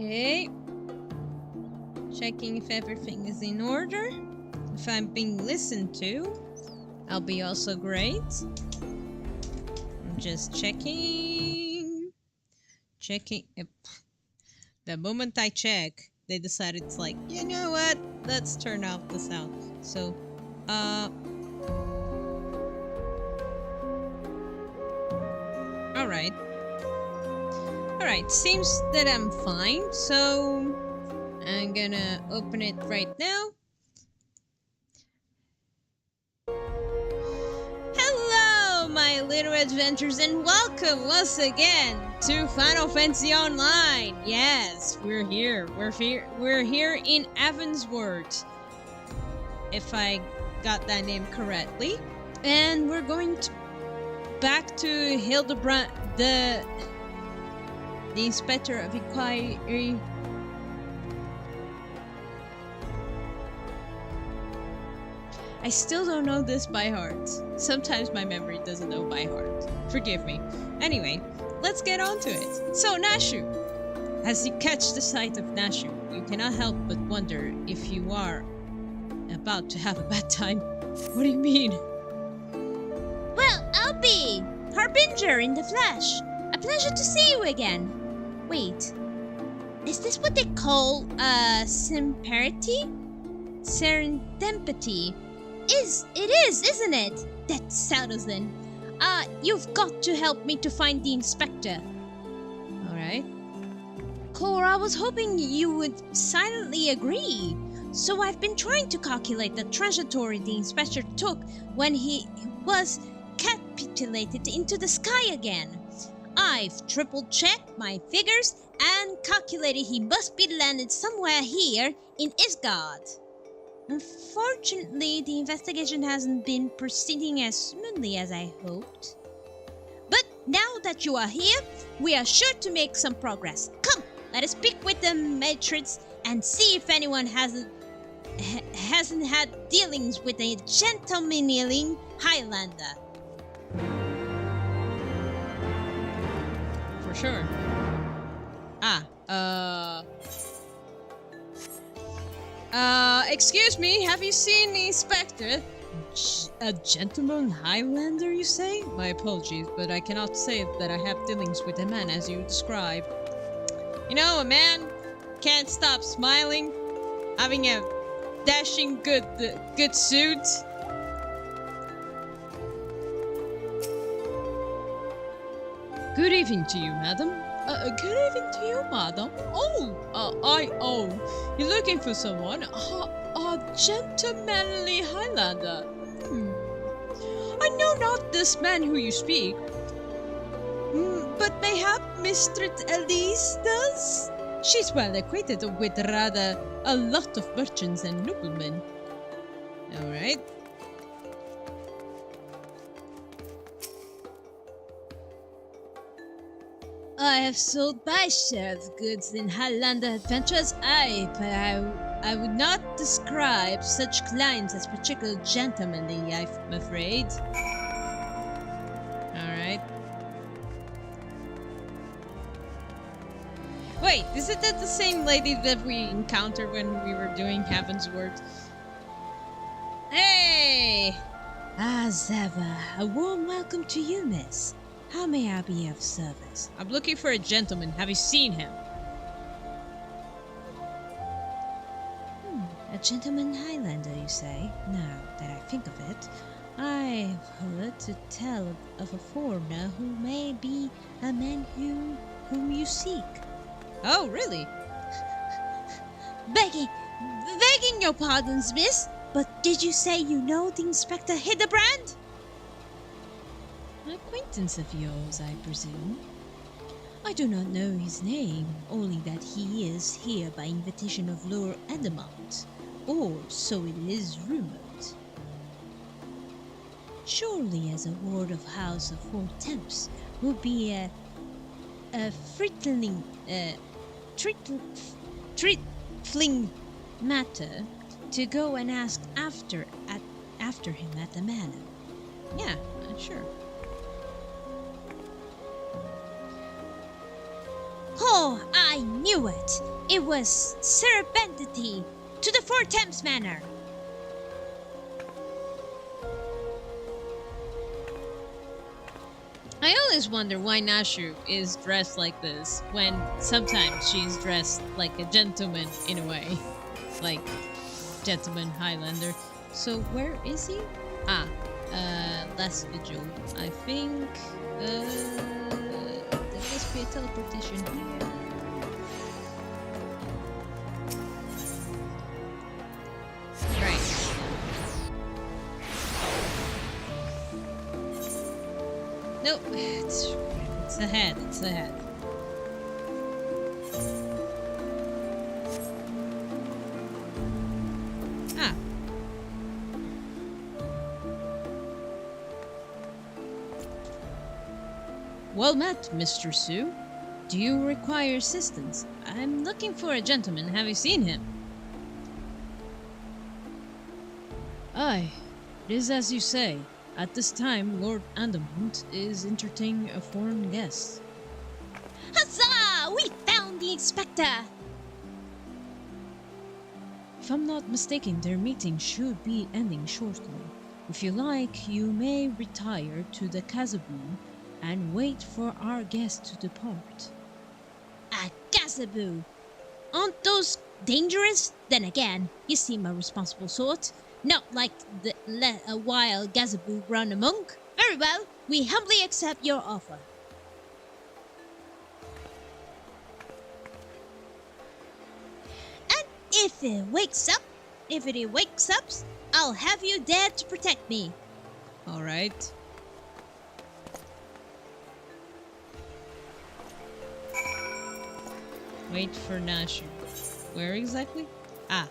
Okay. Checking if everything is in order. If I'm being listened to, I'll be also great. I'm just checking. Checking. The moment I check, they decided it's like, you know what? Let's turn off the sound. So, alright. Alright, seems that I'm fine, so I'm gonna open it right now. Hello, my little adventurers, and welcome once again to Final Fantasy Online. Yes, we're here. We're here in Evansworth, if I got that name correctly. And we're going to back to Hildibrand, the Inspector of Inquiry. I still don't know this by heart. Sometimes my memory doesn't know by heart. Forgive me. Anyway, let's get on to it. So, Nashu. As you catch the sight of Nashu, you cannot help but wonder if you are about to have a bad time. What do you mean? Well, I'll be Harbinger in the flesh. A pleasure to see you again. Wait, is this what they call simperity? Serendipity? It is, isn't it? That settles then. You've got to help me to find the inspector. Alright. Cora, I was hoping you would silently agree. So I've been trying to calculate the trajectory the inspector took when he was capitulated into the sky again. I've triple-checked my figures and calculated he must be landed somewhere here in Isgard. Unfortunately, the investigation hasn't been proceeding as smoothly as I hoped. But now that you are here, we are sure to make some progress. Come, let us speak with the matrix and see if anyone hasn't had dealings with a gentlemanly Highlander. For sure. Excuse me, have you seen the inspector? A gentleman Highlander, you say? My apologies, but I cannot say that I have dealings with a man as you describe. You know, a man can't stop smiling, having a dashing good suit. Good evening to you, madam. Good evening to you, madam. You're looking for someone? A gentlemanly Highlander. I know not this man who you speak. But mayhap Mistress Elise does? She's well acquainted with rather a lot of merchants and noblemen. Alright. I have sold my share of goods in Highlander adventures, but I would not describe such clients as particularly gentlemanly, I'm afraid. Alright. Wait, isn't that the same lady that we encountered when we were doing Heavensward? Hey! As ever, a warm welcome to you, miss. How may I be of service? I'm looking for a gentleman. Have you seen him? A gentleman Highlander, you say? Now that I think of it, I've heard to tell of a foreigner who may be a man whom you seek. Oh, really? Begging your pardons, miss, but did you say you know the Inspector Hildibrand? An acquaintance of yours, I presume. I do not know his name, only that he is here by invitation of Lord Adamant, or so it is rumored. Surely as a ward of House of Four Temps will be a trifling matter to go and ask after him at the manor. Yeah, sure. Oh, I knew it! It was serendipity to the Four Thames Manor. I always wonder why Nashu is dressed like this when sometimes she's dressed like a gentleman in a way. Like gentleman Highlander. So where is he? Last vigil. I think there must be a teleportation here. Right. Nope, it's ahead, it's ahead. Ah. Well met, Mr. Su. Do you require assistance? I'm looking for a gentleman. Have you seen him? Aye, it is as you say. At this time, Lord Andamont is entertaining a foreign guest. Huzzah! We found the inspector! If I'm not mistaken, their meeting should be ending shortly. If you like, you may retire to the Kazaboo and wait for our guest to depart. A gazaboo! Aren't those dangerous? Then again, you seem a responsible sort. Not like let a wild gazaboo run amok. Very well, we humbly accept your offer. And if it wakes up, I'll have you there to protect me. All right. Wait for Nashu. Where exactly? Ah.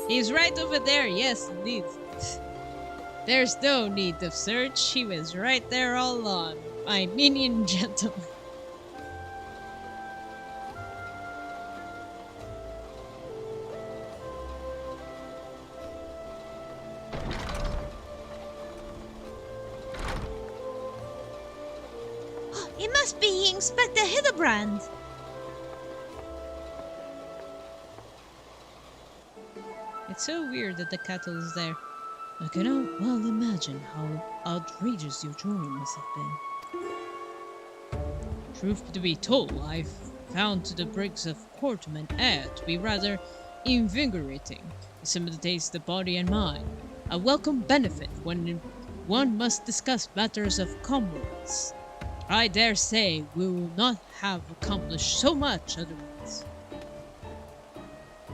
He's right over there, yes, indeed. There's no need of search. He was right there all along. My minion gentleman. It must be Inspector Hildibrand. It's so weird that the cattle is there. I cannot well imagine how outrageous your journey must have been. Truth to be told, I've found the bricks of Portman air to be rather invigorating. It stimulates the body and mind. A welcome benefit when one must discuss matters of commerce. I dare say we will not have accomplished so much otherwise.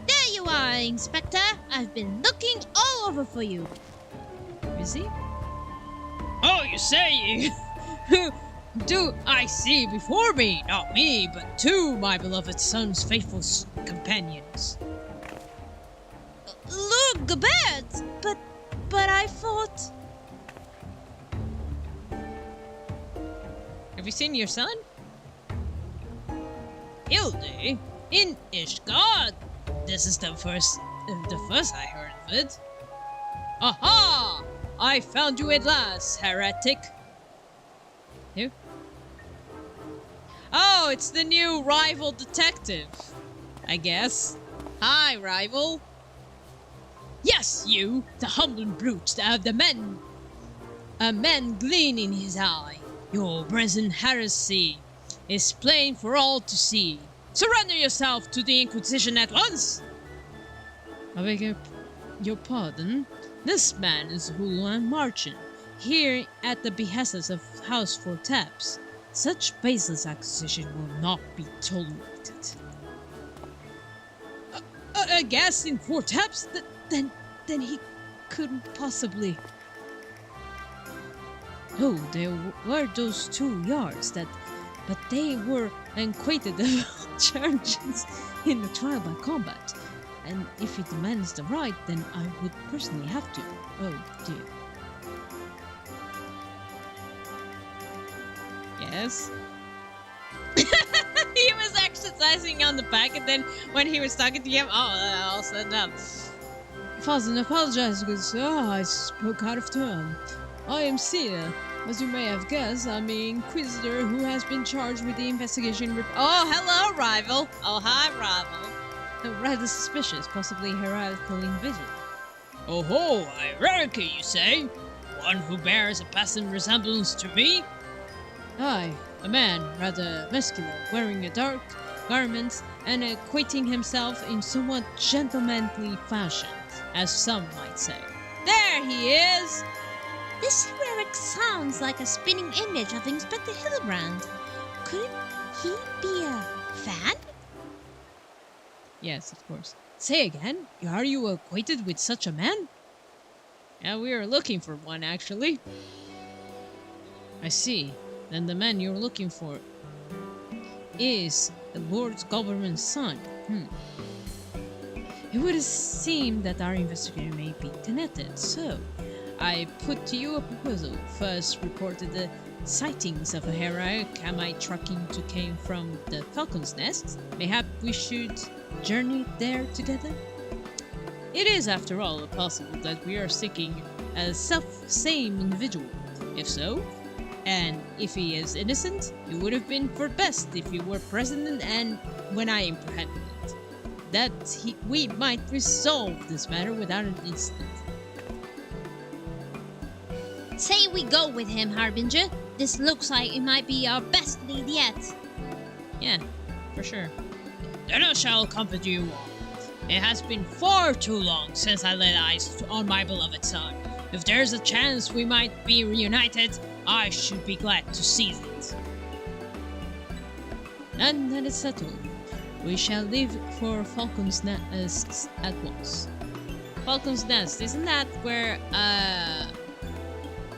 There you are, Inspector. I've been looking all over for you. Is he? Oh, you say? Who do I see before me? Not me, but two, my beloved son's faithful companions. Look, Gabert! But I thought... Have you seen your son? Hildy? In Ishgard? This is the first I heard of it. Aha! I found you at last, heretic. Who? Oh, it's the new rival detective, I guess. Hi, rival. Yes, you, the humble brute that have a man gleam in his eye. Your present heresy is plain for all to see. Surrender yourself to the Inquisition at once! I beg your pardon? This man is Huluan Marchand, here at the behest of House Four Taps. Such baseless accusation will not be tolerated. A guest in Four Taps? Then he couldn't possibly... Oh, there were those 2 yards but they were acquitted of charges in the trial by combat. And if he demands the right, then I would personally have to. Oh dear. Yes? he was exercising on the back, and then when he was talking to him, all set up. Fazen, apologize, good sir. I spoke out of turn. I am Sia. As you may have guessed, I'm the Inquisitor who has been charged with the investigation. Oh, hello, rival. Oh, hi, rival. Rather suspicious, possibly heretical individual. Oh ho, hierarchy, you say? One who bears a passing resemblance to me? Aye, a man, rather muscular, wearing a dark garment and equating himself in somewhat gentlemanly fashion, as some might say. There he is! This relic sounds like a spinning image of Inspector Hildibrand. Could he be a fan? Yes, of course. Say again, are you acquainted with such a man? Yeah, we are looking for one, actually. I see. Then the man you're looking for is the Lord's government's son. It would seem that our investigator may be connected, so I put to you a proposal. First reported the sightings of a herald Kamai trucking to came from the Falcon's Nest. Mayhap we should journey there together? It is, after all, possible that we are seeking a self-same individual. If so, and if he is innocent, it would have been for best if you were present and when I apprehended it. We might resolve this matter without an incident. Say we go with him, Harbinger. This looks like it might be our best lead yet. Yeah, for sure. Then I shall accompany you all. It has been far too long since I laid eyes on my beloved son. If there's a chance we might be reunited, I should be glad to seize it. Then that is settled. We shall leave for Falcon's Nest at once. Falcon's Nest, isn't that where,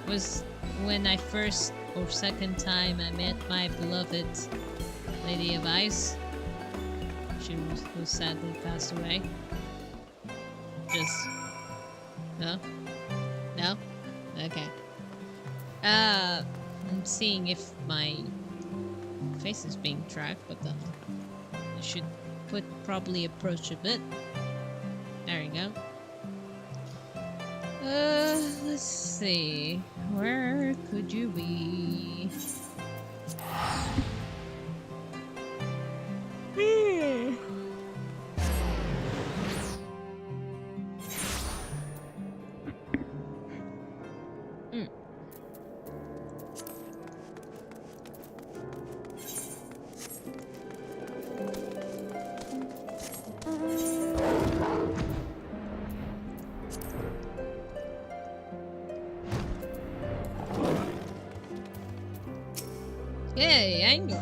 was when I first or second time I met my beloved Lady of Ice? Who sadly passed away. No? No? Okay. I'm seeing if my face is being tracked, but I should probably approach a bit. There you go. Let's see. Where could you be? Hey, I know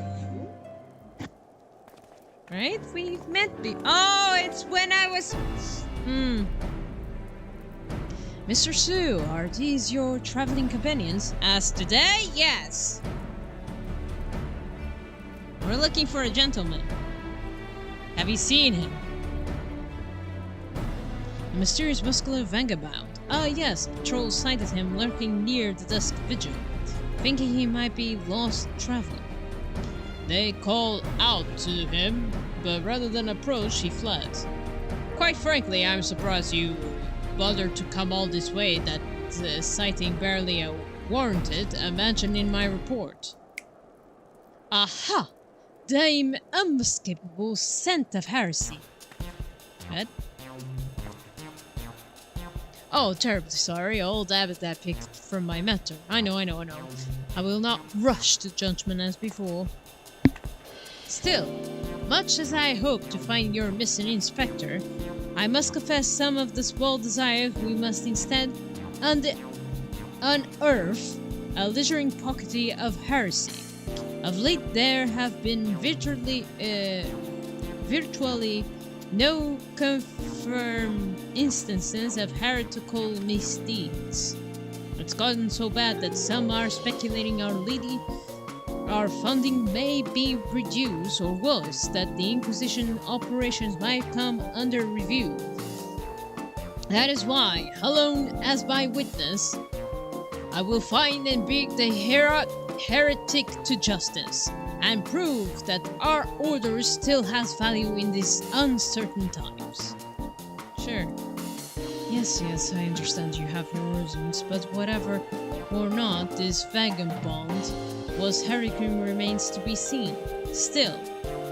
you. Right? We've met Oh, it's when I was... Mr. Su, are these your traveling companions? As today, yes. We're looking for a gentleman. Have you seen him? A mysterious muscular vagabond. Ah, yes, patrol sighted him lurking near the dusk vigil, thinking he might be lost traveling. They called out to him, but rather than approach, he fled. Quite frankly, I'm surprised you bothered to come all this way. That sighting barely warranted a mention in my report. Aha! The unmistakable scent of heresy. What? Oh, terribly sorry. Old Abbot that picked from my matter. I know. I will not rush to judgment as before. Still, much as I hope to find your missing inspector, I must confess some of the small desire we must instead unearth a lingering pocket of heresy. Of late there have been virtually no confirmed instances of heretical misdeeds. It's gotten so bad that some are speculating our funding may be reduced, or worse, that the Inquisition operations might come under review. That is why, alone as by witness, I will find and bring the heretic to justice and prove that our order still has value in these uncertain times. Sure. Yes, I understand you have your reasons, but whatever or not this vagabond was, heretical remains to be seen. Still,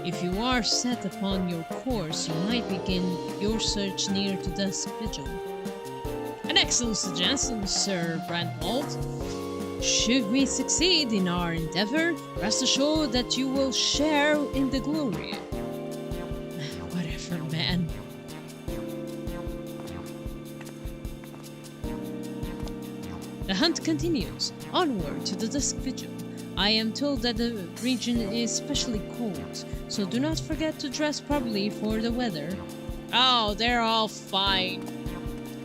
if you are set upon your course, you might begin your search near to Dusk Vigil. An excellent suggestion, Sir Brandhold. Should we succeed in our endeavor, rest assured that you will share in the glory. Whatever, man. The hunt continues, onward to the Dusk Vigil. I am told that the region is especially cold, so do not forget to dress properly for the weather. Oh, they're all fine.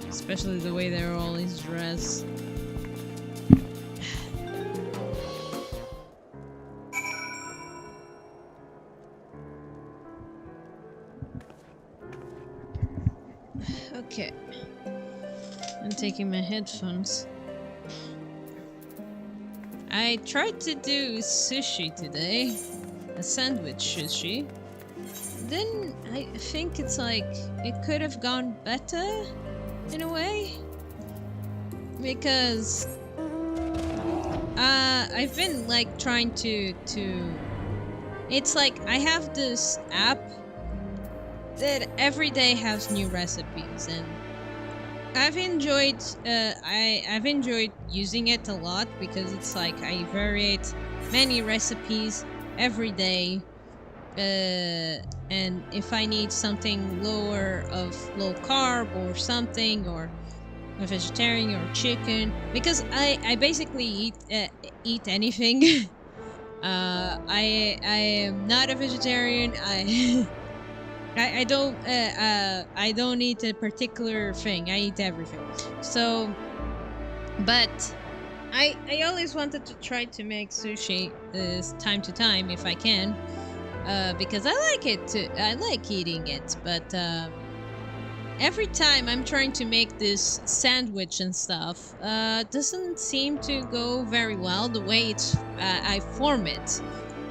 Especially the way they're always dressed. Okay. I'm taking my headphones. I tried to do sushi today. A sandwich sushi. Then I think it's like it could have gone better in a way. Because I've been like trying to it's like I have this app that every day has new recipes, and I've enjoyed I've enjoyed using it a lot because it's like I variate many recipes every day, and if I need something lower of low carb or something, or a vegetarian or chicken, because I basically eat anything. I am not a vegetarian. I don't eat a particular thing. I eat everything. So, but I always wanted to try to make sushi time to time if I can, because I like it. I like eating it, but every time I'm trying to make this sandwich and stuff, doesn't seem to go very well the way I form it,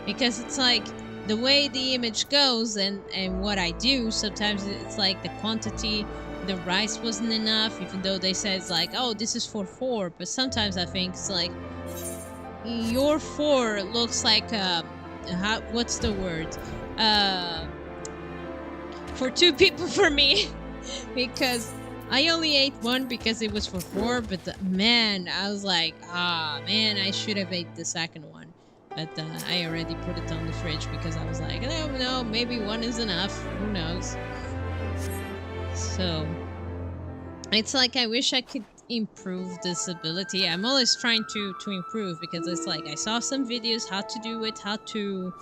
because it's like the way the image goes and what I do, sometimes it's like the quantity, the rice wasn't enough, even though they said it's like, oh, this is for 4, but sometimes I think it's like, your 4 looks like, what's the word? For 2 people for me, because I only ate 1 because it was for 4, but man, I was like, man, I should have ate the second one. But I already put it on the fridge because I was like, no, maybe 1 is enough. Who knows? So, it's like I wish I could improve this ability. I'm always trying to improve, because it's like I saw some videos how to do it, how to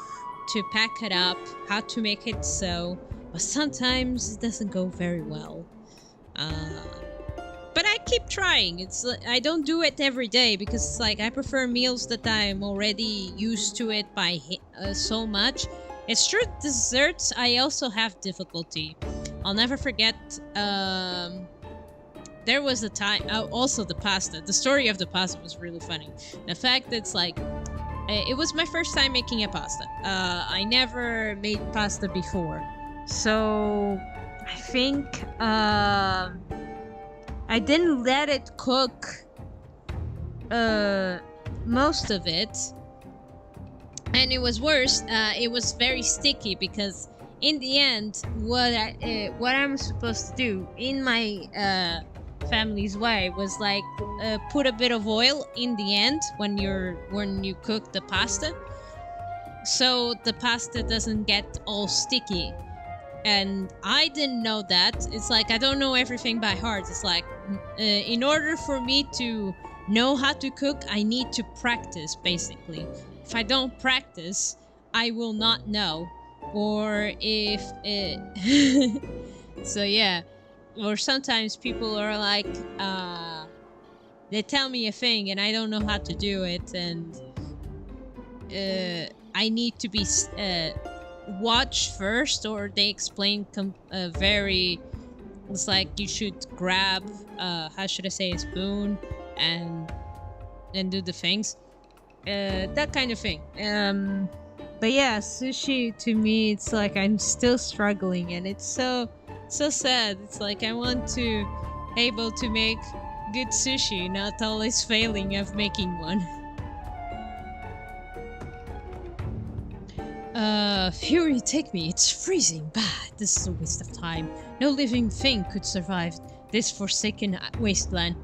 pack it up, how to make it so, but sometimes it doesn't go very well. But I keep trying. It's I don't do it every day because it's like I prefer meals that I'm already used to it by so much. It's true, desserts I also have difficulty. I'll never forget. There was a time. Also, the pasta. The story of the pasta was really funny. The fact that it's like it was my first time making a pasta. I never made pasta before, so I think I didn't let it cook most of it, and it was worse. It was very sticky because in the end, what I'm supposed to do in my family's way was like put a bit of oil in the end when you cook the pasta, so the pasta doesn't get all sticky. And I didn't know that. It's like I don't know everything by heart. It's like in order for me to know how to cook, I need to practice, basically. If I don't practice, I will not know. Or if so yeah. Or sometimes people are like they tell me a thing and I don't know how to do it, and I need to be watch first, or they explain very, it's like you should grab how should I say, a spoon and do the things. that kind of thing. But yeah, sushi to me, it's like I'm still struggling, and it's so sad. It's like I want to able to make good sushi, not always failing of making one. Fury, take me. It's freezing bad. This is a waste of time. No living thing could survive this forsaken wasteland.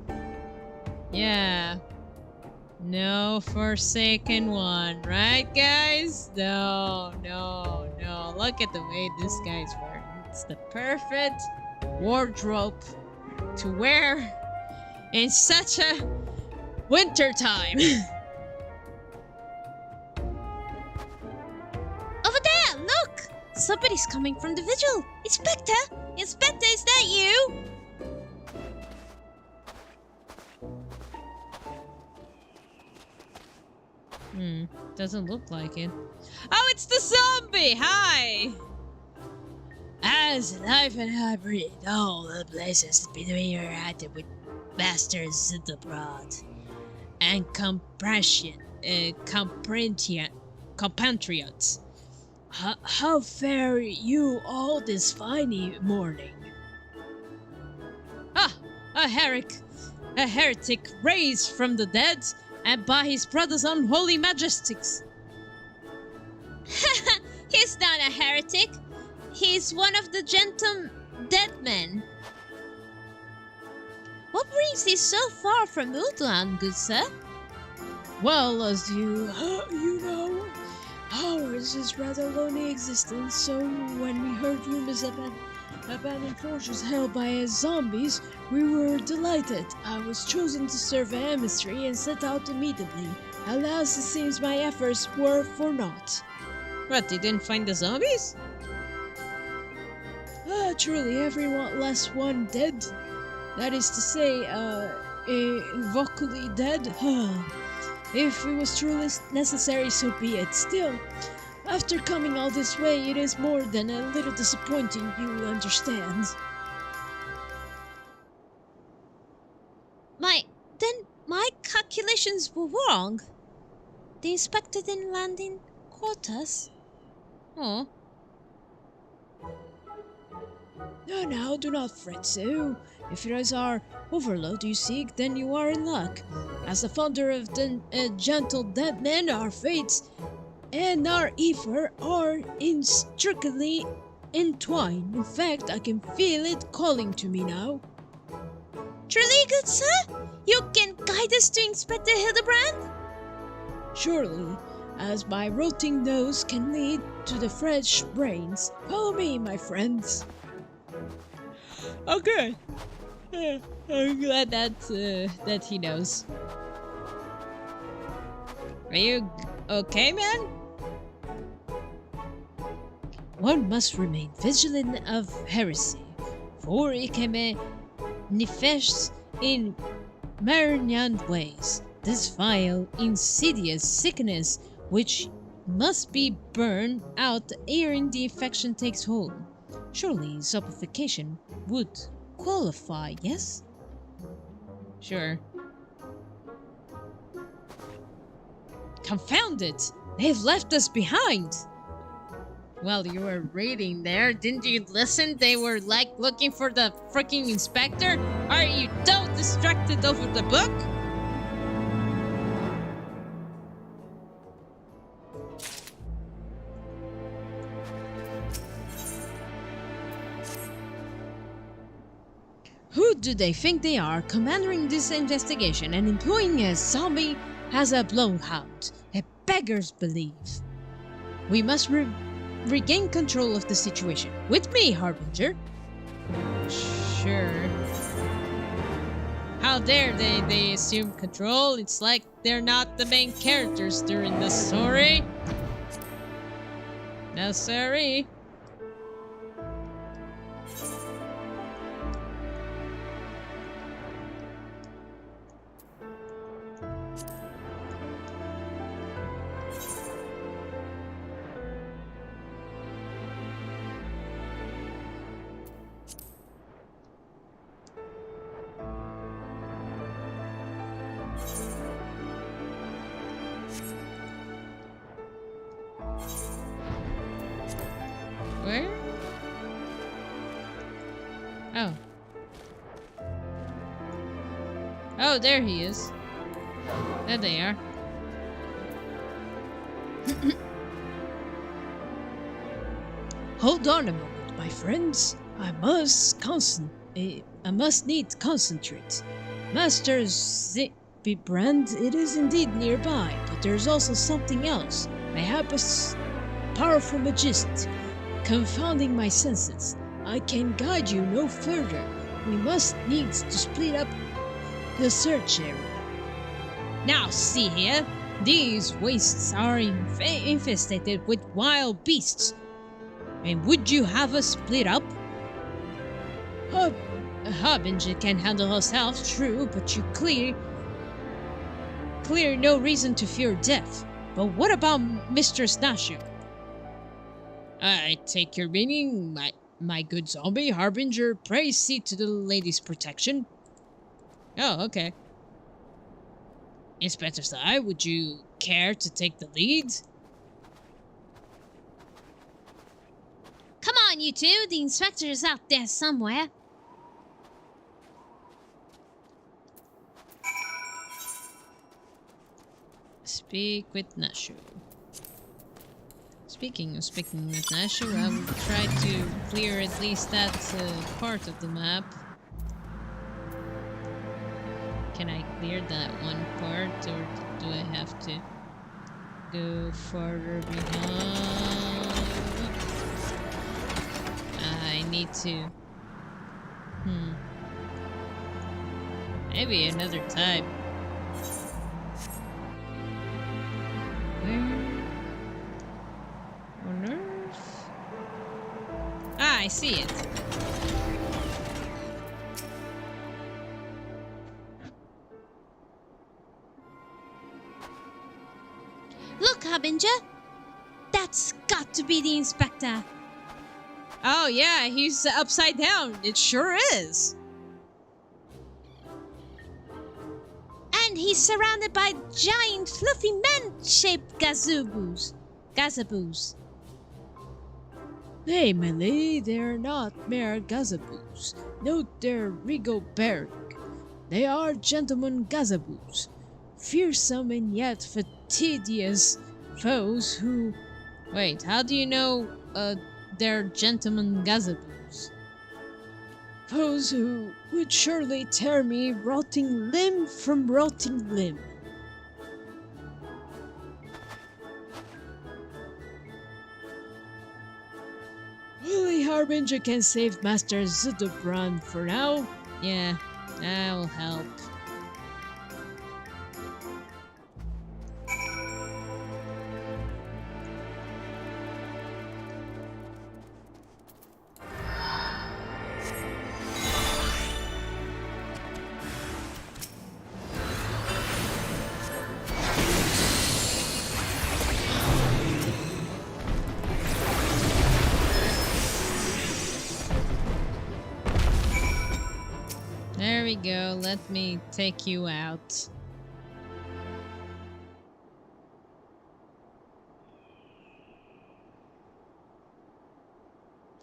Yeah. No forsaken one, right, guys? No. Look at the way this guy's wearing. It's the perfect wardrobe to wear in such a winter time. Over there, look! Somebody's coming from the vigil. Inspector! Inspector, is that you? Doesn't look like it. Oh, it's the zombie! Hi! As life and I breathe, all the places between your acted with bastards Hildibrand and compatriots. How fare you all this fine morning? Ah, a heretic raised from the dead, and by his brother's unholy majesties. He's not a heretic. He's one of the gentle dead men. What brings thee so far from Utland, good sir? Well, as you know, ours is rather lonely existence, so when we heard rumors about abandoned fortress held by zombies, we were delighted. I was chosen to serve an emissary and set out immediately. Alas, it seems my efforts were for naught. What, you didn't find the zombies? Truly, everyone last one dead. That is to say, vocally dead. If it was truly necessary, so be it. Still, after coming all this way, it is more than a little disappointing, you understand. My calculations were wrong. The inspector didn't land in quarters. Oh. No, do not fret so. If it is our overload you seek, then you are in luck. As the founder of the gentle dead men, our fates and our ether are intricately entwined. In fact, I can feel it calling to me now. Truly, good sir? You can guide us to Inspector Hildibrand? Surely, as my rotting nose can lead to the fresh brains. Follow me, my friends. Okay. I'm glad that he knows. Are you okay, man? One must remain vigilant of heresy, for it can manifest in myriad ways. This vile, insidious sickness which must be burned out ere the infection takes hold. Surely zombification would qualify, yes? Sure. Confound it! They've left us behind! Well, you were reading there. Didn't you listen? They were like looking for the freaking inspector? Are you so distracted over the book? Who do they think they are, commanding this investigation and employing a zombie as a bloodhound? A beggar's belief. We must regain control of the situation. With me, Harbinger. Sure. How dare they assume control? It's like they're not the main characters during the story. No, sorry. Where? Oh. Oh, there he is. There they are. Hold on a moment, my friends. I must need to concentrate. Master Hildibrand, it is indeed nearby, but there's also something else. Mayhaps powerful magist, confounding my senses. I can guide you no further. We must needs to split up the search area. Now see here, these wastes are infested with wild beasts. And would you have us split up? Harbinger can handle herself, true, but you clear no reason to fear death. But what about Mistress.Su? I take your meaning, my good zombie. Harbinger, pray see to the lady's protection. Oh, okay. Inspector Sai, would you care to take the lead? Come on, you two. The inspector is out there somewhere. Speak with Nashu. Speaking with Nashu, I will try to clear at least that part of the map. Can I clear that one part, or do I have to go farther behind? I need to. Maybe another time. Where on earth? Ah, I see it. Look, Harbinger. That's got to be the inspector. Oh yeah, he's upside down. It sure is. And he's surrounded by giant, fluffy man-shaped gazaboos. Nay, Millie, they're not mere gazaboos. Note their regal bearing. They are gentlemen gazaboos. Fearsome and yet fastidious foes who... Wait, how do you know, they're gentlemen gazaboos? Foes who would surely tear me rotting limb from rotting limb. Only Harbinger can save Master Hildibrand for now. Yeah, that'll help. There we go, let me take you out.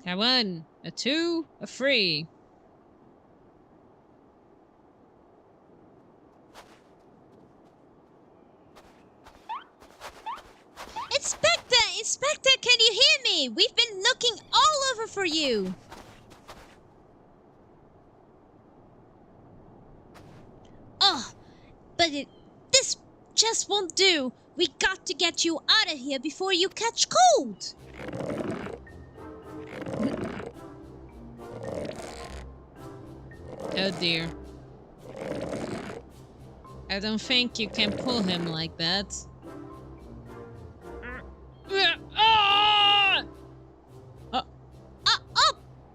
A 1, a 2, a 3. Inspector, can you hear me? We've been looking all over for you. Oh, but this just won't do. We got to get you out of here before you catch cold. Oh dear. I don't think you can pull him like that. Up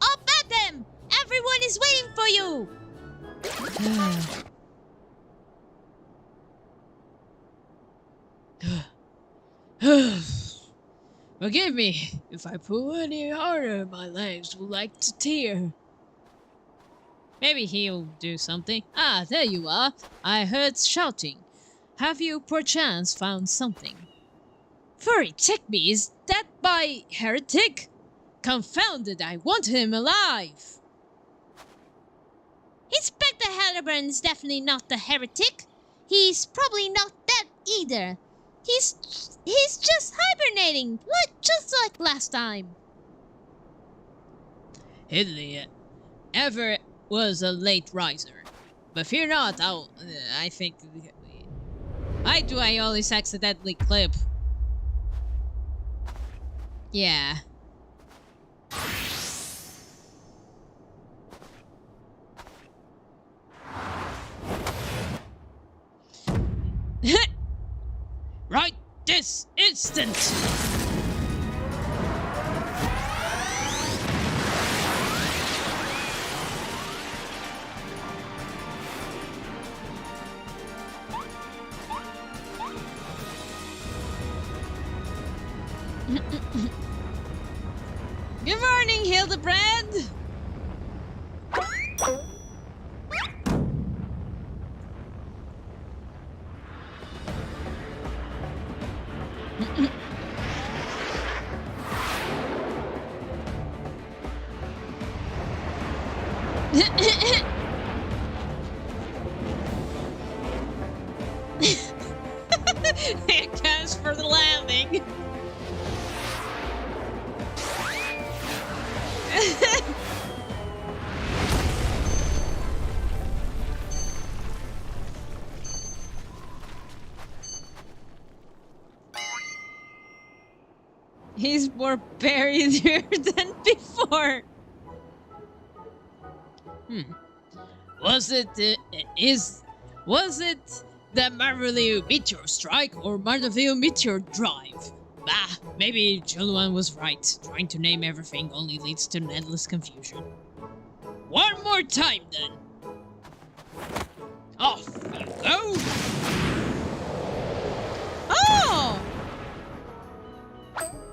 at them! Everyone is waiting for you! Forgive me if I pull any harder, my legs will like to tear. Maybe he'll do something. Ah, there you are. I heard shouting. Have you perchance found something? Furry, check me, is that by heretic? Confounded, I want him alive! Inspector Hildibrand is definitely not the heretic. He's probably not dead either. He's just hibernating, just like last time. Hildy ever was a late riser. But fear not, I think... Why do I always accidentally clip? Yeah. Right this instant! Good morning, Hildibrand! Here comes for the landing. He's more buried here than before. Was it the Marvelou meteor strike or Marvelou meteor drive? Bah, maybe Juluan was right. Trying to name everything only leads to endless confusion. One more time then. Off you go. Oh!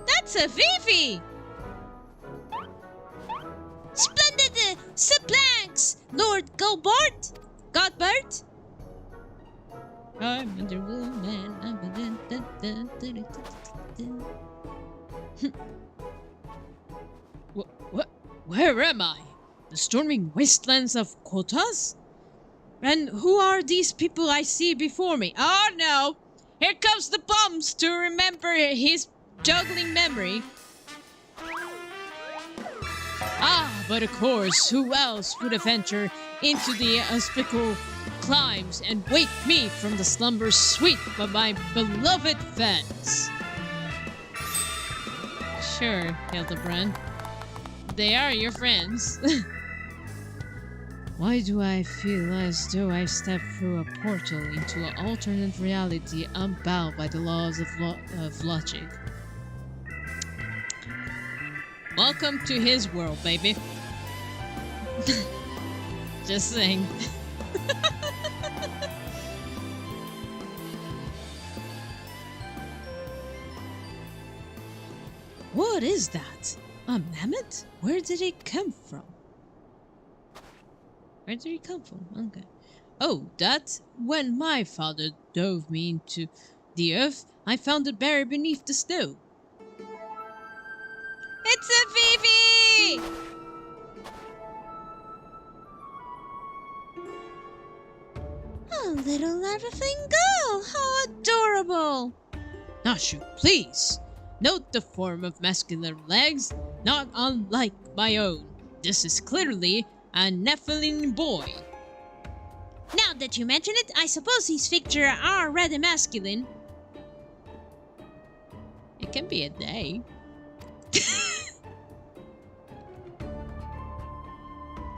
That's a Vivi! Splendid supplanks, Lord Gobart. Godbert? I'm a man. Where am I? The storming wastelands of Kotas? And who are these people I see before me? Oh no! Here comes the bombs to remember his juggling memory. Ah, but of course, who else would venture into the unspeakable climes and wake me from the slumber sweet of my beloved fans? Sure, Hildibrand. They are your friends. Why do I feel as though I stepped through a portal into an alternate reality unbound by the laws of logic? Welcome to his world, baby. Just saying. What is that? A mammoth? Where did it come from? Where did he come from? Okay. Oh, that? When my father dove me into the earth, I found it buried beneath the snow. It's a Vivi! Oh, little laughing girl, how adorable! Nashu, please! Note the form of masculine legs, not unlike my own. This is clearly a Nephilim boy. Now that you mention it, I suppose his features are rather masculine. It can be a day.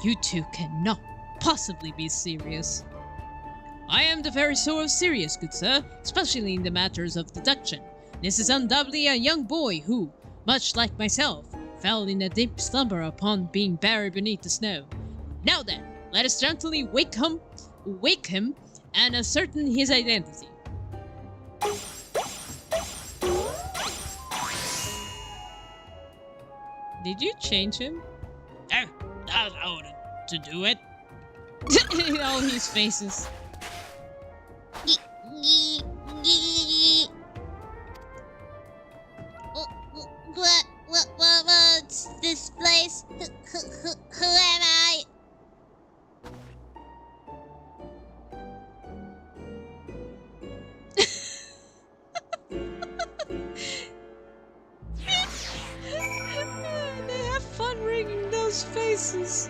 You two cannot possibly be serious. I am the very soul of serious, good sir, especially in the matters of deduction. This is undoubtedly a young boy who, much like myself, fell in a deep slumber upon being buried beneath the snow. Now then, let us gently wake him, and ascertain his identity. Did you change him? Oh, that's how to do it. All his faces. What's this place? Who am I? They have fun rigging those faces.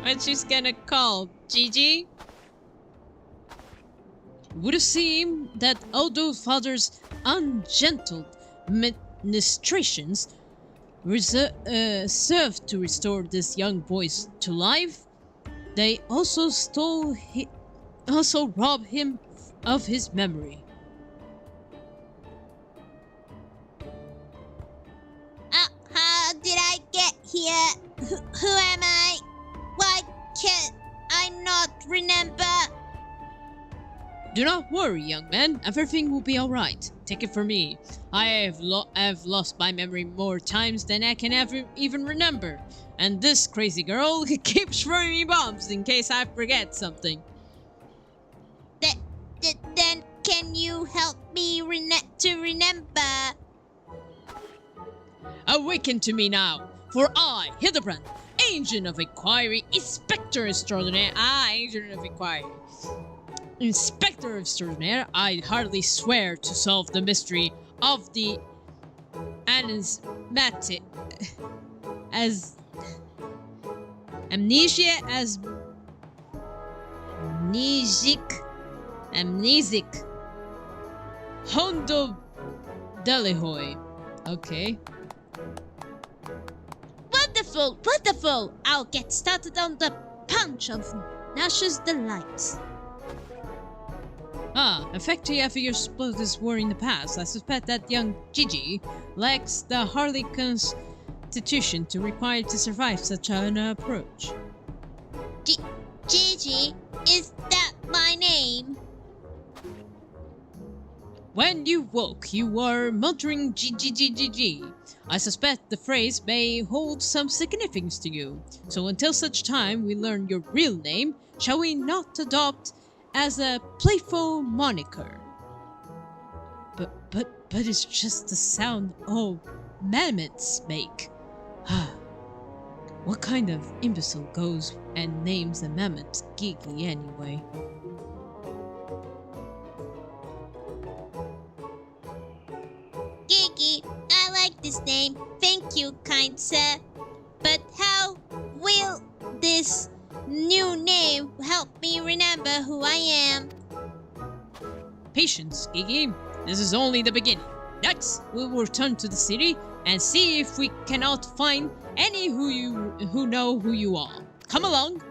What she's gonna call? Gigi? It would seem that although father's ungentle ministrations served to restore this young boy to life, they also robbed him of his memory. How did I get here? Who am I? Why can't I not remember? Do not worry, young man. Everything will be alright. Take it from me. I have lost my memory more times than I can ever even remember. And this crazy girl keeps throwing me bombs in case I forget something. Then can you help me to remember? Awaken to me now, for I, Hildibrand, Agent of Inquiry, Inspector Extraordinaire, Agent of Inquiry, Inspector Extraordinaire, I heartily swear to solve the mystery of the amnesic Hondo Delihoi. Okay. Wonderful! I'll get started on the punch of Nash's delights. FFXIV exploded this war in the past. I suspect that young Gigi lacks the hardy constitution required to survive such an approach. Gigi? Is that my name? When you woke, you were muttering G. I suspect the phrase may hold some significance to you. So until such time we learn your real name, shall we not adopt as a playful moniker? But it's just the sound all mammoths make. What kind of imbecile goes and names a mammoth Gigi anyway? Gigi, I like this name. Thank you, kind sir. But how will this new name help me remember who I am? Patience, Gigi. This is only the beginning. Next, we will return to the city and see if we cannot find any who know who you are. Come along.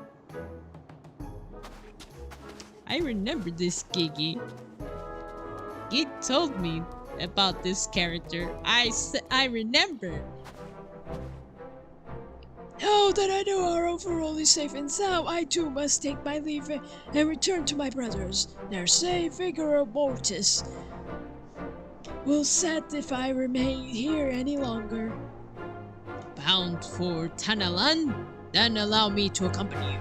I remember this, Gigi. He told me about this character. I remember. Now that I know our overall is safe and sound, I too must take my leave and return to my brothers. Their safe vigor mortis will set if I remain here any longer. Bound for Tanalan? Then allow me to accompany you.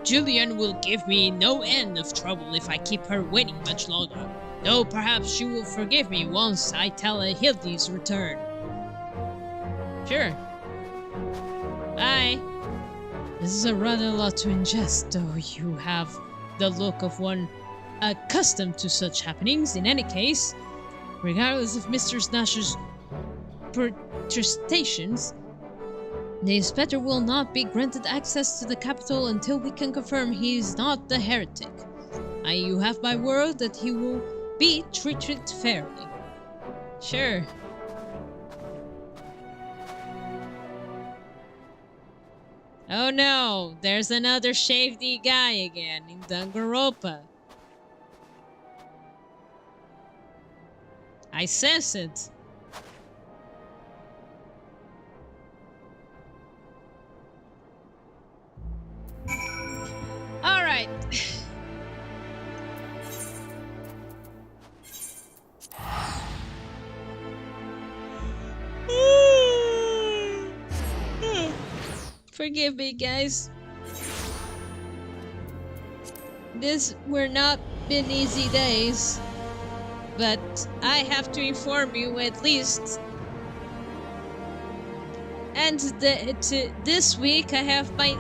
Julian will give me no end of trouble if I keep her waiting much longer. Though perhaps she will forgive me once I tell her Hildy's return. Sure. Bye. This is a rather lot to ingest, though you have the look of one accustomed to such happenings. In any case, regardless of Mr. Snatcher's protestations, the inspector will not be granted access to the capital until we can confirm he is not the heretic. You have my word that he will be treated fairly. Sure. Oh no, there's another shady guy again in Danganronpa. I sense it. Alright. Forgive me, guys. We're not been easy days. But I have to inform you at least. And this week I have my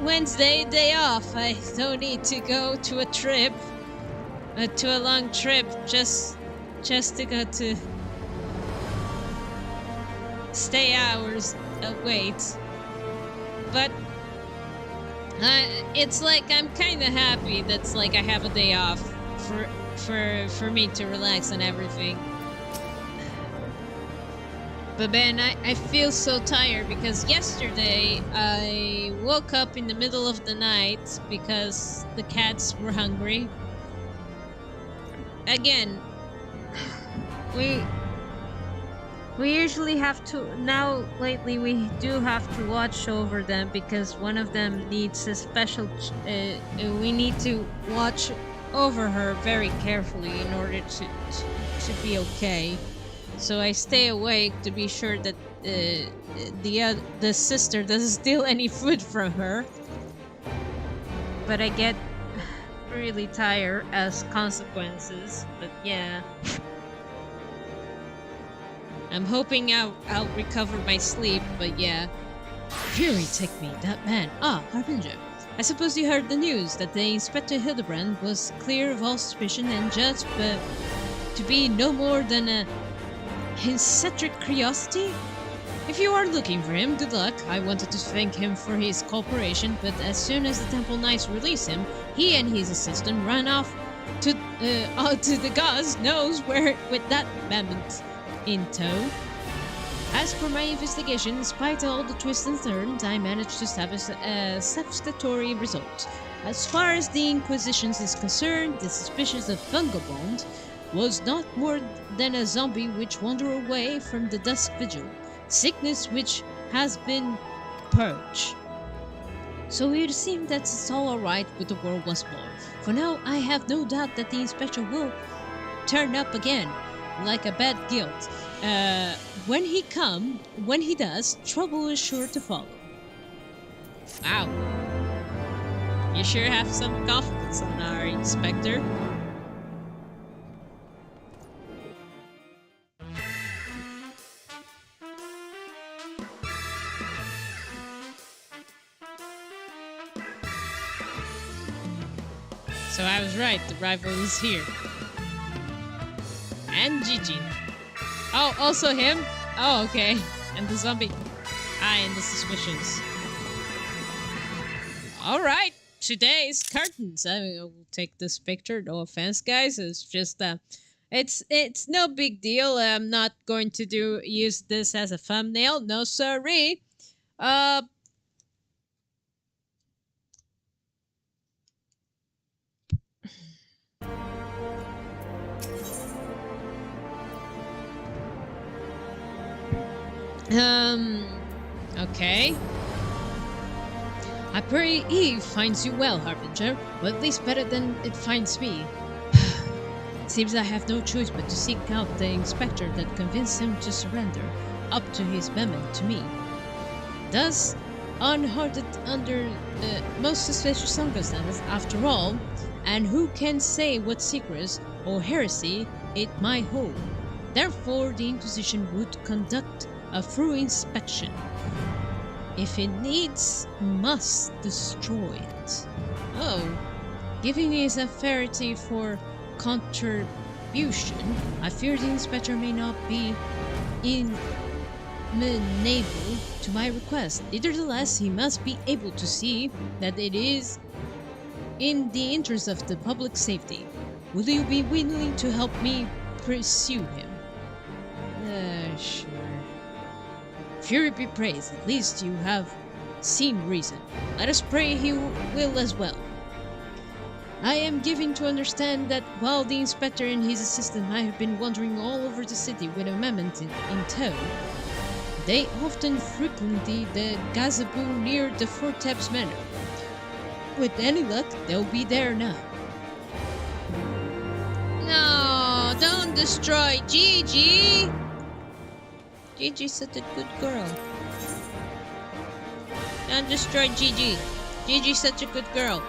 Wednesday day off. I don't need to go to a trip, to a long trip, just to go to stay hours. Wait, but it's like I'm kind of happy that's like I have a day off for me to relax and everything. But then I feel so tired because yesterday I woke up in the middle of the night because the cats were hungry. Again, we usually have to, now lately we do have to watch over them because one of them needs a special, we need to watch over her very carefully in order to be okay. So I stay awake to be sure that the sister doesn't steal any food from her. But I get really tired as consequences. But yeah, I'm hoping I'll recover my sleep. But yeah, Fury, take me, that man. Ah, Harbinger. I suppose you heard the news that the Inspector Hildibrand was clear of all suspicion and judged to be no more than a eccentric curiosity? If you are looking for him, good luck. I wanted to thank him for his cooperation, but as soon as the Temple Knights released him, he and his assistant ran off to the gods knows where with that mammoth in tow. As for my investigation, despite all the twists and turns, I managed to establish a satisfactory result. As far as the Inquisition is concerned, the suspicious of Vagabond was not more than a zombie which wandered away from the dusk vigil, sickness which has been purged. So it would seem that it's all alright with the world once more. For now, I have no doubt that the inspector will turn up again, like a bad guilt. When he does, trouble is sure to follow. wow. You sure have some confidence on our inspector. So I was right, the rival is here. And Gigi. Oh, also him? Oh, okay. And the zombie. Ah, and the suspicions. Alright, today's curtains. I will take this picture, no offense, guys. It's just, it's no big deal. I'm not going to use this as a thumbnail. No, sorry. Okay. I pray Eve finds you well, Harbinger, or at least better than it finds me. It seems I have no choice but to seek out the inspector that convinced him to surrender up to his amendment to me. Thus, unharmed under most suspicious circumstances, after all, and who can say what secrets or heresy it might hold? Therefore, the Inquisition would conduct a thorough inspection. If it needs, must destroy it. Oh, giving his authority for contribution, I fear the inspector may not be amenable to my request. Nevertheless, he must be able to see that it is in the interest of the public safety. Will you be willing to help me pursue him? Sure. Fury be praised, at least you have seen reason. Let us pray he will as well. I am given to understand that while the inspector and his assistant might have been wandering all over the city with a mammoth in tow, they often frequented the gazebo near the Forteps Manor. With any luck, they'll be there now. No, don't destroy Gigi! Gigi's such a good girl. Don't destroy Gigi. Gigi's such a good girl.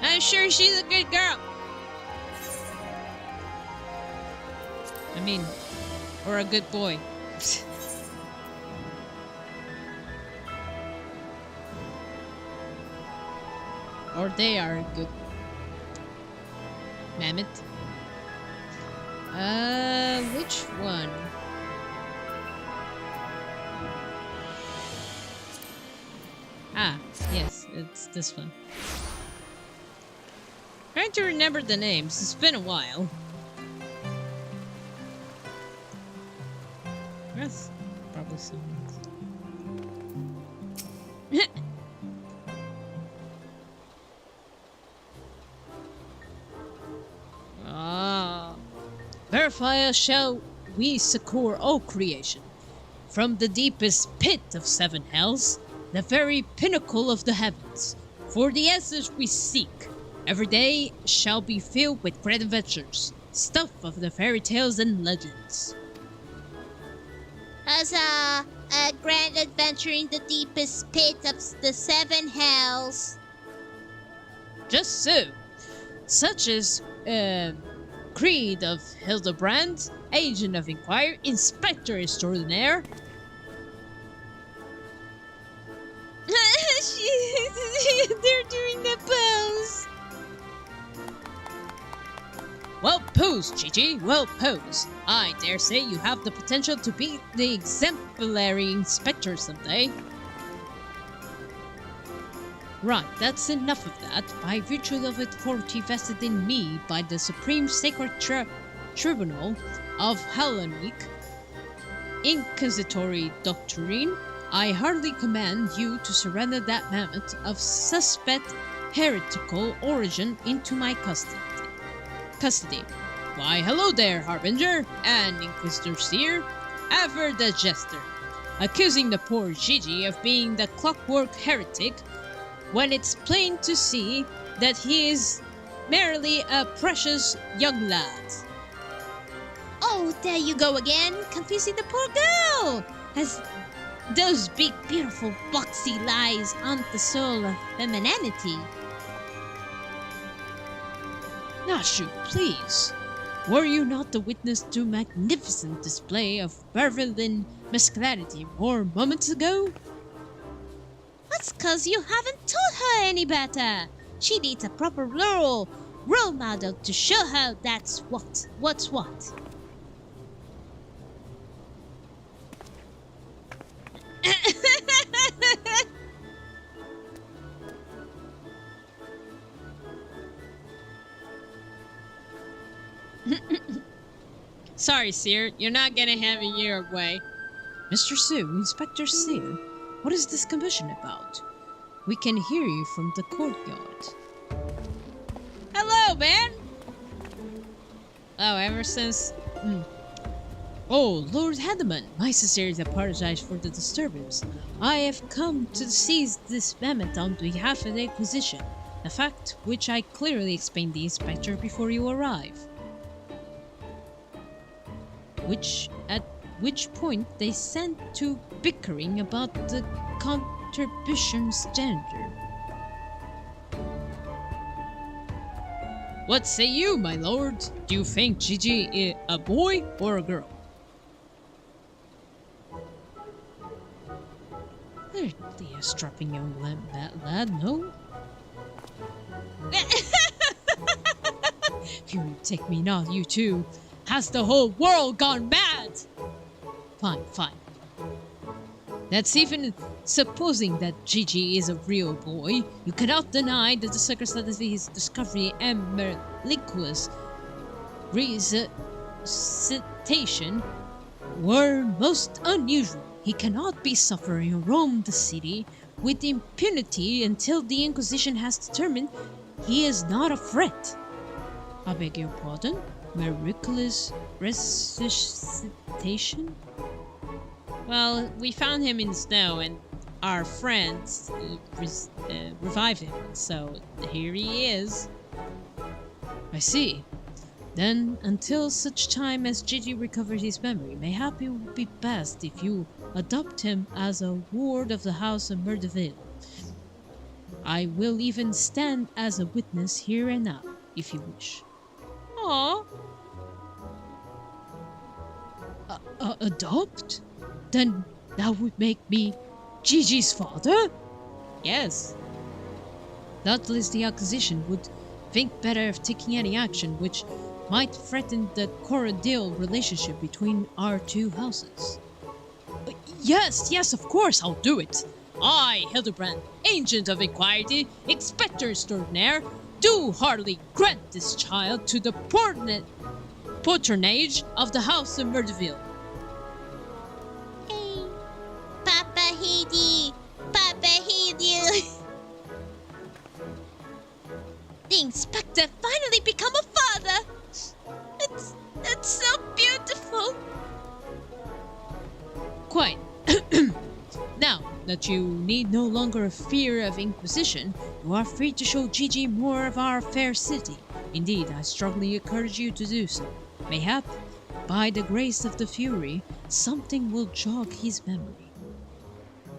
And sure she's a good girl. I mean, or a good boy. Or they are a good mammoth. Which one? Ah, yes, it's this one. Trying to remember the names. It's been a while. That's probably someone else. Ah. Verify shall we succor all creation. From the deepest pit of seven hells, the very pinnacle of the heavens. For the answers we seek, every day shall be filled with great adventures, stuff of the fairy tales and legends. Huzzah! A grand adventure in the deepest pit of the seven hells. Just so. Such as, Creed of Hildibrand, Agent of Inquiry, Inspector Extraordinaire. They're doing the pose. Well posed, Gigi, well posed. I dare say you have the potential to be the exemplary inspector someday. Right, that's enough of that. By virtue of authority vested in me by the Supreme Sacred Tribunal of Hellenic Inquisitory Doctrine, I heartily command you to surrender that mammoth of suspect heretical origin into my custody. Why, hello there, Harbinger and Inquisitor-Seer, ever the jester, accusing the poor Gigi of being the clockwork heretic when it's plain to see that he is merely a precious young lad. Oh, there you go again, confusing the poor girl. As those big, beautiful, boxy lies aren't the soul of femininity. Nashu, please. Were you not the witness to magnificent display of Berlin masculinity more moments ago? That's 'cause you haven't taught her any better. She needs a proper role model to show her that's what's what. Sorry, Seer, you're not gonna have it your way. Mr. Su, Inspector Seer, what is this commission about? We can hear you from the courtyard. Hello, man! Oh, ever since... Oh, Lord Hedeman, my sincerely apologize for the disturbance. I have come to seize this mammoth on behalf of the Inquisition, a fact which I clearly explained to the Inspector before you arrive. At which point they sent to bickering about the contribution standard. What say you, my lord? Do you think Gigi is a boy or a girl? Hardly a strapping young lad, no? You take me not, you too. Has the whole world gone mad? Fine. That's even supposing that Gigi is a real boy. You cannot deny that the circumstances of his discovery and miraculous resuscitation were most unusual. He cannot be suffering and roam the city with impunity until the Inquisition has determined he is not a threat. I beg your pardon? Miraculous resuscitation? Well, we found him in the snow and our friends revived him, so here he is. I see. Then, until such time as Gigi recovers his memory, mayhap it would be best if you adopt him as a ward of the House of Murderville. I will even stand as a witness here and now, if you wish. Aw. Adopt? Then that would make me Gigi's father? Yes. Doubtless the acquisition would think better of taking any action which might threaten the cordial relationship between our two houses. Yes, of course, I'll do it. I, Hildibrand, Ancient of Equality, Inspector Extraordinaire, do heartily grant this child to the patronage of the House of Murderville. Hey, Papa hate you. Papa hate you. The inspector finally become a father. It's so beautiful. Quite. Now that you need no longer fear of Inquisition, you are free to show Gigi more of our fair city. Indeed, I strongly encourage you to do so. Mayhap, by the grace of the Fury, something will jog his memory.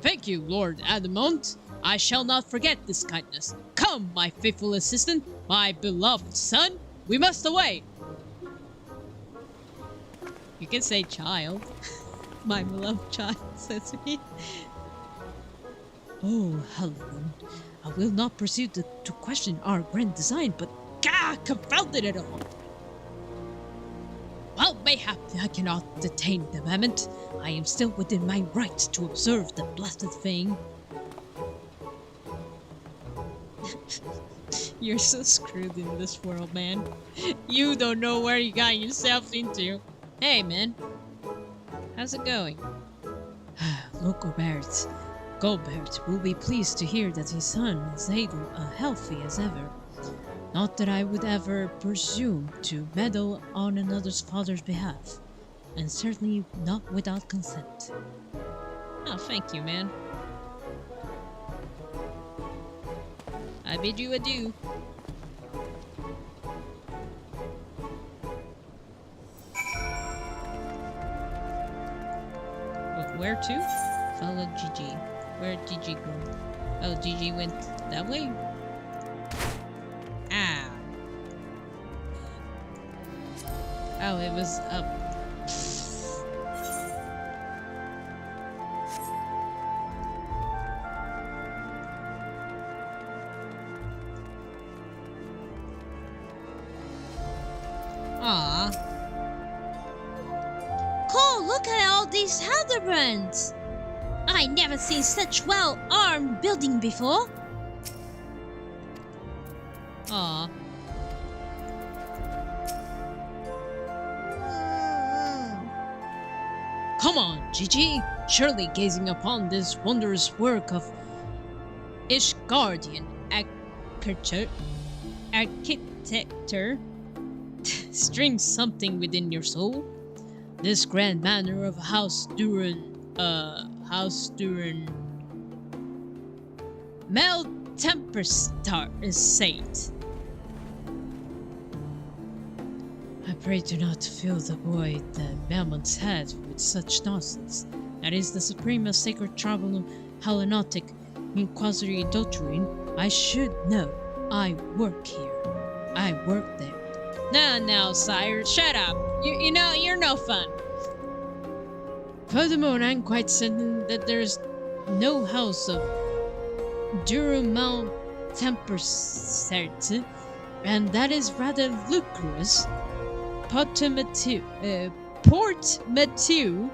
Thank you, Lord Adamant. I shall not forget this kindness. Come, my faithful assistant, my beloved son, we must away. You can say child. My beloved child, says he. Oh, hello. I will not pursue to question our grand design, but confounded it all. Well, mayhap I cannot detain the moment. I am still within my right to observe the blessed thing. You're so screwed in this world, man. You don't know where you got yourself into. Hey, man. How's it going? Look, Gobert will be pleased to hear that his son is healthy as ever. Not that I would ever presume to meddle on another's father's behalf, and certainly not without consent. Oh, thank you, man. I bid you adieu. Where to? Follow Gigi. Where'd Gigi go? Oh, Gigi went that way? Ah. Oh, it was up. Aw. Cole, look at all these Hildebrands. I never seen such well-armed building before. Aw. Come on, Gigi! Surely gazing upon this wondrous work of Ishgardian architecture strings something within your soul. This grand manor of House Duran Mel Temperstar Estate. I pray do not fill the void that Belmont's head with such nonsense. That is the supreme of sacred tribal Hellenotic inquisitory doctrine. I should know. I work here. I work there. Now, sire, shut up. You know, you're no fun. Furthermore, I'm quite certain that there's no house of Durumel Tempersert, and that is rather ludicrous. Portmanteau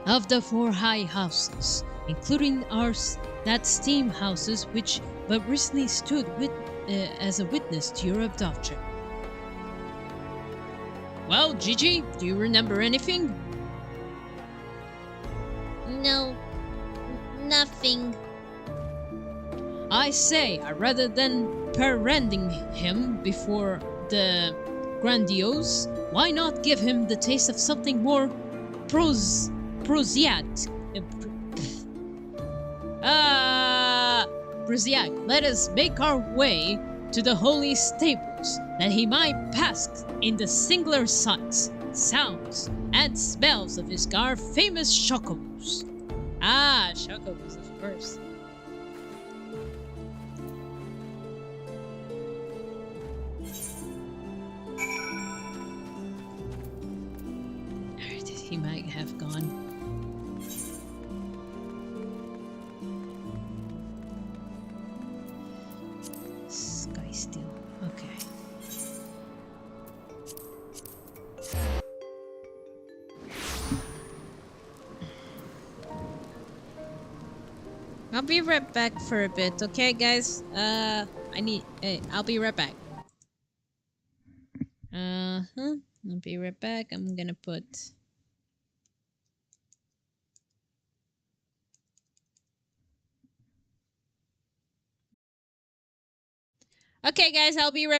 of the four high houses, including ours, that steam houses which but recently stood as a witness to your adoption. Well, Gigi, do you remember anything? No, nothing. I say, rather than parading him before the grandiose, why not give him the taste of something more prosaic? Prosaic. Let us make our way to the holy stables, that he might bask in the singular sights, sounds, and smells of his famous chocobos. Ah, chocobos, of course. he might have gone. Sky still. Okay. I'll be right back for a bit, okay, guys? I'll be right back. I'll be right back. I'm gonna put... Okay, guys, I'll be right...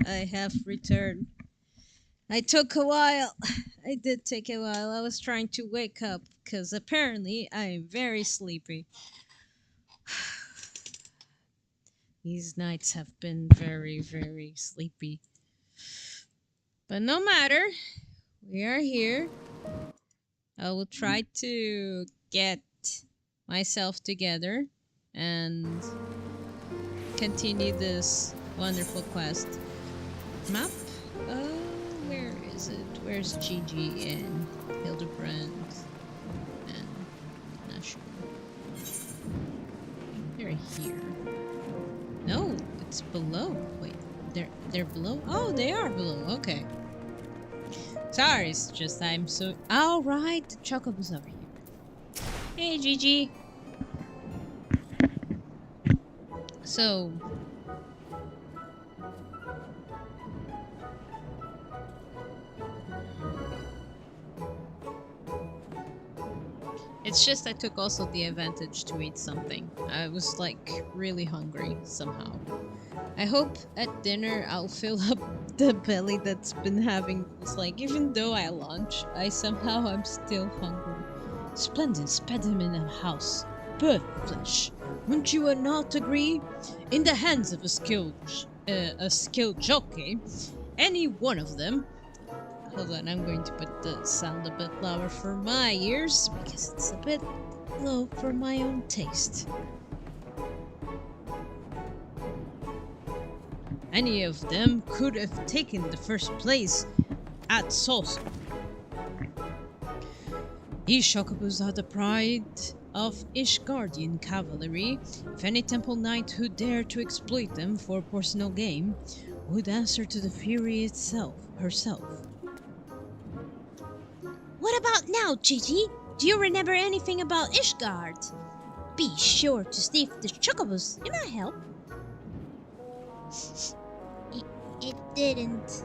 I have returned. I took a while. I did take a while. I was trying to wake up because apparently I am very sleepy. These nights have been very, very sleepy. But no matter. We are here. I will try to get myself together and continue this wonderful quest. Map? Where is it? Where's Gigi and Hildibrand and not sure. They're here. No, it's below. Wait, they're below? Oh, they are below. Okay. Sorry, it's just I'm so... All right, the chocobo's over here. Hey, Gigi. So... It's just I took also the advantage to eat something. I was like really hungry somehow. I hope at dinner I'll fill up the belly that's been having. It's like even though I lunch, I'm still hungry. Splendid specimen of house. Bird flesh. Wouldn't you not agree? In the hands of a skilled jockey, any one of them. Hold on, I'm going to put the sound a bit louder for my ears because it's a bit low for my own taste. Any of them could have taken the first place at Solstice. These chocobos are the pride of Ishgardian cavalry. If any temple knight who dared to exploit them for personal gain would answer to the Fury herself. What about now, Gigi? Do you remember anything about Ishgard? Be sure to sniff the chocobos. It might help. It didn't.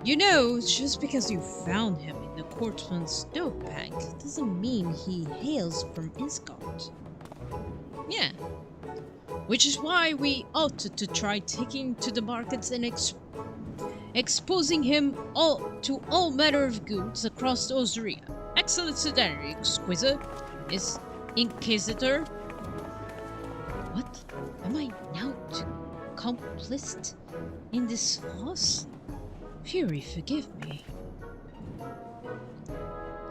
You know, just because you found him in the Courtman's snowbank doesn't mean he hails from Isgard. Yeah. Which is why we ought to try taking to the markets and exposing him to all manner of goods across Oseria. Excellent sedentary, exquisite, is Inquisitor. What? Am I now complicit in this farce? Fury, forgive me.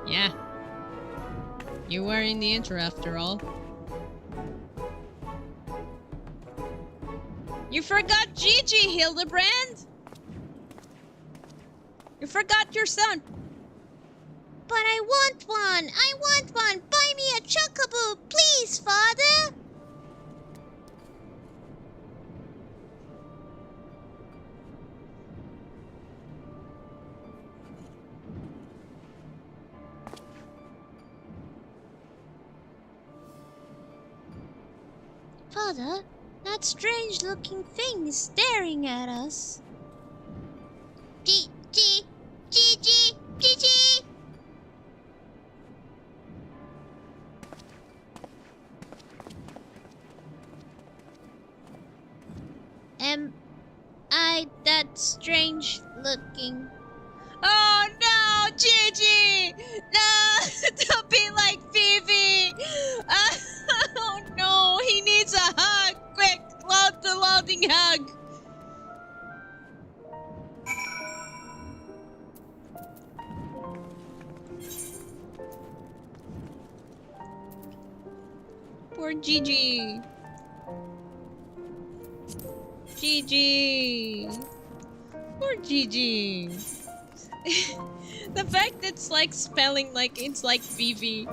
Yeah. You were in the intro after all. You forgot Gigi, Hildibrand! You forgot your son! But I want one! I want one! Buy me a chocobo, please, father! Father, that strange-looking thing is staring at us. Gigi! Am I that strange-looking? Oh no, Gigi! No, don't be like Phoebe! Oh no, he needs a hug! Quick, load the loading hug! Poor Gigi. Gigi. Poor Gigi. The fact that it's like spelling like it's like Vivi.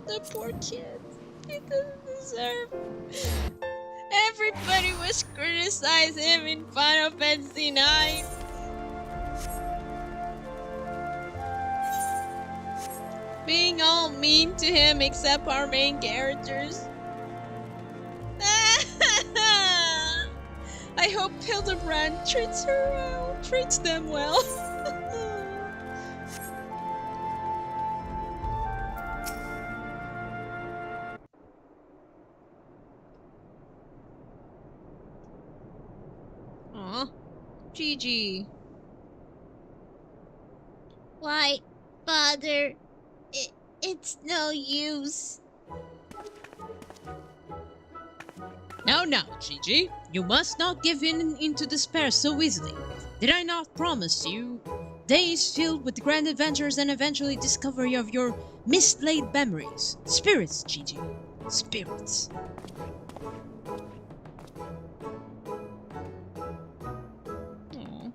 The poor kid. He doesn't deserve. Everybody was criticizing him in Final Fantasy IX. Being all mean to him except our main characters. I hope Hildibrand treats them well. Gigi. Why, Father, it's no use. Now, Gigi, you must not give in into despair so easily. Did I not promise you days filled with grand adventures and eventually discovery of your mislaid memories? Spirits, Gigi. Spirits. Aw.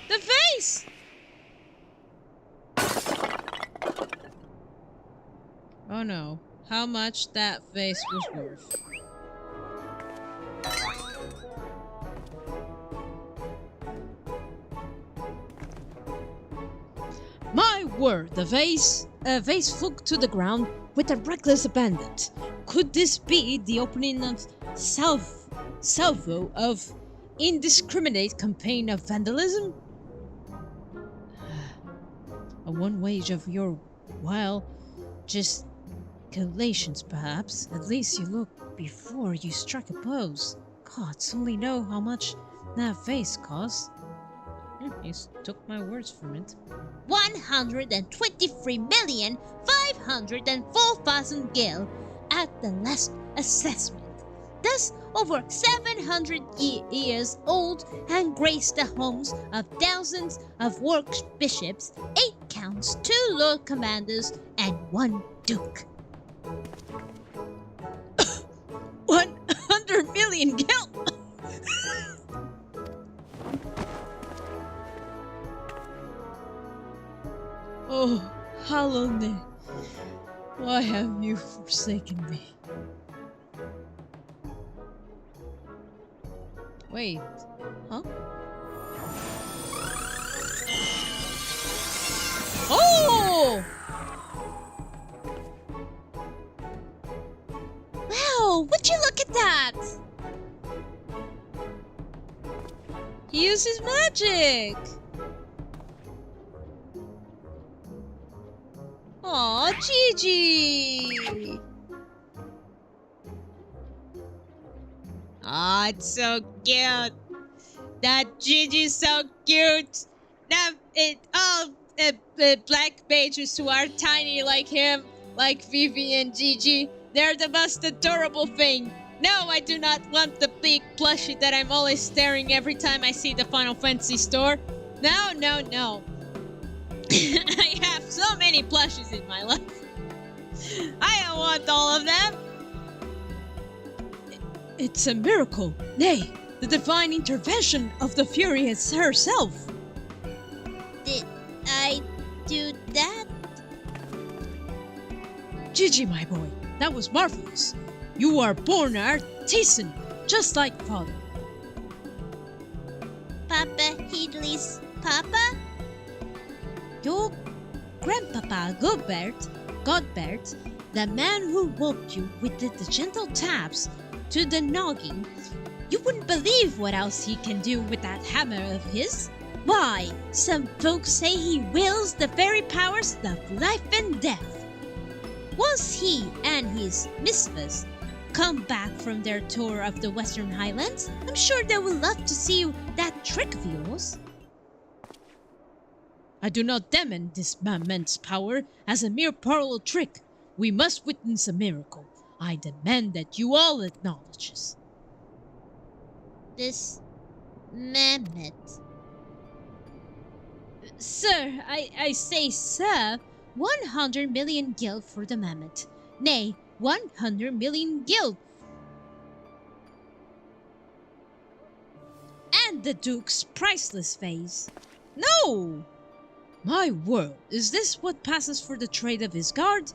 The face! Oh no. How much that face was worth. My word, the vase flew to the ground with a reckless abandon. Could this be the opening of salvo of indiscriminate campaign of vandalism? A one wage of your while gesticulations, perhaps. At least you looked before you struck a pose. Gods only know how much that vase cost. You took my words from it. 123,504,000 gil at the last assessment. Thus, over 700 years old and graced the homes of thousands of work-bishops, 8 counts, 2 lord commanders, and 1 duke. 100 million gil! Oh, Halone, why have you forsaken me? Wait. Huh? Oh! Wow, would you look at that? He uses magic! Aw, Gigi! Aw, it's so cute! That Gigi's so cute! Now, black mages who are tiny like him, like Vivi and Gigi, they're the most adorable thing! No, I do not want the big plushie that I'm always staring every time I see the Final Fantasy store. No, no, no. I have so many plushies in my life. I don't want all of them. It's a miracle, nay, the divine intervention of the Furious herself. Did I do that? Gigi, my boy, that was marvelous. You are born artisan, just like father. Papa Hidley's papa? Your grandpapa Godbert, the man who woke you with the gentle taps to the noggin. You wouldn't believe what else he can do with that hammer of his. Why, some folks say he wields the very powers of life and death. Once he and his misfits come back from their tour of the Western Highlands, I'm sure they will love to see that trick of yours. I do not demand this man's power as a mere parlor trick. We must witness a miracle. I demand that you all acknowledge this. This mammoth. Sir, I say, sir, 100 million gil for the mammoth. Nay, 100 million gil. and the Duke's priceless vase. No! My word, is this what passes for the trade of his guard?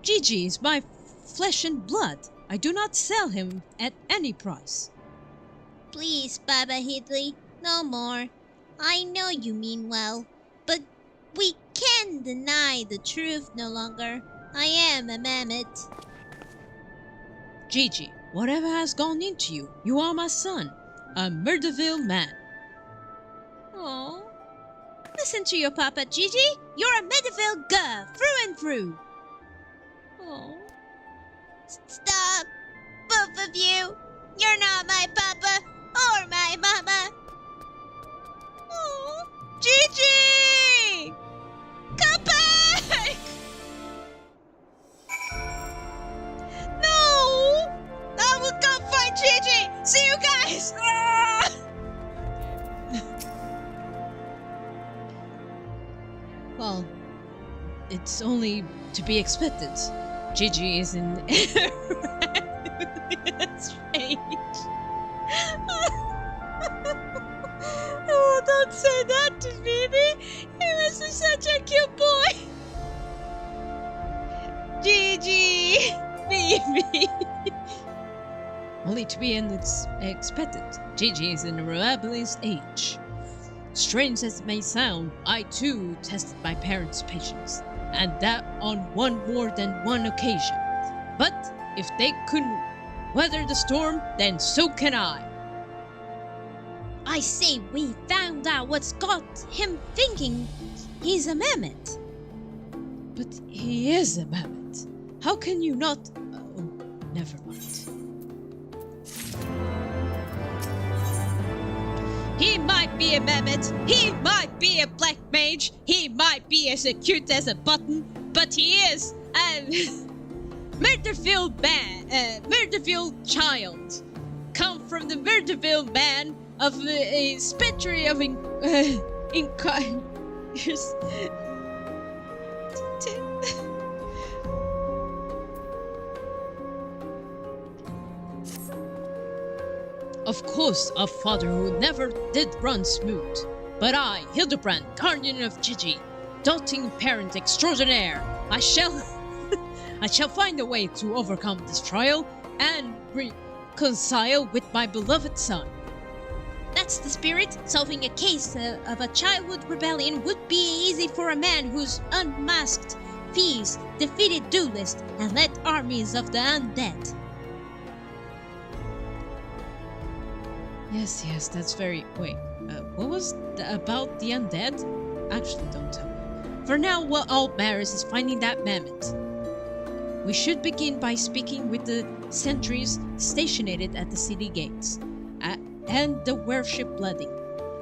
Gigi is my flesh and blood. I do not sell him at any price. Please, Baba Hidley, no more. I know you mean well, but we can't deny the truth no longer. I am a mammoth. Gigi, whatever has gone into you, you are my son, a Murderville man. Oh, listen to your papa, Gigi. You're a Mediville girl, through and through. Oh. Stop, Baba of you. You're not my papa or my mama. Oh, Gigi! Come back! No! I will go find Gigi! See you guys! Ah! Well, it's only to be expected. Gigi is in Strange. Oh, don't say that to Phoebe. He was such a cute boy. Gigi, Phoebe. only to be expected. Gigi is in a rebellious age. Strange as it may sound, I too tested my parents' patience, and that on more than one occasion. But if they couldn't weather the storm, then so can I. I say we found out what's got him thinking he's a mammoth. But he is a mammoth. How can you not? Oh, never mind. He might be a mammoth, he might be a black mage, he might be as cute as a button, but he is a Murderfield man, Murderfield child. Come from the Murderfield man of a spectre of Of course, a father who never did run smooth. But I, Hildibrand, guardian of Gigi, doting parent extraordinaire, I shall find a way to overcome this trial and reconcile with my beloved son. That's the spirit. Solving a case of a childhood rebellion would be easy for a man who's unmasked thieves, defeated duelists, and led armies of the undead. Yes, that's very... Wait, what was about the undead? Actually, don't tell me. For now, what all matters is finding that mammoth. We should begin by speaking with the sentries stationed at the city gates, and the warship Blooding.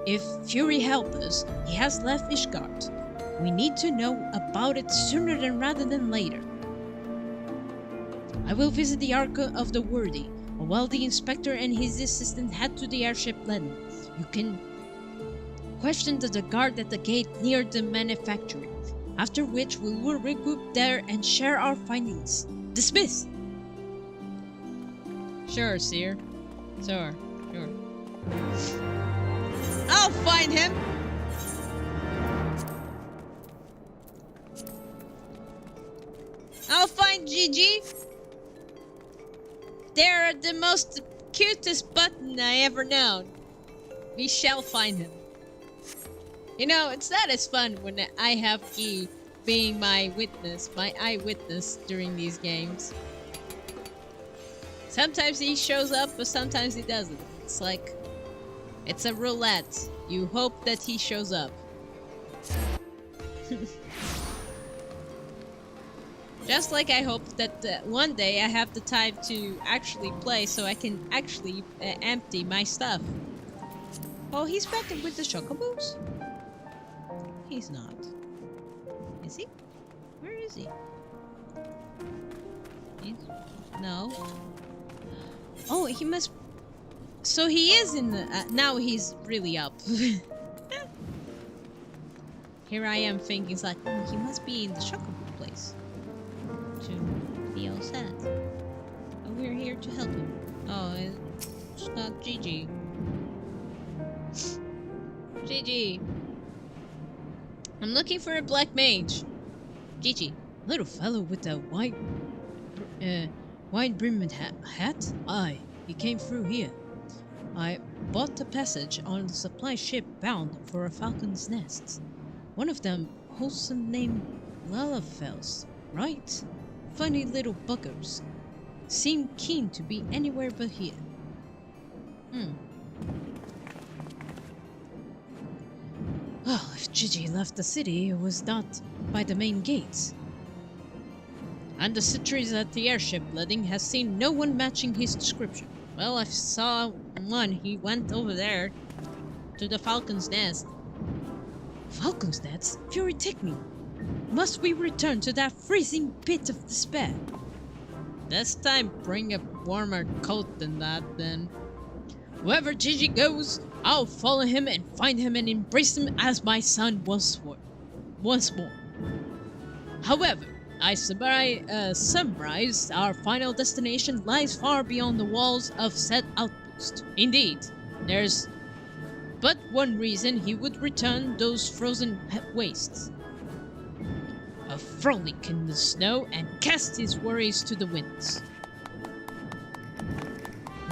If Fury helps us, he has left Ishgard. We need to know about it sooner rather than later. I will visit the Ark of the Worthy, while the inspector and his assistant head to the airship Blooding. You can question the guard at the gate near the manufactory, after which we will regroup there and share our findings. Dismiss! Sure, Seer. Sure. I'll find him! I'll find Gigi! They're the most cutest button I ever known. We shall find him. You know, it's not as fun when I have Guy being my witness, my eyewitness during these games. Sometimes he shows up, but sometimes he doesn't. It's like, it's a roulette. You hope that he shows up. Just like I hope that one day I have the time to actually play so I can actually empty my stuff. Oh, he's back with the chocobos? He's not. Is he? Where is he? No. Oh, he must... So he is in the... now he's really up. Here I am thinking, it's like, oh, he must be in the chocobo place. To be all set. But we're here to help him. Oh, it's not Gigi. Gigi. I'm looking for a black mage. Gigi. Little fellow with the wide-brimmed hat? Aye, he came through here. I bought a passage on the supply ship bound for a falcon's nest. One of them holds some name Lalafels, right? Funny little buggers. Seem keen to be anywhere but here. Well, if Gigi left the city, it was not by the main gates. And the sentries at the airship building has seen no one matching his description. Well, I saw one. He went over there to the Falcon's Nest. Falcon's Nest? Fury take me. Must we return to that freezing pit of despair? This time, bring a warmer coat than that, then. Wherever Gigi goes, I'll follow him and find him and embrace him as my son once more. However, I summarize our final destination lies far beyond the walls of said outpost. Indeed, there's but one reason he would return those frozen wastes. A frolic in the snow and cast his worries to the winds.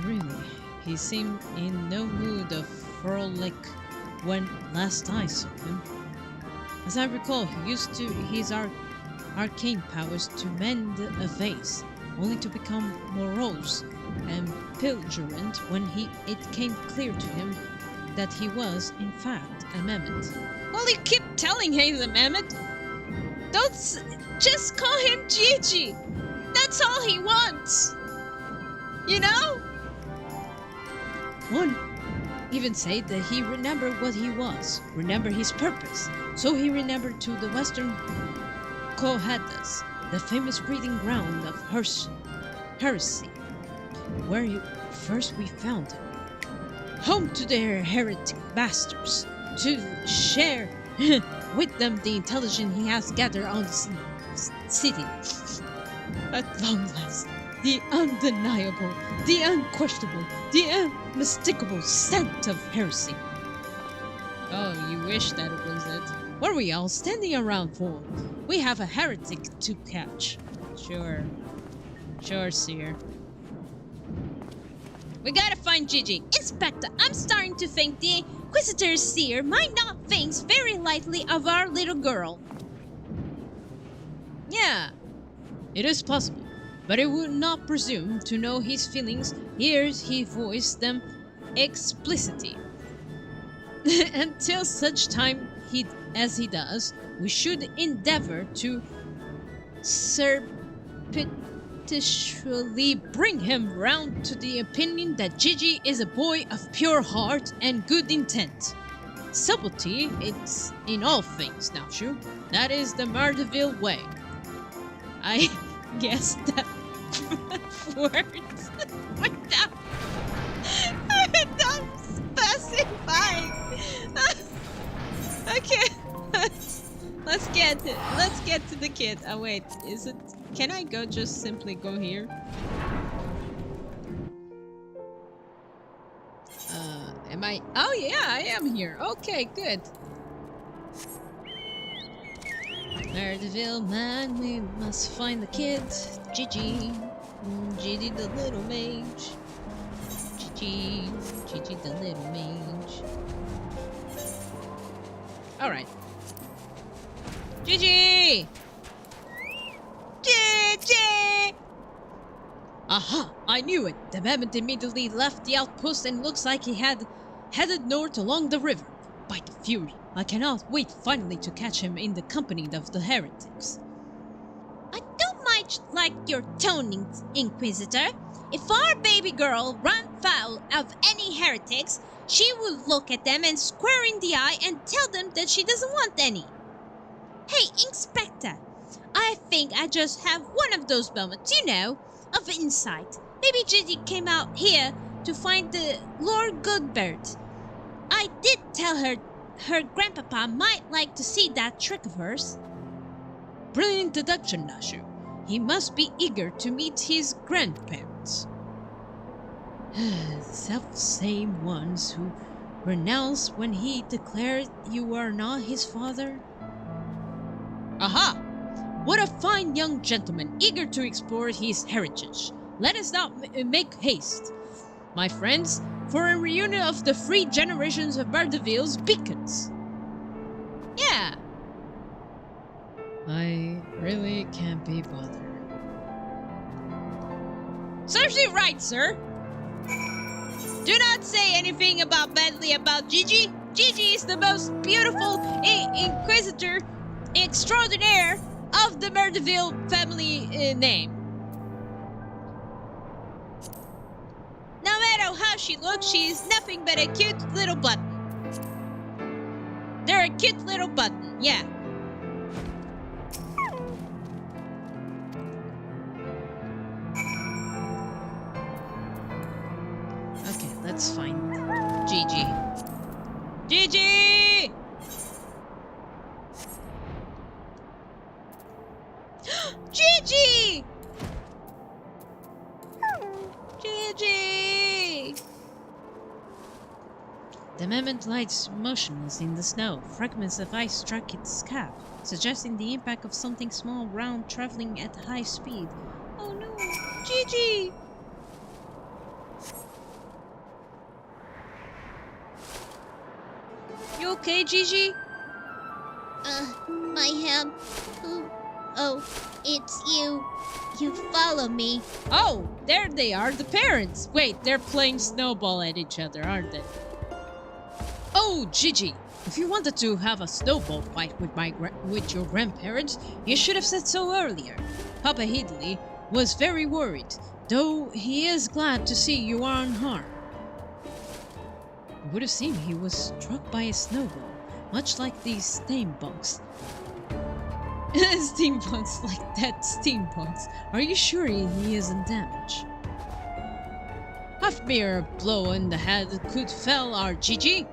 Really? He seemed in no mood of frolic when last I saw him. As I recall, he used to his arcane powers to mend a vase, only to become morose and belligerent when it came clear to him that he was, in fact, a mammoth. Well, you keep telling him he's a mammoth. Don't just call him Gigi. That's all he wants. You know? One even said that he remembered what he was, remembered his purpose. So he remembered to the western Cohadas, the famous breeding ground of heresy, where first we found him. Home to their heretic masters, to share with them the intelligence he has gathered on the city. At long last, the undeniable, the unquestionable, the unmistakable scent of heresy. Oh, you wish that it was it. What are we all standing around for? We have a heretic to catch. Sure, Seer. We gotta find Gigi. Inspector, I'm starting to think the Inquisitor Seer might not think very lightly of our little girl. Yeah, it is possible, but I would not presume to know his feelings ere he voiced them explicitly. Until such time as he does, we should endeavor to surreptitiously bring him round to the opinion that Gigi is a boy of pure heart and good intent. Subtlety, it's in all things, now, Shu. That is the Mardeville way. I guess that words without specifying. Okay, let's get to the kid. Oh wait, is it? Can I just simply go here? Am I? Oh yeah, I am here. Okay, good. Mardeville man, we must find the kid. Gigi the little mage. Gigi the little mage. Alright. Gigi! Gigi! Aha! I knew it! The mammoth immediately left the outpost and looks like he had headed north along the river. By the fury, I cannot wait finally to catch him in the company of the heretics. I don't much like your tone, Inquisitor. If our baby girl ran foul of any heretics, she would look at them and square in the eye and tell them that she doesn't want any. Hey, Inspector, I think I just have one of those moments, of insight. Maybe Gigi came out here to find the Lord Goodbert. I did tell her grandpapa might like to see that trick of hers. Brilliant deduction, Nashu. He must be eager to meet his grandparents. Self-same ones who renounced when he declared you are not his father. Aha! What a fine young gentleman, eager to explore his heritage. Let us not make haste, my friends, for a reunion of the three generations of Mardeville's beacons. Yeah. I really can't be bothered. Serves you right, sir. Do not say anything badly about Gigi. Gigi is the most beautiful Inquisitor extraordinaire of the Mardeville family name. No matter how she looks, she's nothing but a cute little button. They're a cute little button, yeah. Okay, let's find Gigi. Gigi! Gigi! Gigi! The mammoth lies motionless in the snow. Fragments of ice struck its cap, suggesting the impact of something small, round, traveling at high speed. Oh no! Gigi! You okay, Gigi? My hand. Oh, it's you. You follow me. Oh, there they are, the parents. Wait, they're playing snowball at each other, aren't they? Oh, Gigi! If you wanted to have a snowball fight with your grandparents, you should have said so earlier. Papa Hidley was very worried, though he is glad to see you are unharmed. You would have seen he was struck by a snowball, much like these steampunks. Steampunks like that, steampunks. Are you sure he isn't damaged? Half mere blow in the head could fell our Gigi.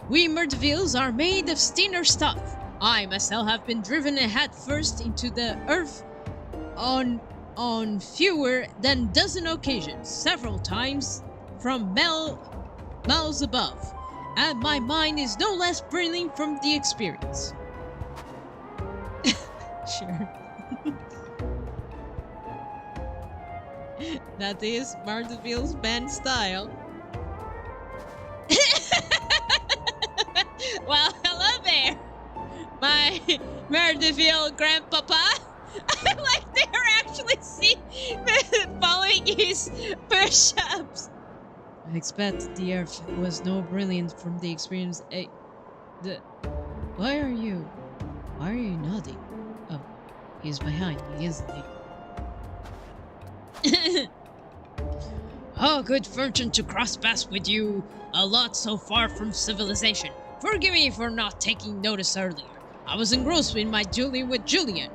We Murdevilles are made of thinner stuff. I myself have been driven head first into the earth on fewer than dozen occasions, several times from miles above, and my mind is no less brilliant from the experience. Sure. That is Mardeville's band style. Well, hello there, my Mardeville grandpapa. I like they're actually following his push-ups. I expect the earth was no brilliant from the experience. Why are you nodding? Oh, he's behind me, isn't he? Oh, good fortune to cross paths with you. A lot so far from civilization. Forgive me for not taking notice earlier. I was engrossed in my dueling with Julian.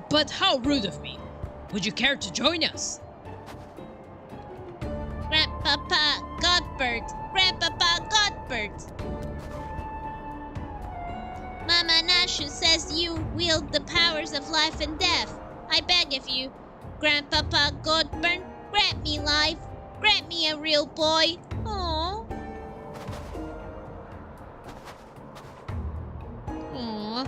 But how rude of me. Would you care to join us? Grandpapa Godbert. Grandpapa Godbert. Mama Nashu says you wield the powers of life and death. I beg of you, Grandpapa Godbert, grant me life. Grant me a real boy. Aww. Aww.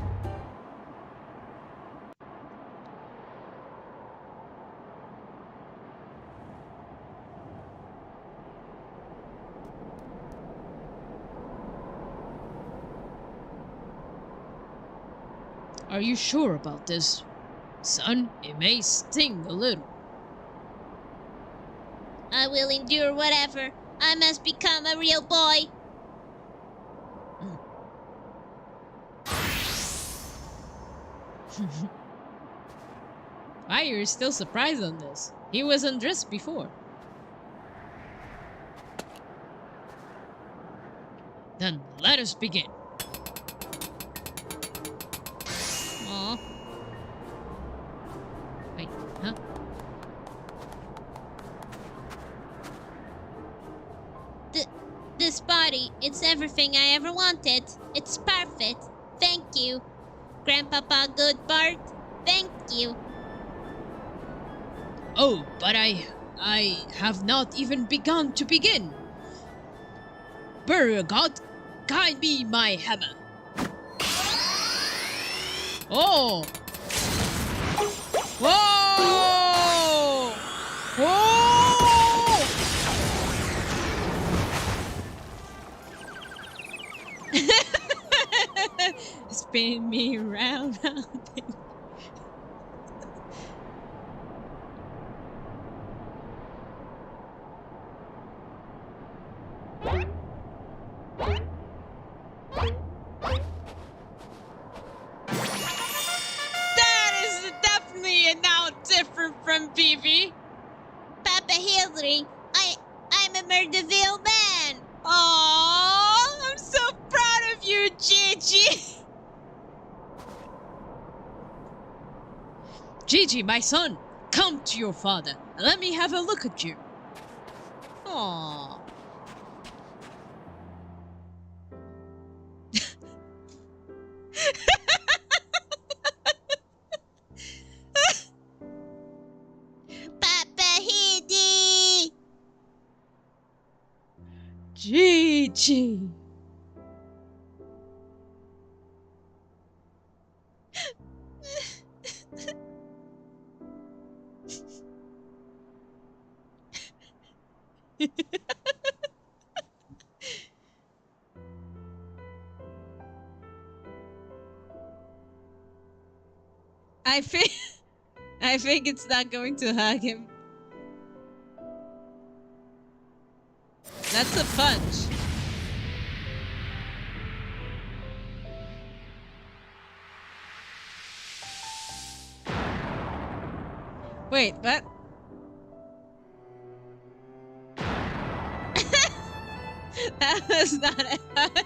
Are you sure about this? Son, it may sting a little. I will endure whatever. I must become a real boy. Why you're still surprised on this? He was undressed before. Then let us begin. Aw. Wait, huh? This body, it's everything I ever wanted. It's perfect. Thank you. Grandpapa Goodbart, thank you. Oh, but I have not even begun to begin. God, guide me, my hammer. Oh! Whoa! Whoa! Spin me round, round. That is Fifi. Papa Hildry, I'm a Murderville man. Aww, I'm so proud of you, Gigi. Gigi, my son, come to your father and let me have a look at you. Aww. Papa Hildy. Gigi. I think it's not going to hug him. That's a punch. Wait, what? That was not a hug.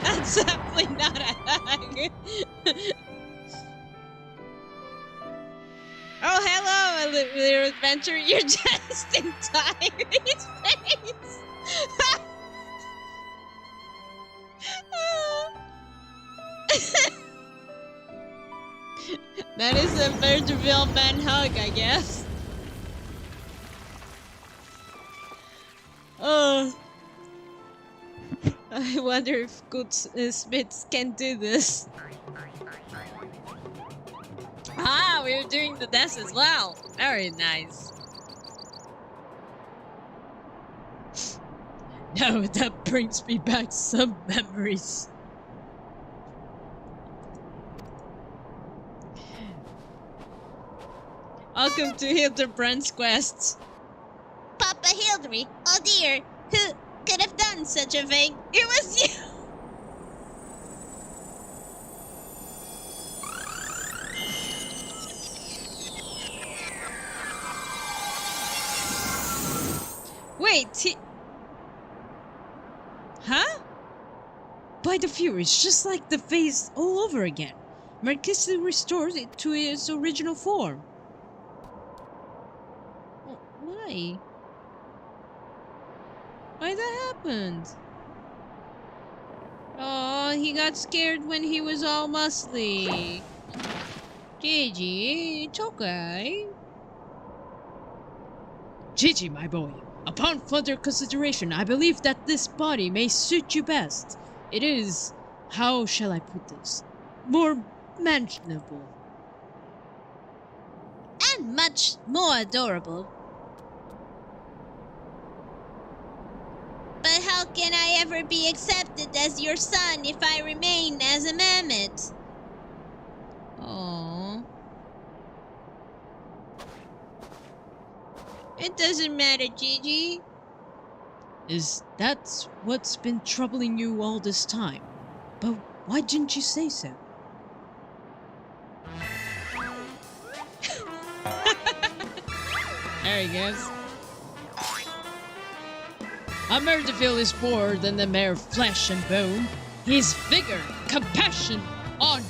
That's definitely not a hug. Oh, hello, little adventure. You're just in time. His face. That is a Murderville man hug, I guess. Oh. I wonder if good Smiths can do this. Ah, we're doing the dance as well. Very nice. Now that brings me back some memories. Welcome to Hildibrand Quests. Papa Hildry, oh dear, who could have done such a thing? It was you! Wait, Huh? By the Furies, just like the face all over again. Marquise restores it to its original form. Why? Why that happened? Oh, he got scared when he was all muscly. Gigi, it's okay. Gigi, my boy, upon further consideration, I believe that this body may suit you best. It is, how shall I put this, more manageable. And much more adorable. But how can I ever be accepted as your son if I remain as a mammoth? Aww. It doesn't matter, Gigi. Is that what's been troubling you all this time? But why didn't you say so? There he goes. A Murderville is more than the mere flesh and bone. He is vigor, compassion, honor.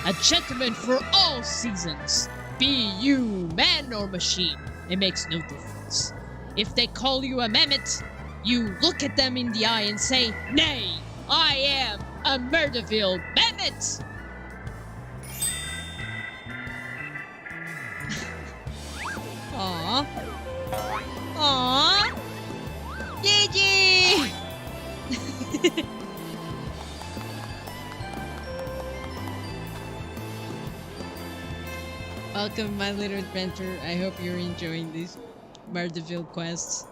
A gentleman for all seasons. Be you man or machine, it makes no difference. If they call you a mammoth, you look at them in the eye and say, "Nay, I am a Murderville mammoth!" Aww. Aww. Gigi! Welcome, my little adventure. I hope you're enjoying these Murderville quests.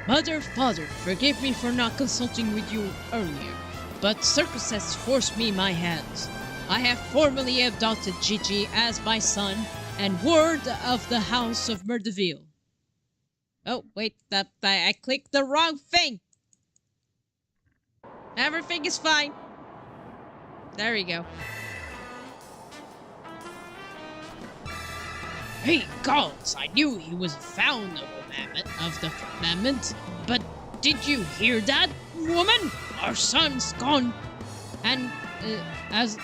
Mother, father, forgive me for not consulting with you earlier, but circumstances forced me my hands. I have formally adopted Gigi as my son and ward of the House of Murderville. Oh, wait, I clicked the wrong thing! Everything is fine. There we go. Hey, gods, I knew he was found of the mammoth, but did you hear that, woman? Our son's gone, and as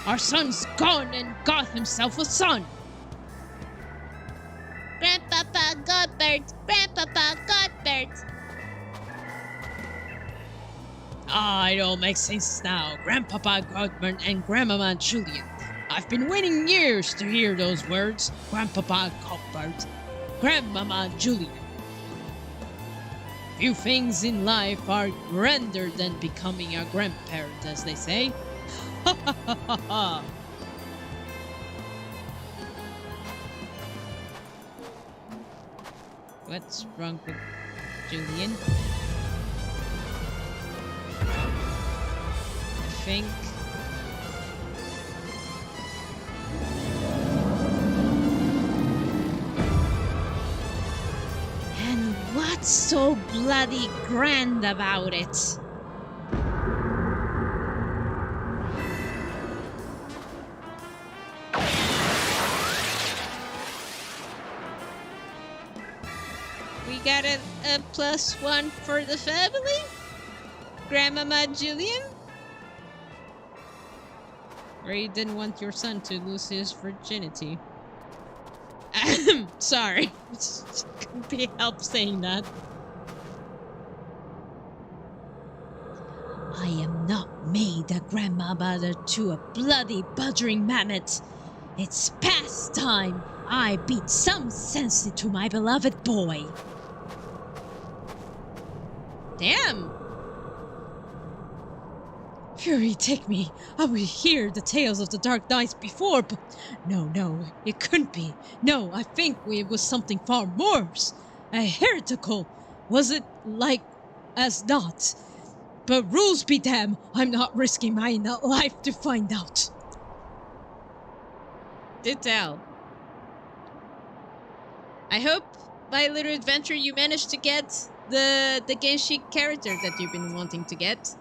our son's gone and got himself a son. Grandpapa got birds! Grandpapa got birds! It all makes sense now. Grandpapa Godman and Grandmama Julian. I've been waiting years to hear those words. Grandpapa Godbert, Grandmama Julian. Few things in life are grander than becoming a grandparent, as they say. Ha ha ha ha ha. What's wrong with Julian? I think. And what's so bloody grand about it? We got a +1 for the family? Grandmama Julian? Or you didn't want your son to lose his virginity? Sorry. Couldn't be helped saying that. I am not made a grandmother to a bloody buddering mammoth. It's past time I beat some sense into my beloved boy. Damn! Fury, take me. I will hear the tales of the Dark Knights before, but no, it couldn't be. No, I think it was something far worse. A heretical. Was it like as not? But rules be damned, I'm not risking my life to find out. Do tell. I hope, my little adventure, you managed to get the Genshi character that you've been wanting to get.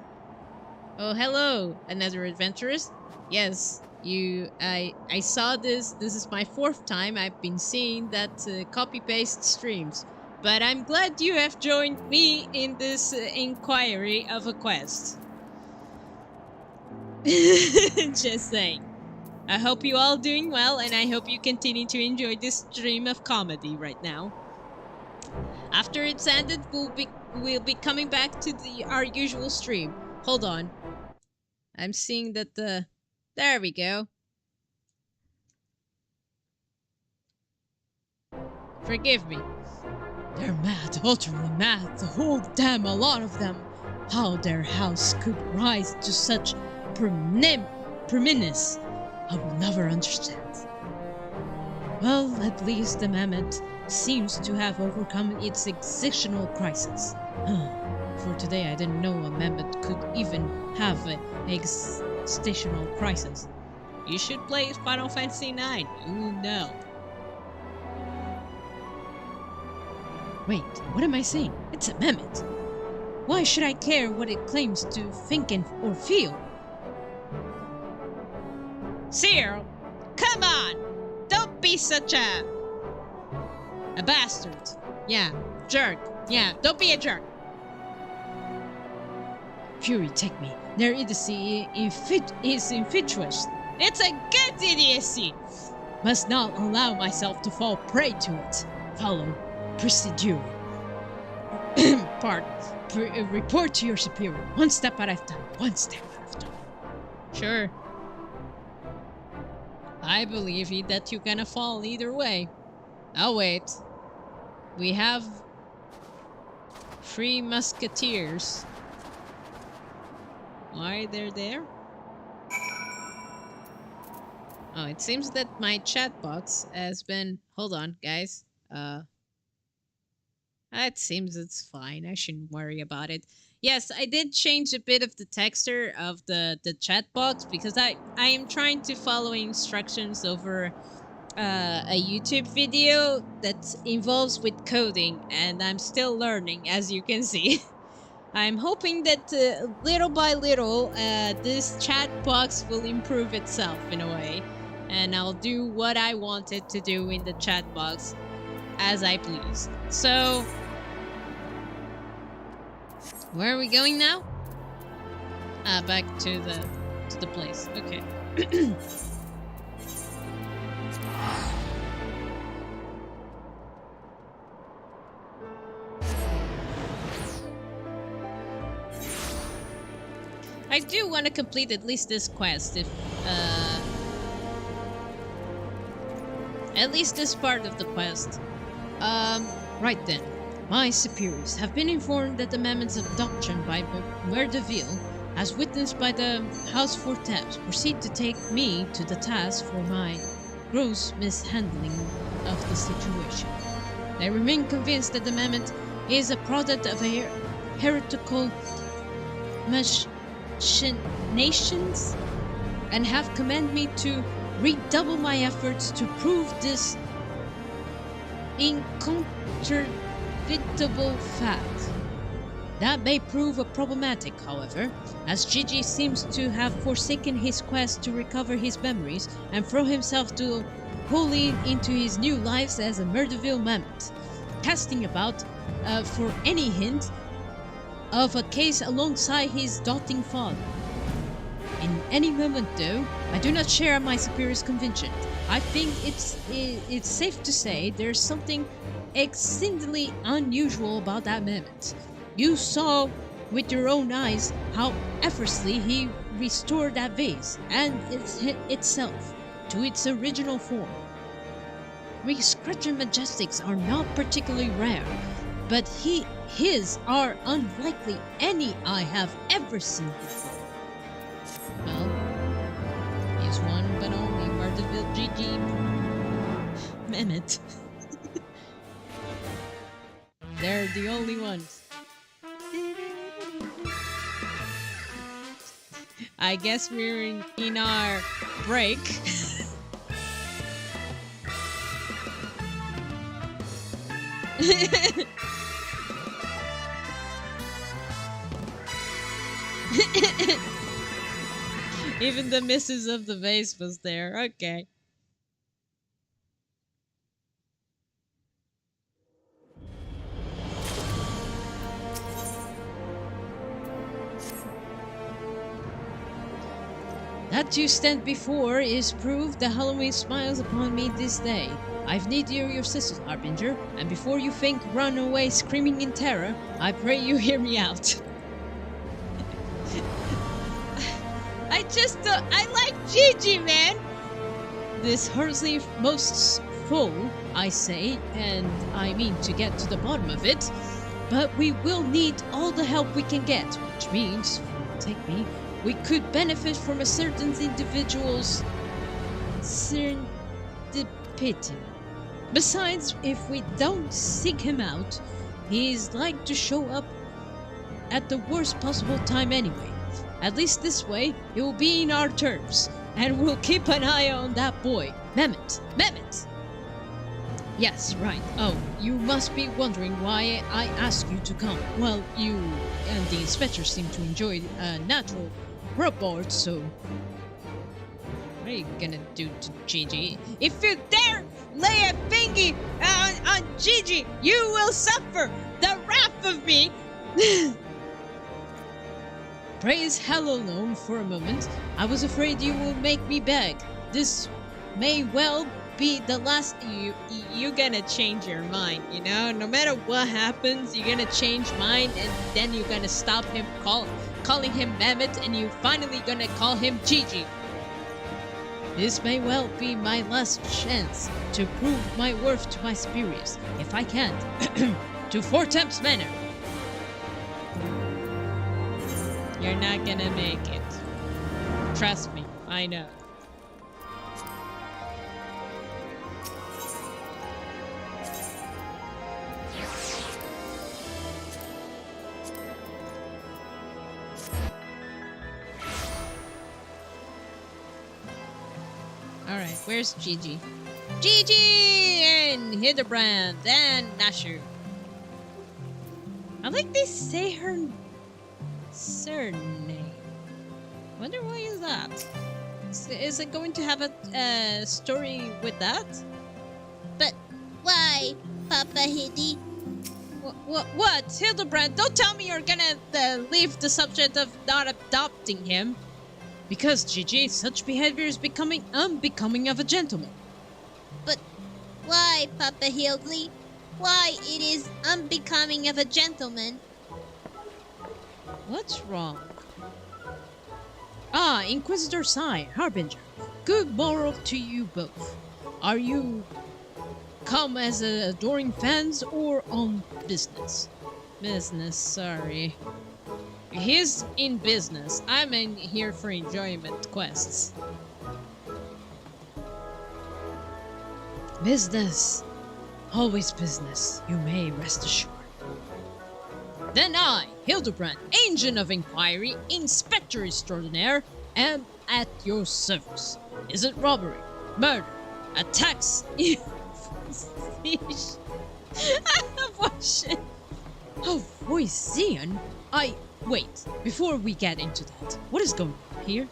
Oh, hello, another adventurous. Yes, I saw this. This is my 4th time I've been seeing that copy-paste streams. But I'm glad you have joined me in this inquiry of a quest. Just saying. I hope you all doing well, and I hope you continue to enjoy this stream of comedy right now. After it's ended, we'll be coming back to our usual stream. Hold on. I'm seeing that there we go. Forgive me. They're mad, utterly mad, the whole damn a lot of them. How their house could rise to such preeminence, I will never understand. Well, at least the mammoth seems to have overcome its existential crisis. For today, I didn't know a mammoth could even have an existential crisis. You should play Final Fantasy IX. You will know. Wait, what am I saying? It's a mammoth. Why should I care what it claims to think or feel? Cyril, come on! Don't be such a bastard. Yeah, jerk. Yeah, don't be a jerk. Fury, take me. Their idiocy is infectious. It's a good idiocy. Must not allow myself to fall prey to it. Follow procedure. Report to your superior. One step at a time. One step at a time. Sure. I believe that you're gonna fall either way. I'll wait. We have 3 musketeers. Why they're there? Oh, it seems that my chat box has been... Hold on, guys. It seems it's fine. I shouldn't worry about it. Yes, I did change a bit of the texture of the chat box because I am trying to follow instructions over a YouTube video that involves with coding, and I'm still learning, as you can see. I'm hoping that little by little this chat box will improve itself in a way. and I'll do what I wanted to do in the chat box as I please. So, where are we going now? Back to the place. Okay. I do want to complete at least this quest, if at least this part of the quest. Right then. My superiors have been informed that the mammoth's abduction by Merdeville, as witnessed by the House Forteps, proceed to take me to the task for my gross mishandling of the situation. They remain convinced that the mammoth is a product of a heretical machinations, and have commanded me to redouble my efforts to prove this incontrovertible fact. That may prove problematic, however, as Gigi seems to have forsaken his quest to recover his memories and throw himself wholly into his new life as a Murderville mammoth, casting about for any hint of a case alongside his doting father. In any moment, though, I do not share my superior's conviction. I think it's safe to say there's something exceedingly unusual about that mammoth. You saw with your own eyes how effortlessly he restored that vase and itself to its original form. Scratching majestics are not particularly rare, but his are unlikely any I have ever seen before. Well, he's one but only Murderville GG Mammoth. They're the only ones. I guess we're in our break. Even the missus of the vase was there. Okay. That you stand before is proof the Halloween smiles upon me this day. I've need your sisters, Harbinger, and before you think run away screaming in terror, I pray you hear me out. I like Gigi, man! This hardly most full, I say, and I mean to get to the bottom of it, but we will need all the help we can get, which means, take me, we could benefit from a certain individual's serendipity. Besides, if we don't seek him out, he's like to show up at the worst possible time anyway. At least this way, it will be in our terms, and we'll keep an eye on that boy. Mehmet! Mehmet! Yes, right. Oh, you must be wondering why I asked you to come. Well, you and the inspector seem to enjoy natural rapport, so... What are you gonna do to Gigi? If you dare lay a finger on Gigi, you will suffer the wrath of me! Praise hell alone for a moment. I was afraid you would make me beg. This may well be the last... You're gonna change your mind, you know? No matter what happens, you're gonna change mind, and then you're gonna stop him calling him Mammoth, and you finally gonna call him Gigi. This may well be my last chance to prove my worth to my superiors, if I can, to Fortemps Manor. You're not gonna make it. Trust me, I know. Alright, where's Gigi? Gigi and Hildibrand and Nashu. I like they say her surname. Wonder why is that? Is it going to have a story with that? But why, Papa Hidi? What? Hildibrand, don't tell me you're gonna leave the subject of not adopting him. Because, Gigi, such behavior is becoming unbecoming of a gentleman. But why, Papa Hildley? Why it is unbecoming of a gentleman? What's wrong? Ah, Inquisitor Sai, Harbinger. Good morrow to you both. Are you come as adoring fans or on business? Business, sorry. He's in business. I'm in here for enjoyment quests. Business. Always business, you may rest assured. Then I, Hildibrand, Agent of Inquiry, Inspector Extraordinaire, am at your service. Is it robbery, murder, attacks? Abortion. Oh, Voizian? Wait, before we get into that, what is going on here?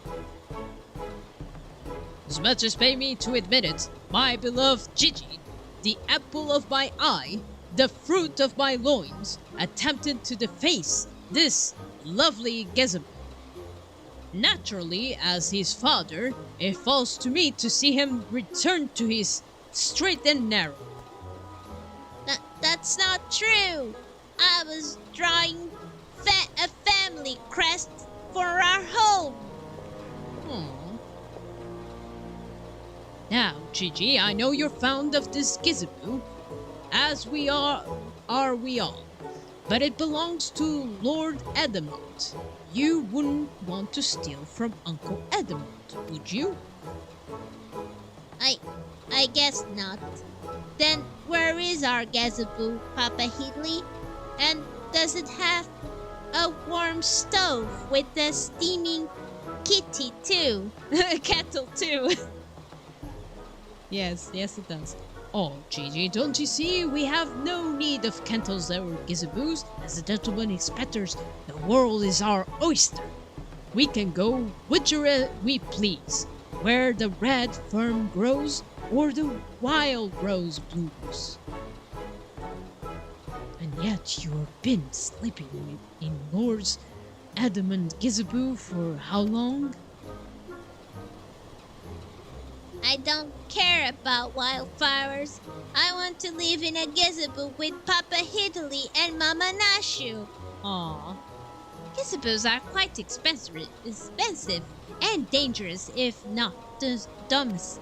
As much as pay me to admit it, my beloved Gigi, the apple of my eye, the fruit of my loins, attempted to deface this lovely Gezebel. Naturally, as his father, it falls to me to see him return to his straight and narrow. That's not true. I was drawing a family crest for our home. Now, Gigi, I know you're fond of this Gizaboo, as we are we all. But it belongs to Lord Edamont. You wouldn't want to steal from Uncle Edamont, would you? I guess not. Then where is our Gazaboo, Papa Heatley? And does it have a warm stove with a steaming kitty too? Kettle too. Yes, it does. Oh, Gigi, don't you see? We have no need of kettles or gizaboos. As the gentleman inspectors, the world is our oyster. We can go whichever we please, where the red fern grows or the wild rose blooms. And yet you have been sleeping in Lord's adamant gizaboo for how long? I don't care about wildflowers. I want to live in a gazebo with Papa Hiddly and Mama Nashu. Aww. Gazebos are quite expensive and dangerous, if not domestic.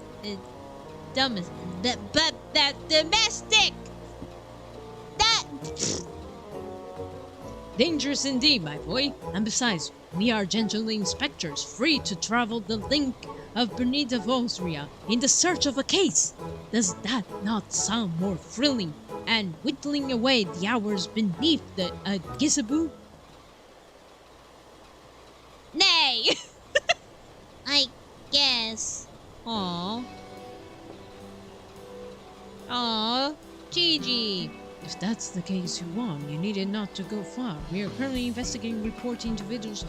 Dangerous indeed, my boy. And besides, we are gentle inspectors, free to travel the length of Benita Vosria in the search of a case. Does that not sound more thrilling and whittling away the hours beneath the gizaboo? Nay! I guess. Aww. Gigi. If that's the case you want, you needed not to go far. We are currently investigating reporting individuals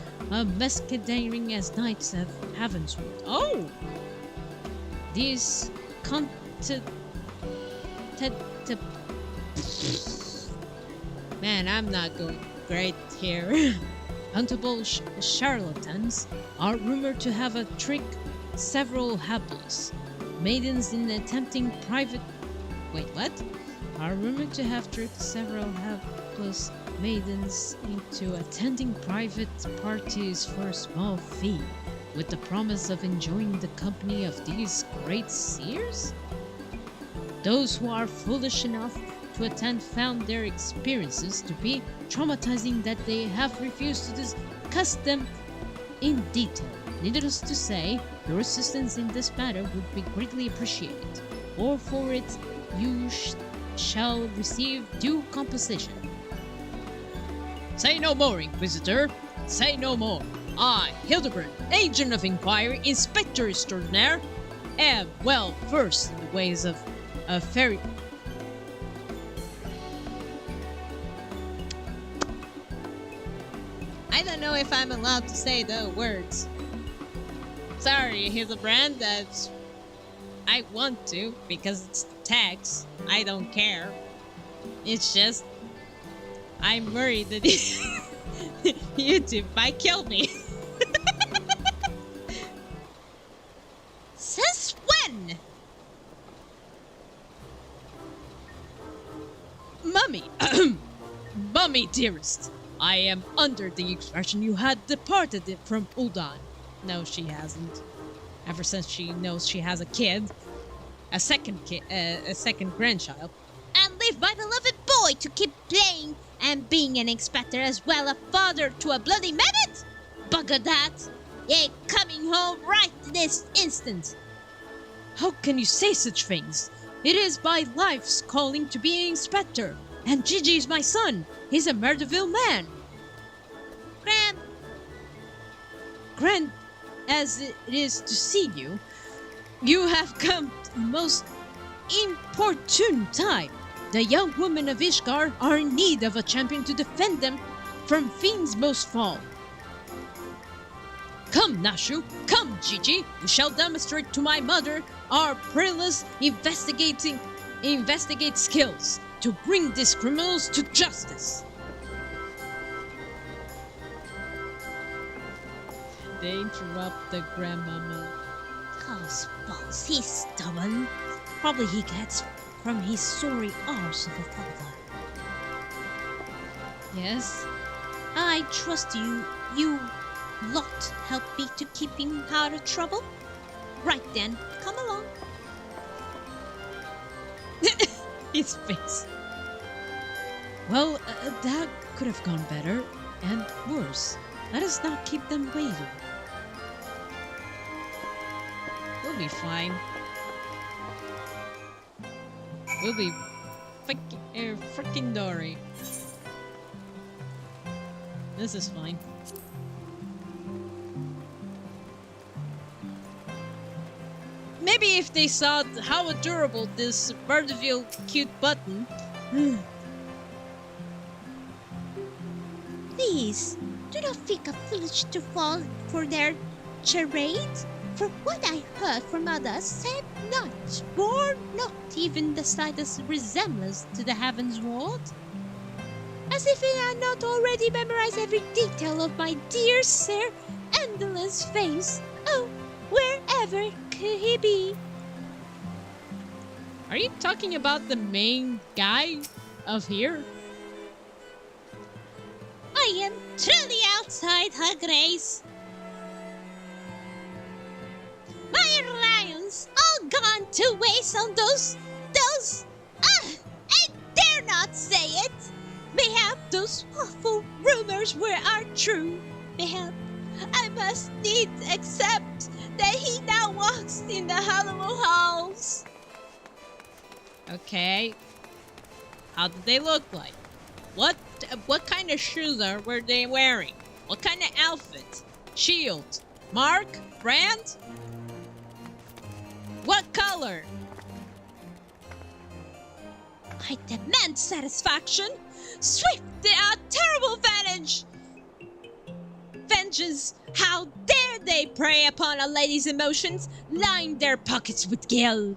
masquerading as knights of Heavenswood. Oh! These Man, I'm not going great here. huntable charlatans are rumored to have tricked several hapless maidens in attempting private... Wait, what? Are rumored to have tricked several hapless maidens into attending private parties for a small fee, with the promise of enjoying the company of these great seers? Those who are foolish enough to attend found their experiences to be traumatizing that they have refused to discuss them in detail. Needless to say, your assistance in this matter would be greatly appreciated, or for it you shall receive due compensation. Say no more, Inquisitor. Say no more. I, Hildibrand, Agent of Inquiry, Inspector Extraordinaire, am well versed in the ways of a fairy... I don't know if I'm allowed to say the words. sorry, Hildibrand, that I want to, because it's tax. I don't care. It's just, I'm worried that YouTube might kill me. Since when? Mummy! Mummy, dearest, I am under the impression you had departed from Uldan. No, she hasn't. Ever since she knows she has a kid. A second grandchild. And leave my beloved boy to keep playing and being an inspector as well a father to a bloody mammoth? Bugger that! Ain't coming home right this instant. How can you say such things? It is my life's calling to be an inspector. And Gigi's my son. He's a Murderville man. Grand as it is to see you, you have come to the most importune time. The young women of Ishgard are in need of a champion to defend them from fiends' most fall. Come, Nashu, come, Gigi. We shall demonstrate to my mother our perilous investigate skills to bring these criminals to justice. They interrupt the grandmama. Oh, suppose he's stubborn. Probably he gets from his sorry arse of a father. Yes? I trust you. You lot help me to keep him out of trouble. Right then, come along. His face. Well, that could have gone better, and worse. Let us not keep them waiting. We'll be fine. We'll be freaking Dory. This is fine. Maybe if they saw how adorable this Murderville cute button. Please, do not think I'm foolish to fall for their charade. For what I heard from others said not, bore not even the slightest resemblance to the Heaven's Ward. As if I had not already memorized every detail of my dear Sir Endelin's face. Oh, wherever could he be? Are you talking about the main guy of here? I am truly outside her grace. My reliance all gone to waste on those, I dare not say it. Mayhap those awful rumors are true. Mayhap I must needs accept that he now walks in the hollow halls. Okay. How did they look like? What kind of shoes were they wearing? What kind of outfit? Shield? Mark? Brand? What color? I demand satisfaction. Swift, terrible vengeance. How dare they prey upon a lady's emotions, line their pockets with gall.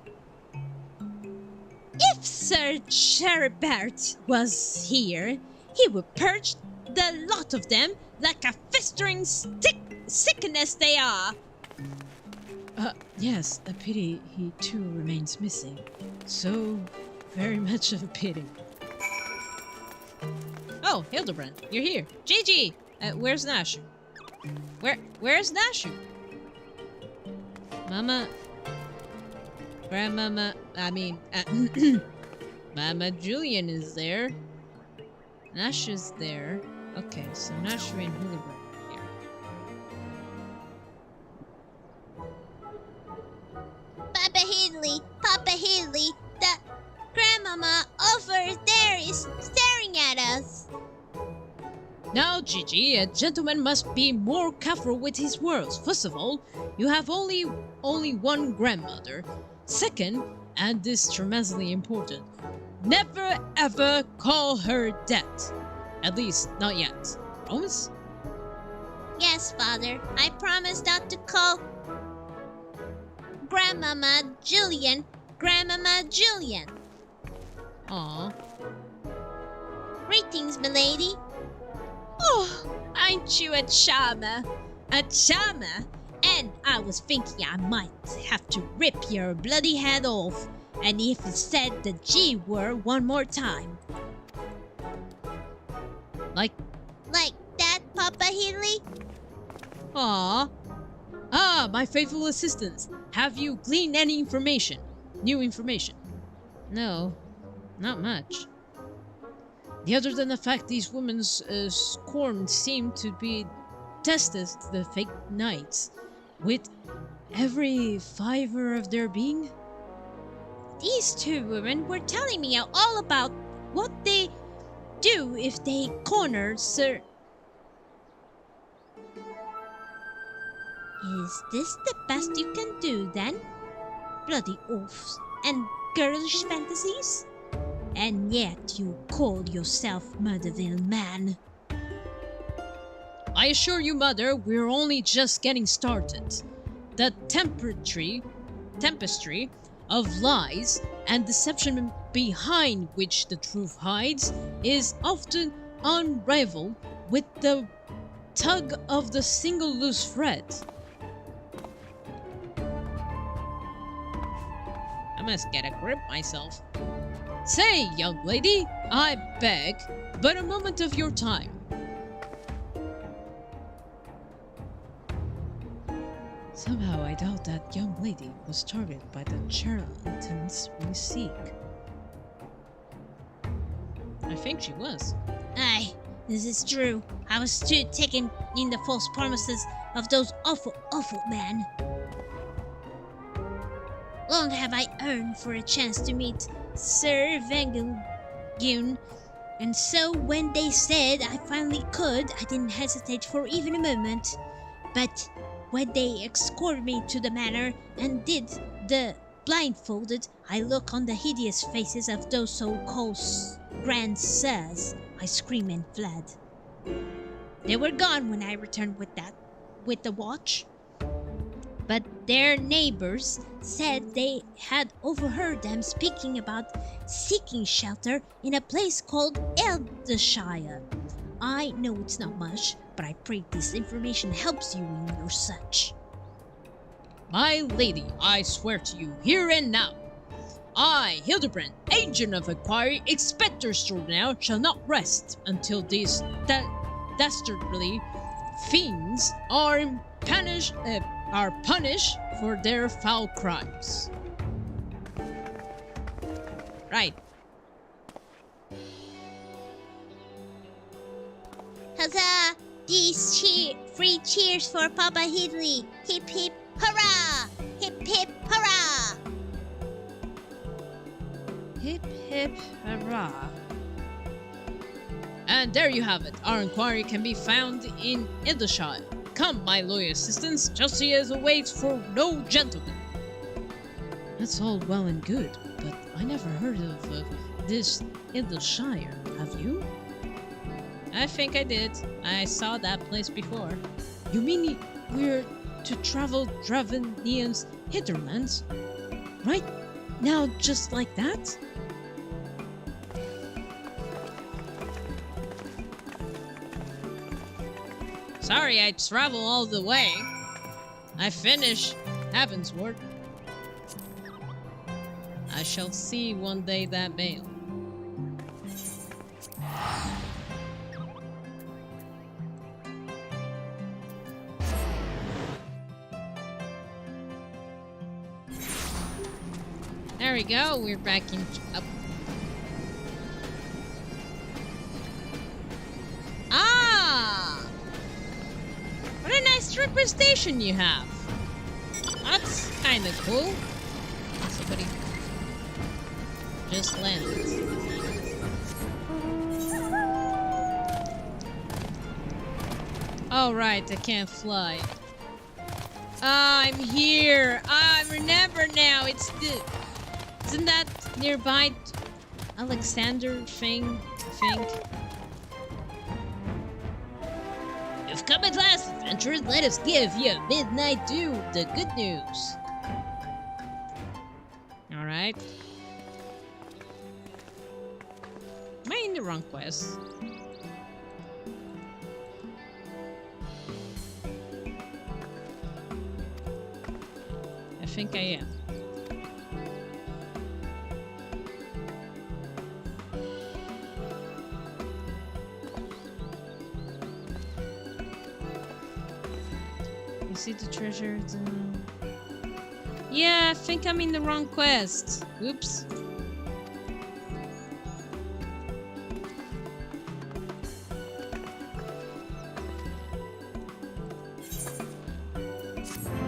If Sir Cheribert was here, he would purge the lot of them like a festering sickness they are. Yes, a pity he too remains missing. So very much of a pity. Oh, Hildibrand, you're here. Gigi, where's Nashu? Where's Nashu? Mama, Grandmama, Mama Julian is there. Nashu's there. Okay, so Nashu and Hildibrand are here. Papa Hidley, the grandmama over there is staring at us. Now, Gigi, a gentleman must be more careful with his words. First of all, you have only one grandmother. Second, and this is tremendously important, never ever call her that. At least, not yet. Promise? Yes, Father, I promise not to call Grandmama Jillian. Grandmama Jillian. Aw. Greetings, milady. Oh, aren't you a charmer? A charmer? And I was thinking I might have to rip your bloody head off. And if it said the G word one more time. Like, that, Papa Healy? aw. Ah, my faithful assistants. Have you gleaned any information? New information? No, not much. Other than the fact these women's scorn seem to be tested the fake knights with every fiber of their being. These two women were telling me all about what they do if they corner Sir. Is this the best you can do then? Bloody oaths and girlish fantasies? And yet you call yourself Murderville man. I assure you, Mother, we're only just getting started. The tapestry of lies and deception behind which the truth hides is often unraveled with the tug of the single loose thread. I must get a grip myself. Say, young lady, I beg, but a moment of your time. Somehow I doubt that young lady was targeted by the charlatans we seek. I think she was. Aye, this is true. I was too taken in the false promises of those awful men. Long have I yearned for a chance to meet Sir Vanguin, and so when they said I finally could, I didn't hesitate for even a moment. But when they escorted me to the manor and did the blindfolded, I look on the hideous faces of those so-called Grand Sirs. I screamed and fled. They were gone when I returned with the watch. But their neighbors said they had overheard them speaking about seeking shelter in a place called Eldershire. I know it's not much, but I pray this information helps you in your search. My lady, I swear to you, here and now, I, Hildibrand, agent of inquiry, Inspector Extraordinaire, shall not rest until these dastardly fiends are punished for their foul crimes. Right. Huzzah! These free cheers for Papa Headley! Hip hip hurrah! Hip hip hurrah! Hip hip hurrah. And there you have it. Our inquiry can be found in Eldershire. Come, my loyal assistants, justice awaits for no gentleman. That's all well and good, but I never heard of this Eldershire. Have you? I think I did. I saw that place before. You mean we're to travel Dravenian's hinterlands? Right now, just like that? Sorry I travel all the way. I finish Heavensward. I shall see one day that mail. There we go, we're back in... Ah! What a nice tripper station you have. That's kind of cool. Somebody just landed. Oh right, I can't fly. Ah, I'm here. Ah, I remember now. It's the... Isn't that nearby Alexander thing, I think? You've come at last, adventurers. Let us give you a midnight dew the good news. Alright. Am I in the wrong quest? I think I am. You see the treasure? Yeah, I think I'm in the wrong quest. Oops.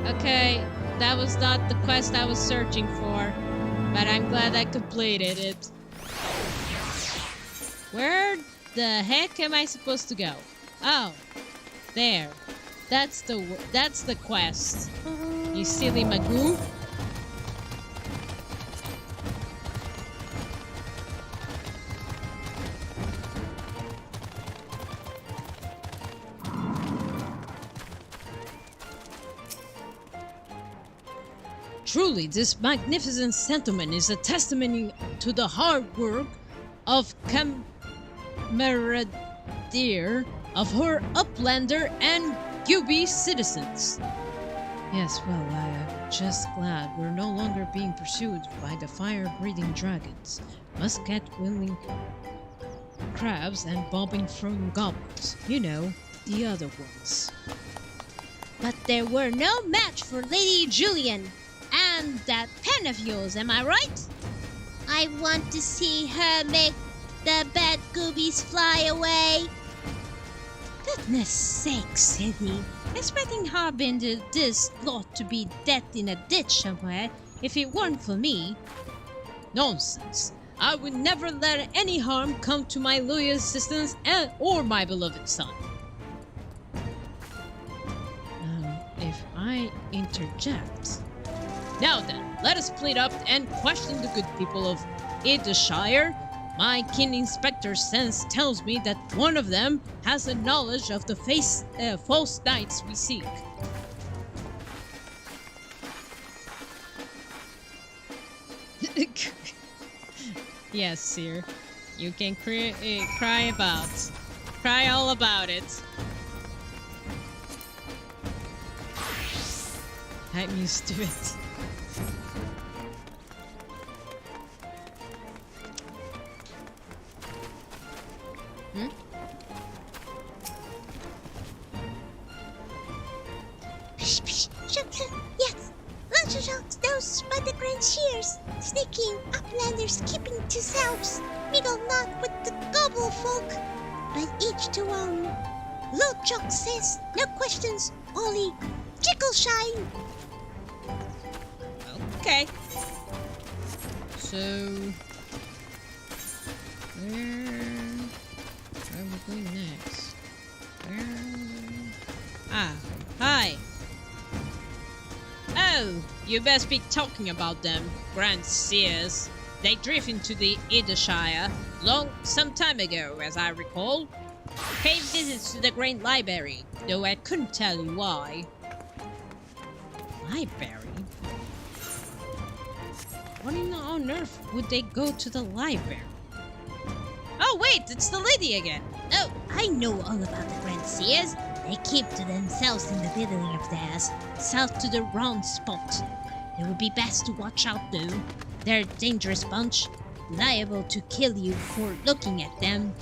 Okay, that was not the quest I was searching for, but I'm glad I completed it. Where the heck am I supposed to go? Oh, there. That's the quest. You silly magoo. Truly, this magnificent settlement is a testimony to the hard work of camaraderie of her uplander and Yubi citizens. Yes, well, I'm just glad we're no longer being pursued by the fire-breathing dragons, muscat-wielding crabs, and bombing-throwing goblins. You know, the other ones. But there were no match for Lady Julian and that pen of yours, am I right? I want to see her make the bad goobies fly away. Goodness sakes, Eddie. Expecting Harbinger this lot to be dead in a ditch somewhere if it weren't for me. Nonsense. I would never let any harm come to my loyal assistants or my beloved son. If I interject... Now then, let us split up and question the good people of Hildibrand. My keen inspector sense tells me that one of them has a knowledge of the false knights we seek. Yes, sir. You can cry all about it. I'm used to it. Yes, Lunchshawks, those by the Granchiers, sneaking uplanders keeping to south, mingle not with the gobble folk, but each to own. Lochok says, no questions, only jiggle shine. Okay. So, where are we going next? Hi. Oh, you best be talking about them, Grand Seers. They drifted into the Hildibrand some time ago, as I recall. Paid visits to the Great Library, though I couldn't tell you why. Library? What on earth would they go to the library? Oh wait, it's the lady again! Oh, I know all about the Granchiers. They keep to themselves in the building of theirs, south to the round spot. It would be best to watch out though. They're a dangerous bunch, liable to kill you for looking at them.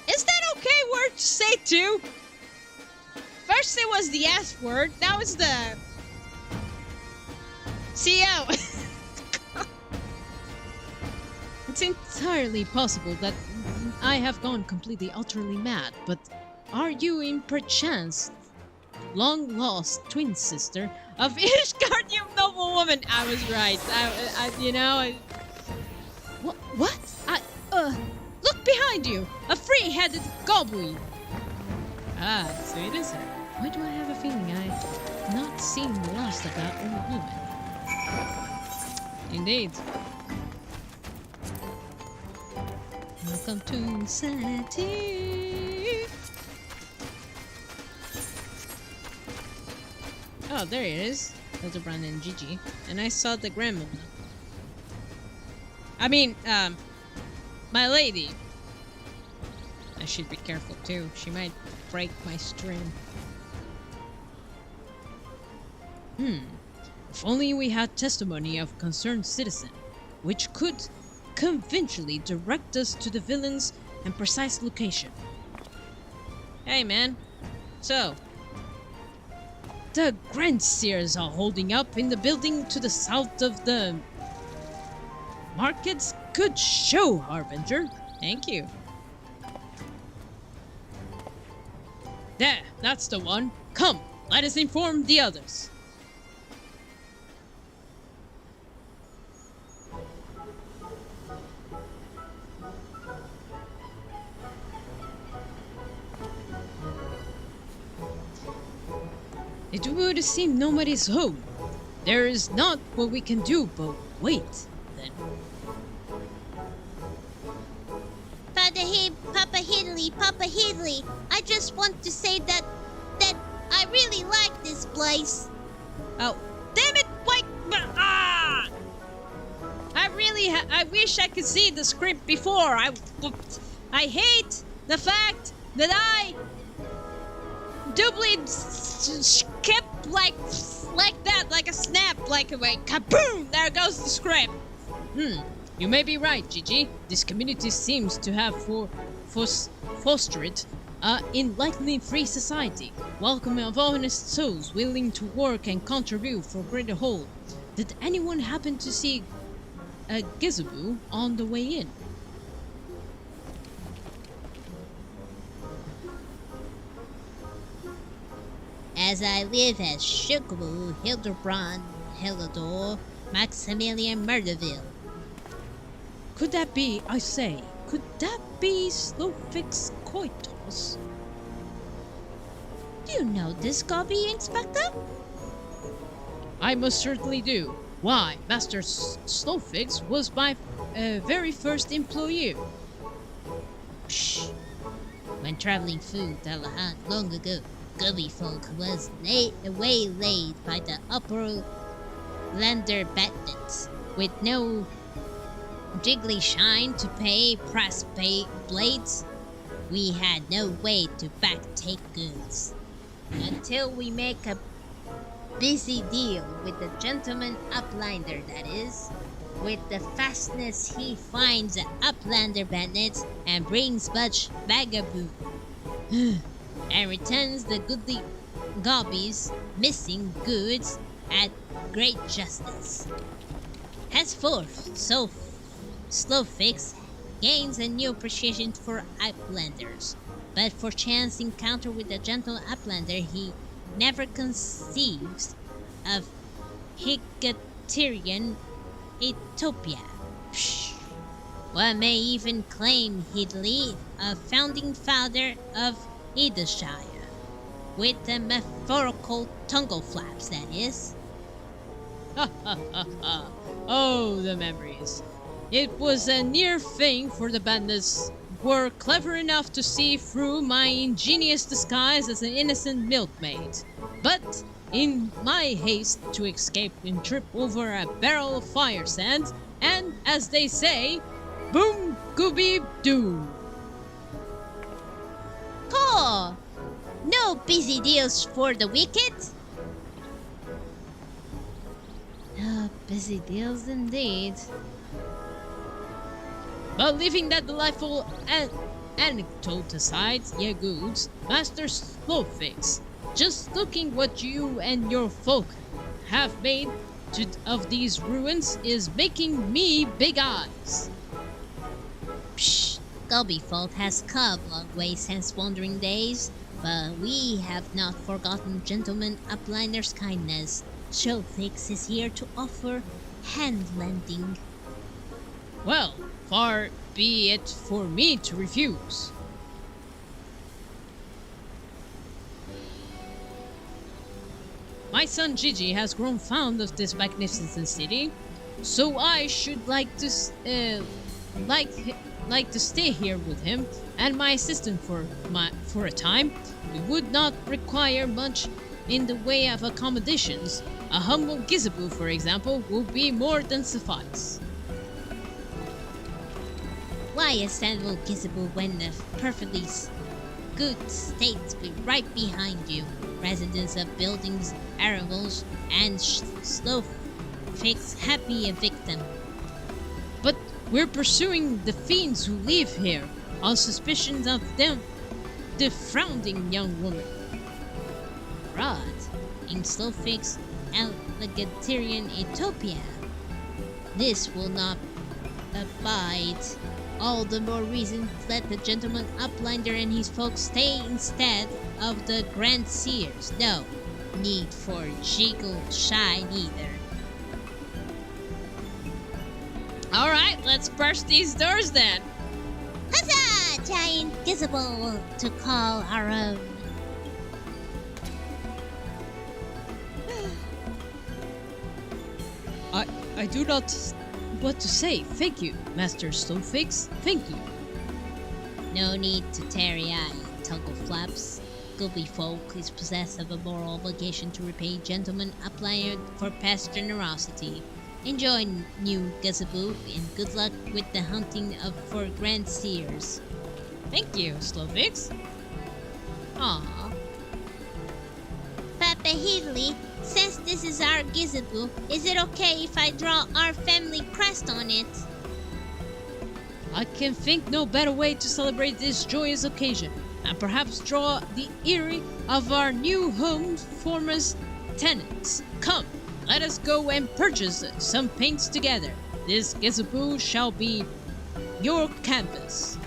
Is that okay word to say too? First it was the S word, now it's the... CO! It's entirely possible that I have gone completely utterly mad, but are you in perchance long-lost twin sister of Ishgard, you noble woman? I was right. What? Look behind you! A free-headed goblin! Ah, so it is her. Why do I have a feeling I've not seen the last of that old woman? Indeed. Welcome to insanity. Oh, there it is. Hildibrand and Gigi, and I saw the grandmother. I mean, my lady. I should be careful too. She might break my string. If only we had testimony of a concerned citizen, which could convincingly direct us to the villain's and precise location. Hey man, so the Grandseers are holding up in the building to the south of the markets. Good show, Harbinger. Thank you. There, that's the one. Come, let us inform the others. It would seem nobody's home. There is not what we can do but wait, then. Papa Hidley, I just want to say that I really like this place. Oh, damn it! Wait! Ah! I wish I could see the script before. I hate the fact that I doubly skipped like that, like a snap, like a kaboom! There goes the script. You may be right, Gigi. This community seems to have fostered an enlightening free society, welcoming of honest souls willing to work and contribute for greater whole. Did anyone happen to see a Gizaboo on the way in? As I live as Shukabu, Hildibrand, Helidor, Maximilian Murderville. Could that be, I say, could that be Slowfix Koitos? Do you know this Gobby, Inspector? I most certainly do. Why, Master Slowfix was my very first employee. Psh. When traveling through Dalahan long ago, Gubby folk was waylaid by the upper lander bandits with no jiggly shine to pay press blades. We had no way to backtake goods until we make a busy deal with the gentleman uplander, that is. With the fastness he finds the uplander bandits and brings much vagabond and returns the goodly gobbies missing goods at great justice. Henceforth, so Slowfix gains a new appreciation for uplanders, but for chance encounter with the gentle uplander he never conceives of Higaterian Utopia. Psh. One may even claim Hidley a founding father of Edeshire, with the metaphorical tongue flaps, that is. Ha ha ha ha! Oh, the memories. It was a near thing for the bandits were clever enough to see through my ingenious disguise as an innocent milkmaid. But in my haste to escape and trip over a barrel of fire sand, and as they say, boom gooby doo. Cool! No busy deals for the wicked? No busy deals indeed. But leaving that delightful anecdote aside, ye goods, Master Slowfix, just looking what you and your folk have made of these ruins is making me big eyes. Psh, Gulby folk has come a long way since wandering days, but we have not forgotten gentleman uplinder's kindness. Slowfix is here to offer hand lending. Well, far be it for me to refuse. My son Gigi has grown fond of this magnificent city, so I should like to stay here with him and my assistant for a time. It would not require much in the way of accommodations, a humble gizaboo, for example, will be more than suffice. Why assemble Gizaboo when the perfectly good states be right behind you? Residents of buildings, arrivals, and slow fix happy a victim. But we're pursuing the fiends who live here, on suspicion of them defrauding young women. Fraud in Slowfix Elegantarian Utopia. This will not abide. All the more reason to let the gentleman uplinder and his folks stay instead of the Grand Seers. No need for jiggle shine either. Alright, let's burst these doors then. Huzzah! Giant Gizable to call our own. I do not what to say. Thank you, Master Slowfix. Thank you. No need to tarry-eye, Tuggle Flaps. Goobly folk is possessed of a moral obligation to repay gentlemen uplier for past generosity. Enjoy, new Gazaboo, and good luck with the hunting for Grand Seers. Thank you, Slowfix. Aww. Papa Headley, since this is our Gizaboo, is it okay if I draw our family crest on it? I can think no better way to celebrate this joyous occasion, and perhaps draw the eerie of our new home's former tenants. Come, let us go and purchase some paints together. This Gizaboo shall be your canvas.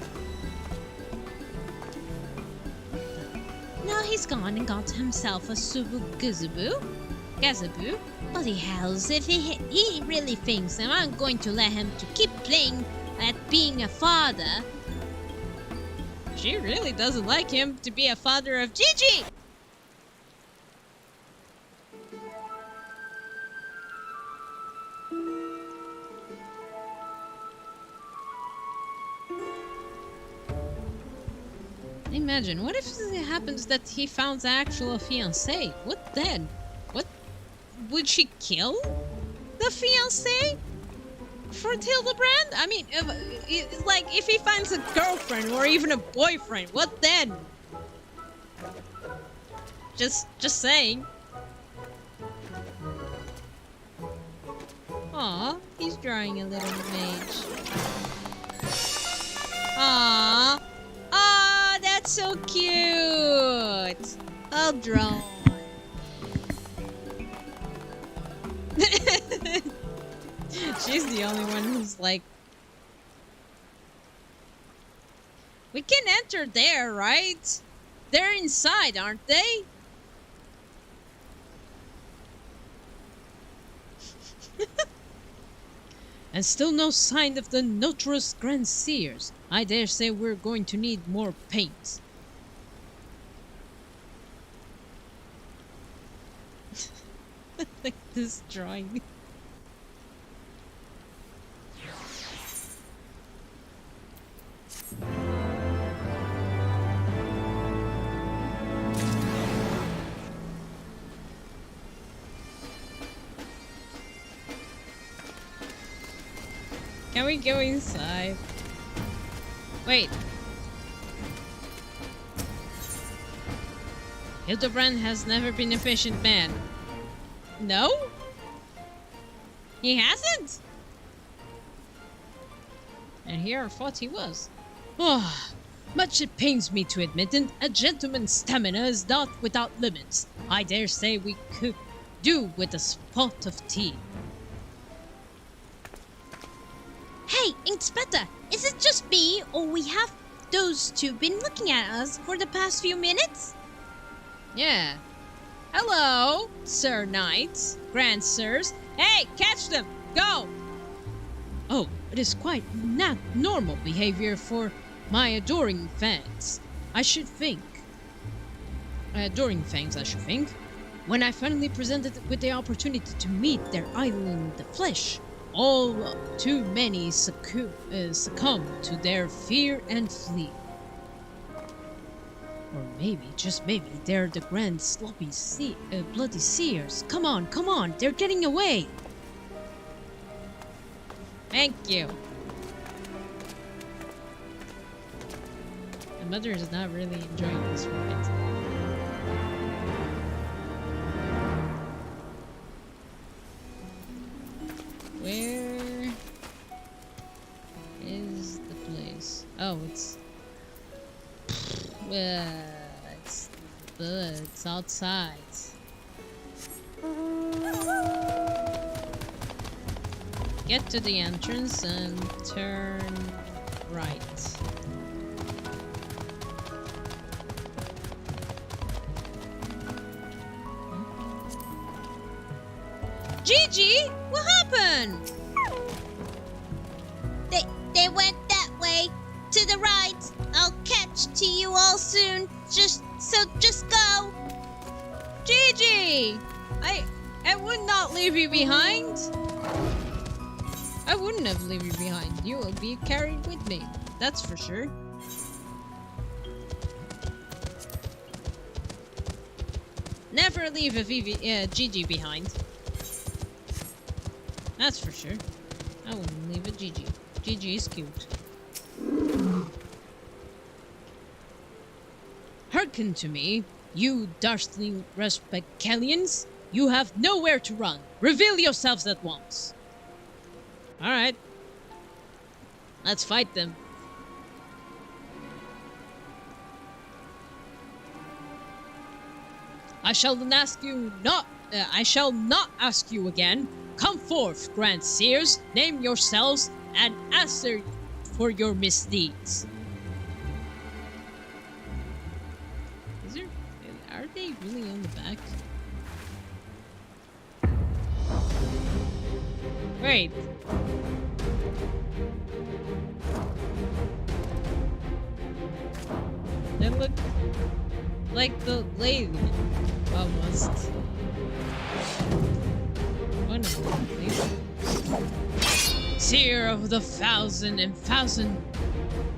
Now he's gone and got himself a Subu Gizaboo. Gazaboo? Bloody hells, if he really thinks that I'm going to let him to keep playing at being a father. She really doesn't like him to be a father of Gigi! Imagine, what if it happens that he found the actual fiancée? What then? What? Would she kill the fiancée for Hildibrand? I mean, if he finds a girlfriend or even a boyfriend, what then? Just saying. Aw, he's drawing a little mage. Aw. Aw, that's so cute. I'll draw one. She's the only one who's like... We can enter there, right? They're inside, aren't they? And still no sign of the notorious Grand Seers. I dare say we're going to need more paint. Like this drawing. Can we go inside? Wait. Hildibrand has never been a patient man. No? He hasn't? And here I thought he was. Ah, much it pains me to admit it, a gentleman's stamina is not without limits. I dare say we could do with a spot of tea. Hey, Inspector, is it just me, or we have those two been looking at us for the past few minutes? Yeah. Hello, Sir Knights, Grand Sirs. Hey, catch them! Go! Oh, it is quite not normal behavior for my adoring fans, I should think. When I finally presented with the opportunity to meet their idol in the flesh, all too many succumb to their fear and flee. Or maybe, just maybe, they're the grand bloody seers. Come on, come on, they're getting away! Thank you. My mother is not really enjoying this ride. Where is the place? Oh, it's it's outside. Get to the entrance and turn right. Gigi, what happened? They went that way to the right. I'll catch to you all soon. Just go. Gigi! I would not leave you behind. I wouldn't have leave you behind. You will be carried with me. That's for sure. Never leave a Gigi behind. That's for sure. I wouldn't leave a Gigi. Gigi is cute. Hearken to me, you darstling Respectalians. You have nowhere to run. Reveal yourselves at once. Alright. Let's fight them. I shall not ask you again. Come forth, grand seers, name yourselves, and answer for your misdeeds. Are they really on the back? Wait. They look like the lady. Almost. One of them, please. Seer of the thousand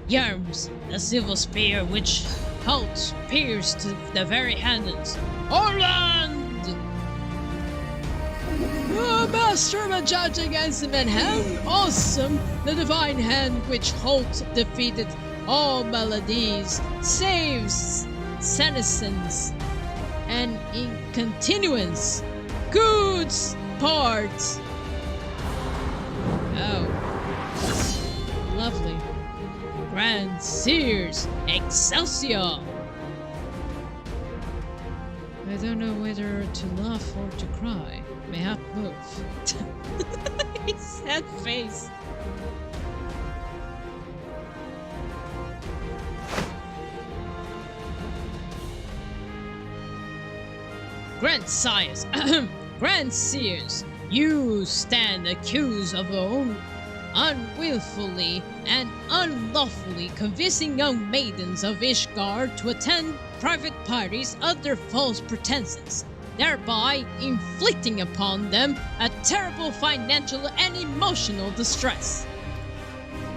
yarms, the silver spear which holds pierced to the very hands. Orland! Oh, master, my judge against the hand, awesome, the divine hand which holds defeated all maladies, saves senescence, and in continuance, good parts. Oh, lovely. Grand Seers, Excelsior! I don't know whether to laugh or to cry. Mayhap both. His sad face. Grandsires, Grand Seers, you stand accused of unwillfully and unlawfully convincing young maidens of Ishgard to attend private parties under false pretenses, thereby inflicting upon them a terrible financial and emotional distress.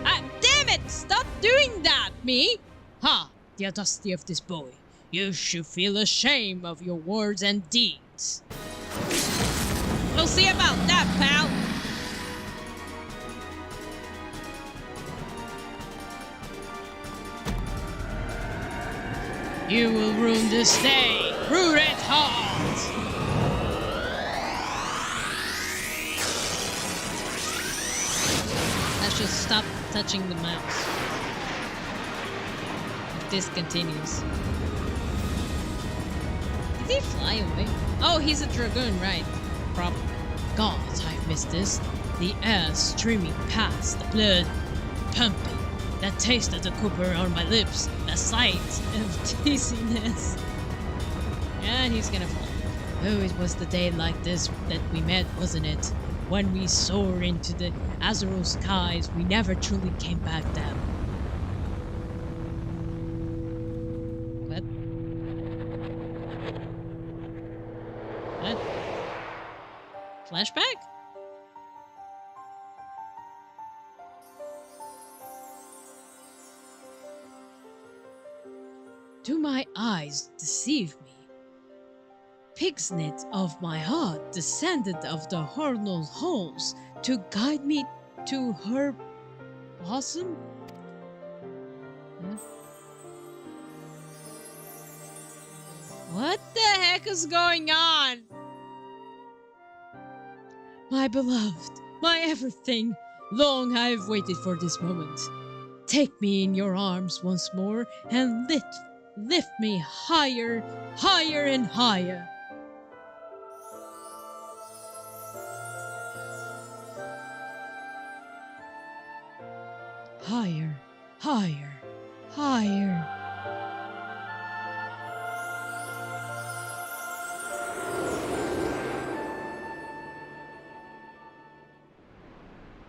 Ah, damn it! Stop doing that, me! Ha! The audacity of this boy. You should feel ashamed of your words and deeds. We'll see about that, pal! You will ruin this day! Ruin it hard! Let's just stop touching the mouse. If this continues. Did he fly away? Oh, he's a dragoon, right? Probably. God, I missed this. The air streaming past, the blood pumping. The taste of the copper on my lips, the sight of dizziness. And he's gonna fall. Oh, it was the day like this that we met, wasn't it? When we soared into the azure skies, we never truly came back down. What? What? Flashback? To my eyes deceive me. Pigsnit of my heart descended of the hornal halls to guide me to her bosom? Huh? What the heck is going on? My beloved, my everything, long I have waited for this moment. Take me in your arms once more and lift me higher, higher and higher. Higher, higher, higher.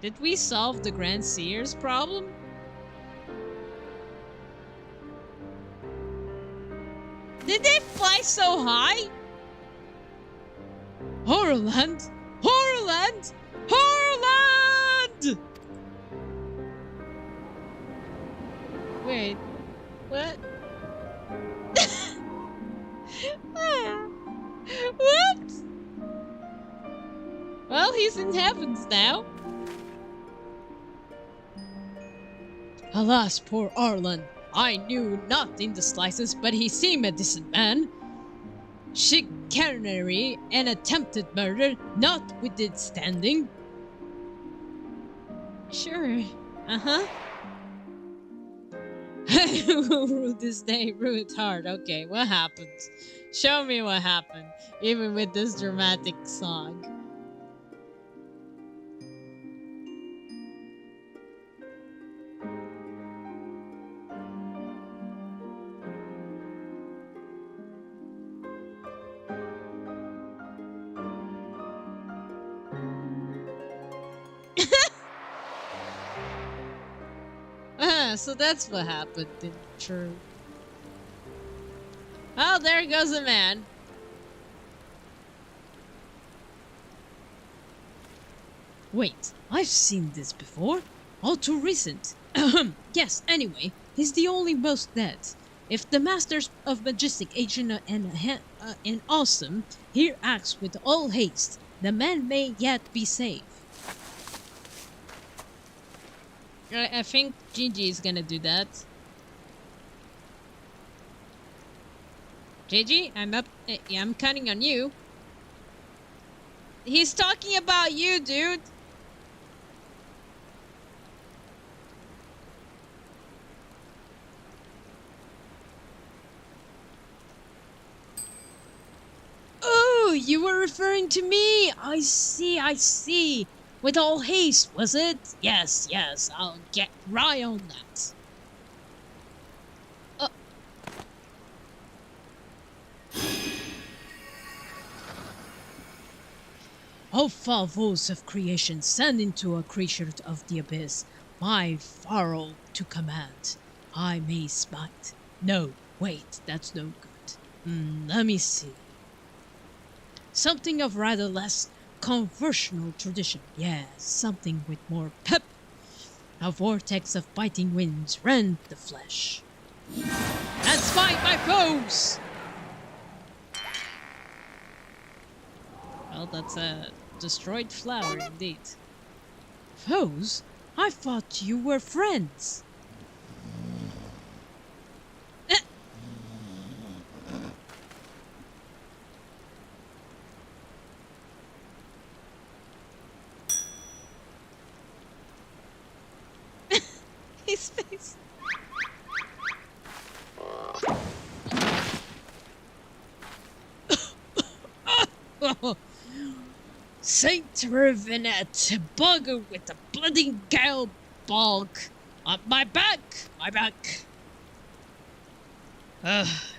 Did we solve the Grand Seer's problem? Did they fly so high? Horrorland! Horrorland! Horrorland! Wait, what? What? Well, he's in heavens now. Alas, poor Arlan. I knew not in the slightest, but he seemed a decent man. Chicanery and attempted murder, notwithstanding. Sure. Uh-huh. Rude this day, rude heart. Okay, what happened? Show me what happened, even with this dramatic song. So that's what happened in true. Oh, there goes a man. Wait, I've seen this before. All too recent. Yes, anyway, he's the only most dead. If the Masters of Majestic Agent and Awesome here acts with all haste, the man may yet be saved. I think Gigi is gonna do that. Gigi, I'm counting on you. He's talking about you, dude. Oh, you were referring to me. I see. With all haste, was it? Yes, I'll get right on that. O foul voice of creation, send into a creature of the abyss my pharaoh to command. I may smite. No, wait, that's no good. Let me see. Something of rather less conversational tradition. Yes, something with more pep. A vortex of biting winds rend the flesh. And smite my foes! Well, that's a destroyed flower indeed. Foes? I thought you were friends. His face. Saint Revenant, bugger with the bloody gale bulk. My back! I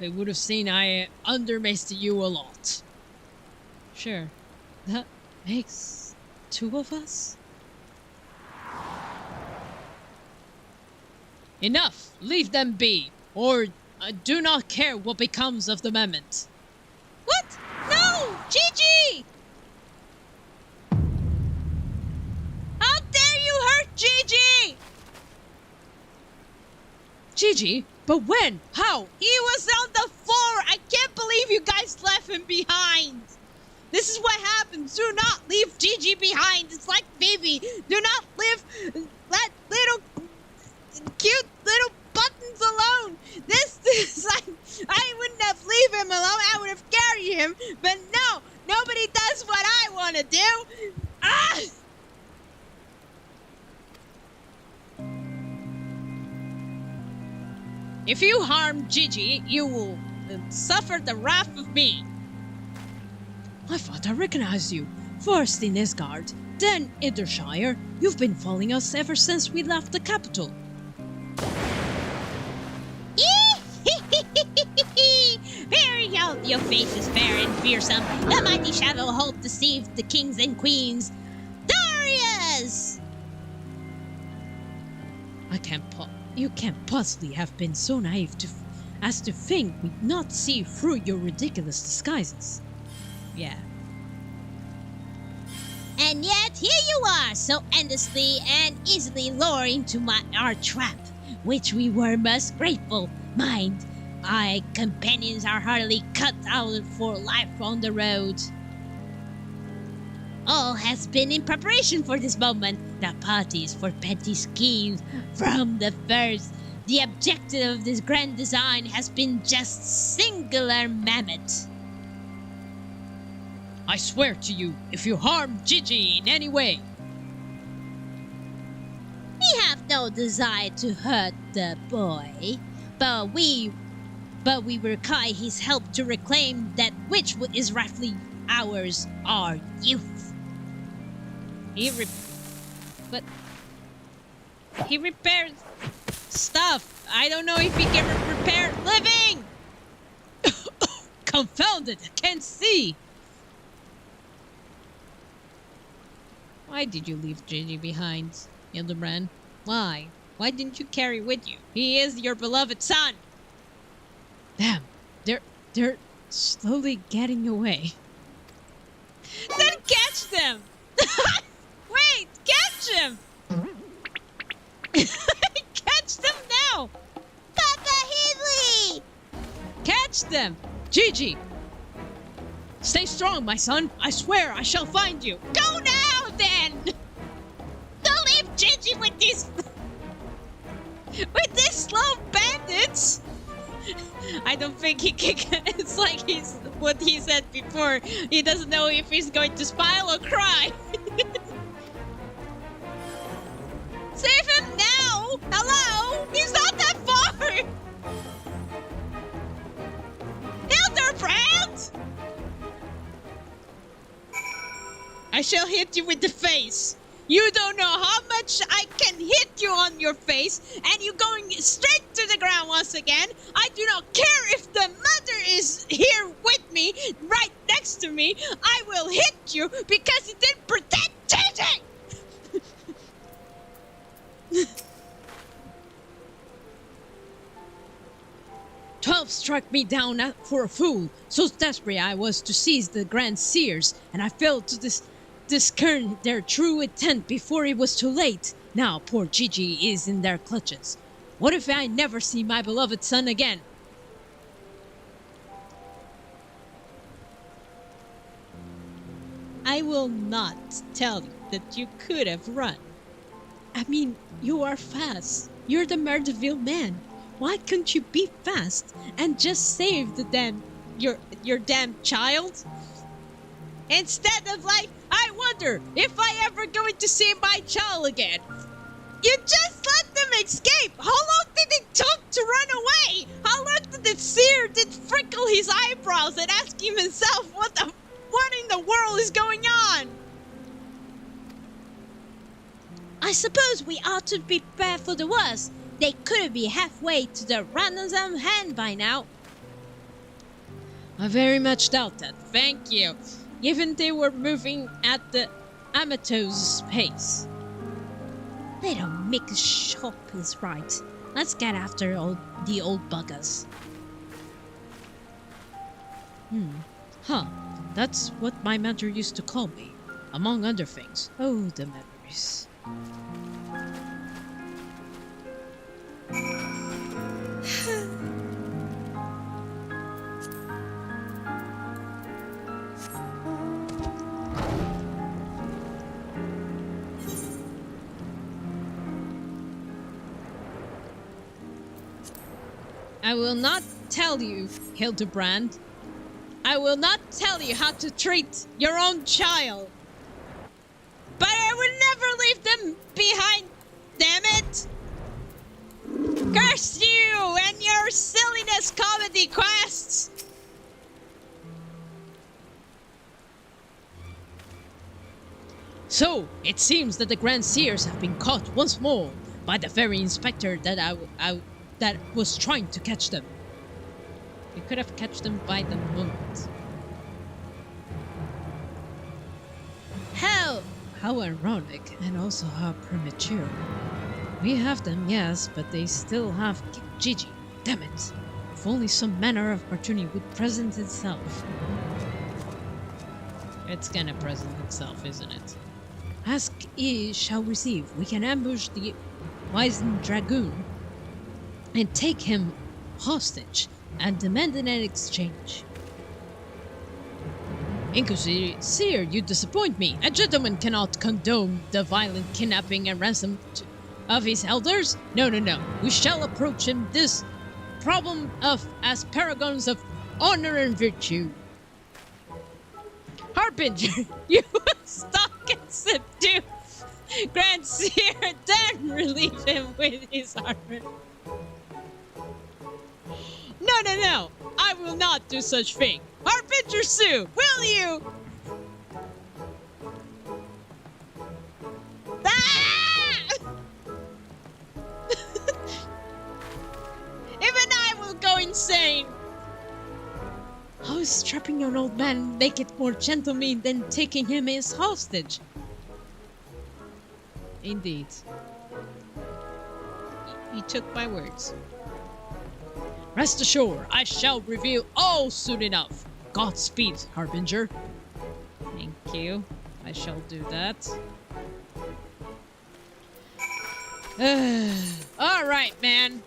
would have seen I underestimated you a lot. Sure. That makes two of us? Enough! Leave them be, or I do not care what becomes of the mammoth. What? No! Gigi! How dare you hurt Gigi! Gigi, but when? How? He was on the floor! I can't believe you guys left him behind! This is what happens! Do not leave Gigi behind! It's like Vivi! Do not let little cute little buttons alone! This is like... I wouldn't have leave him alone, I would have carried him, but no! Nobody does what I want to do! Ah! If you harm Gigi, you will suffer the wrath of me. I thought I recognized you. First in Isgard, then Idrshire. You've been following us ever since we left the capital. Very go, your face is fair and fearsome. The mighty shadow hope deceived the kings and queens. Darius! You can't possibly have been so naive as to think we'd not see through your ridiculous disguises. Yeah. And yet here you are, so endlessly and easily lured into our trap, which we were most grateful. Mind, our companions are heartily cut out for life on the road. All has been in preparation for this moment. The parties for petty schemes from the first. The objective of this grand design has been just singular mammoth. I swear to you, if you harm Gigi in any way. We have no desire to hurt the boy, but we require his help to reclaim that which is rightfully ours, our youth. He repairs stuff. I don't know if he can repair living. Confound it, I can't see. Why did you leave Gigi behind, Hildibrand? Why? Why didn't you carry with you? He is your beloved son. Damn, they're slowly getting away. Then catch them! Wait, catch him! Catch them now! Papa Hidley! Catch them! Gigi! Stay strong, my son. I swear I shall find you. Go now, then! Don't leave Gigi with these slow bandits! I don't think he can. It's like he's what he said before. He doesn't know if he's going to smile or cry. Save him now! Hello? He's not that far! Hildibrand! I shall hit you with the face. You don't know how much I can hit you on your face, and you're going straight to the ground once again. I do not care if the mother is here with me, right next to me. I will hit you because you didn't protect Gigi! 12 struck me down for a fool. So desperate I was to seize the Grand Seers, and I failed to discern their true intent before it was too late. Now poor Gigi is in their clutches. What if I never see my beloved son again? I will not tell you that you could have run. I mean, you are fast. You're the Merdeville man. Why couldn't you be fast and just save the your damn child? Instead of like, I wonder if I ever going to see my child again. You just let them escape. How long did it took to run away? How long did the seer did frickle his eyebrows and ask him himself what in the world is going on? I suppose we ought to be prepared for the worst. They could be halfway to the ransom hand by now. I very much doubt that. Thank you. Given they were moving at the Amatos pace. Little Mick Shop is right. Let's get after the old buggers. Huh. That's what my mentor used to call me. Among other things. Oh, the memories. I will not tell you, Hildibrand. I will not tell you how to treat your own child. But I will never leave them behind, damn it! Curse you and your silliness comedy quests! So, it seems that the Grand Seers have been caught once more by the very inspector that that was trying to catch them. We could have catch them by the moment. How ironic, and also how premature. We have them, yes, but they still have Gigi. Damn it. If only some manner of opportunity would present itself. It's gonna present itself, isn't it? Ask E shall receive. We can ambush the wizened dragoon and take him hostage and demand an exchange. Inquisitor, you disappoint me. A gentleman cannot condone the violent kidnapping and ransom of his elders. No. We shall approach him this problem as paragons of honor and virtue. Harbinger, you stalk and subdue Grand Seer, then relieve him with his armor. No. I will not do such thing. Harbinger.Su, will you? Ah! Even I will go insane. How is trapping an old man make it more gentleman than taking him as hostage? Indeed. You took my words. Rest assured, I shall reveal all soon enough. Godspeed, Harbinger. Thank you. I shall do that. Alright, man.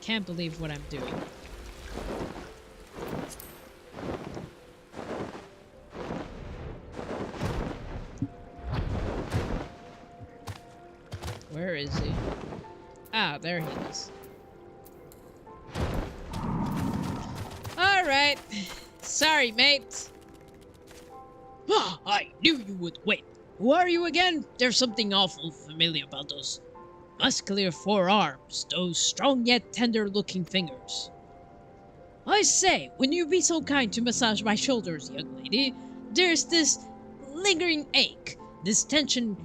Can't believe what I'm doing. Where is he? Ah, there he is. Alright. Sorry, mate. Ah, I knew you would wait. Who are you again? There's something awful familiar about those muscular forearms, those strong yet tender-looking fingers. I say, when you be so kind to massage my shoulders, young lady, there's this lingering ache, this tension.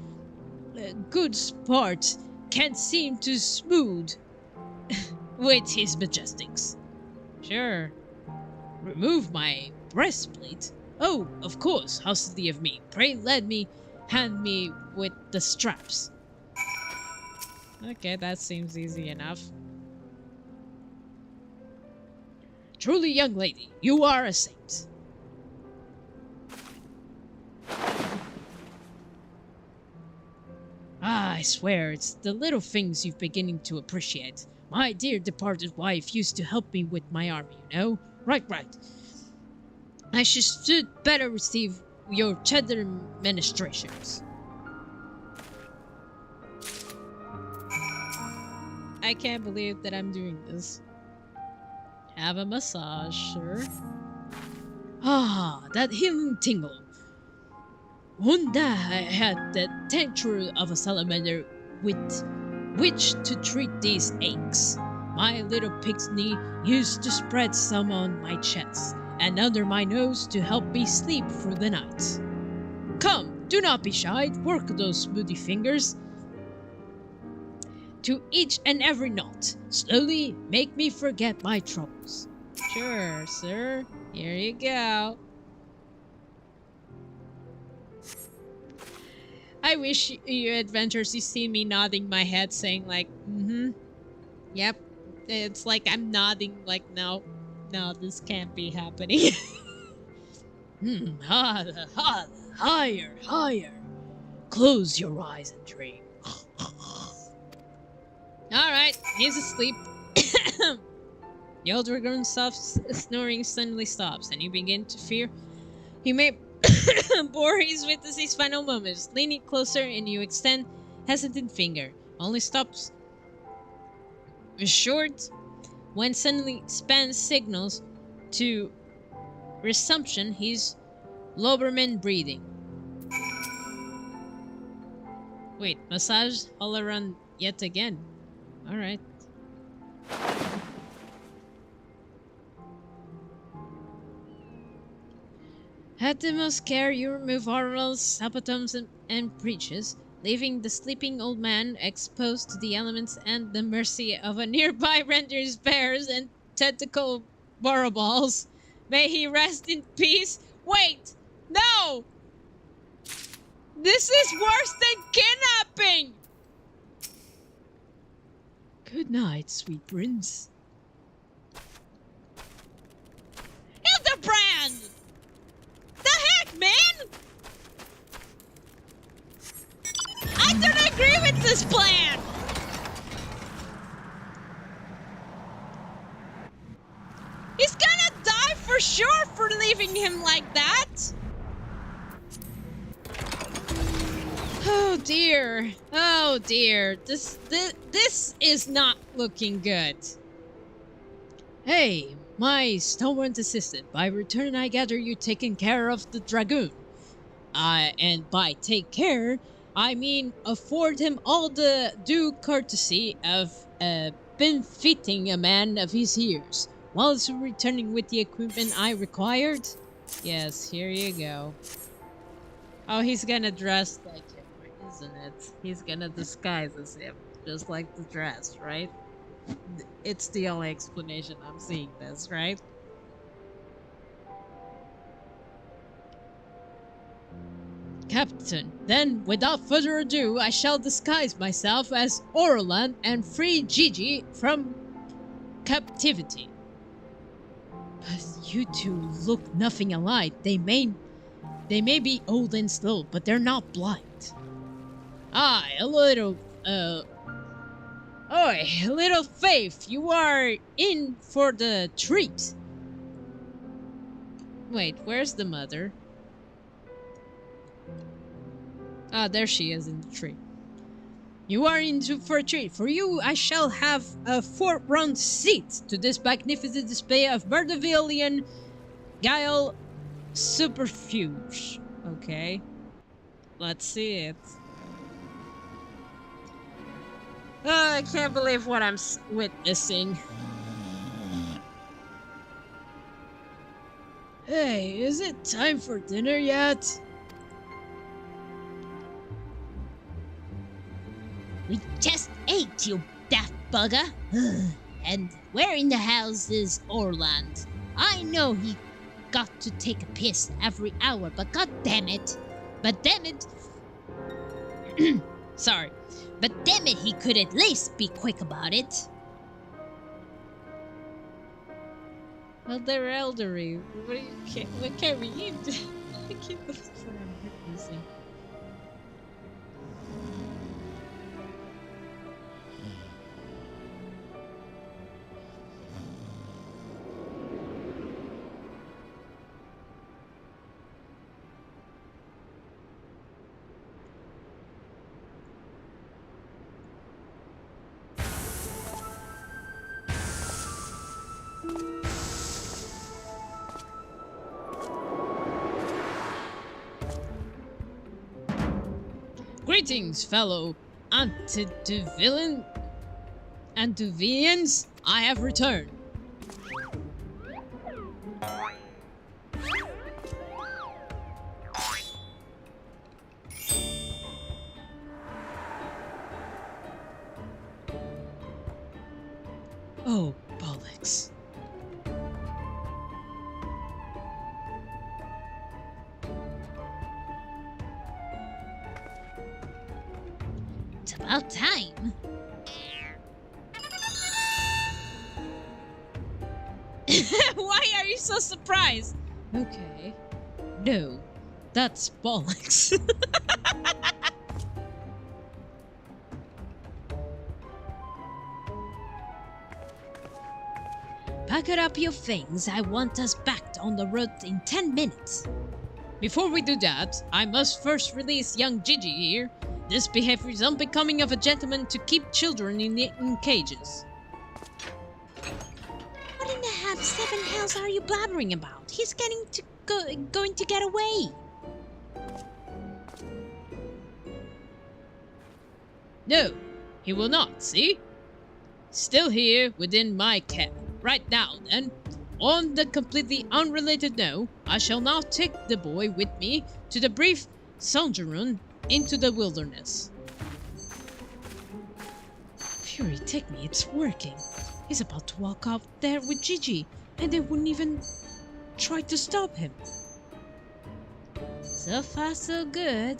Good sport can't seem to smooth with his majestics. Sure. Remove my breastplate? Oh, of course, how silly of me. Pray hand me with the straps. Okay, that seems easy enough. Truly, young lady, you are a saint. Ah, I swear, it's the little things you're beginning to appreciate. My dear departed wife used to help me with my army, you know? Right. I should better receive your cheddar ministrations. I can't believe that I'm doing this. Have a massage, sir. Ah, that healing tingle. Wouldn't I had the tincture of a salamander with which to treat these aches? My little pig's knee used to spread some on my chest and under my nose to help me sleep through the night. Come, do not be shy. Work those smoothie fingers to each and every knot. Slowly make me forget my troubles. Sure, sir. Here you go. I wish you adventurers you see me nodding my head saying like, yep. It's like I'm nodding like, no, this can't be happening. Harder, higher. Close your eyes and dream. Alright, he's asleep. The old dragoon's soft snoring suddenly stops, and you begin to fear he may Boris witnesses his final moments, leaning closer, and you extend hesitant finger. Only stops short when suddenly Span signals to resumption his Loberman breathing. Wait, massage all around yet again. Alright. At the most care, you remove orals, sabatoms, and breeches, leaving the sleeping old man exposed to the elements and the mercy of a nearby render's bears and tentacle boroballs. May he rest in peace. Wait! No! This is worse than kidnapping! Good night, sweet prince. Hildibrand! The heck, man? I don't agree with this plan! He's gonna die for sure for leaving him like that! Oh dear. Oh dear. This is not looking good. Hey, my stalwart assistant. By return, I gather you taken care of the dragoon. And by take care, I mean afford him all the due courtesy of befitting a man of his years, whilst returning with the equipment I required. Yes, here you go. Oh, he's gonna dress like him, isn't it? He's gonna disguise as him, just like the dress, right? It's the only explanation I'm seeing this, right? Captain, then, without further ado, I shall disguise myself as Orlan and free Gigi from captivity. But you two look nothing alike. They may be old and slow, but they're not blind. A little Faith, you are in for the treat. Wait, where's the mother? Ah, there she is in the tree. You are in for a treat. For you, I shall have a fourth-round seat to this magnificent display of Bardavillian guile superfuge. Okay. Let's see it. Oh, I can't believe what I'm witnessing. Hey, is it time for dinner yet? We just ate, you daft bugger. And where in the house is Orland? I know he got to take a piss every hour, but god damn it. Sorry. But damn it, he could at least be quick about it. Well, they're elderly. What can we eat? I can't believe what I'm witnessing. Greetings, fellow Antivillains. I have returned. Oh, bollocks. It's about time. Why are you so surprised? Okay. No, that's bollocks. Pack up your things. I want us back on the road in 10 minutes. Before we do that, I must first release young Gigi here. This behavior is unbecoming of a gentleman to keep children in cages. What in the half seven hells are you blabbering about? He's going to get away. No, he will not, see? Still here within my care. Right now, then, on the completely unrelated note, I shall now take the boy with me to the brief sojourn into the wilderness. Fury, take me, it's working. He's about to walk out there with Gigi, and they wouldn't even try to stop him. So far, so good.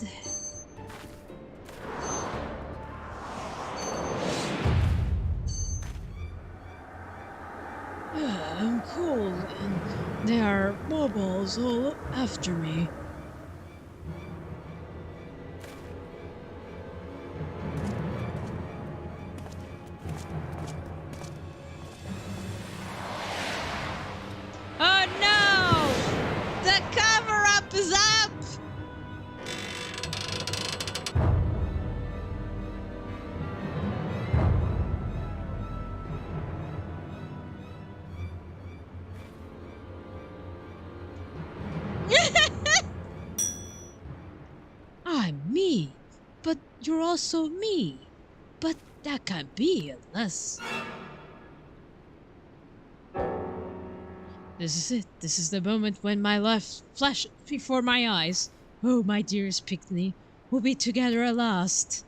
I'm cold, and there are mobiles all after me. Oh no! The cover-up is up! I'm me, but you're also me. But that can't be unless... This is it. This is the moment when my life flashed before my eyes. Oh, my dearest Picnic, we'll be together at last.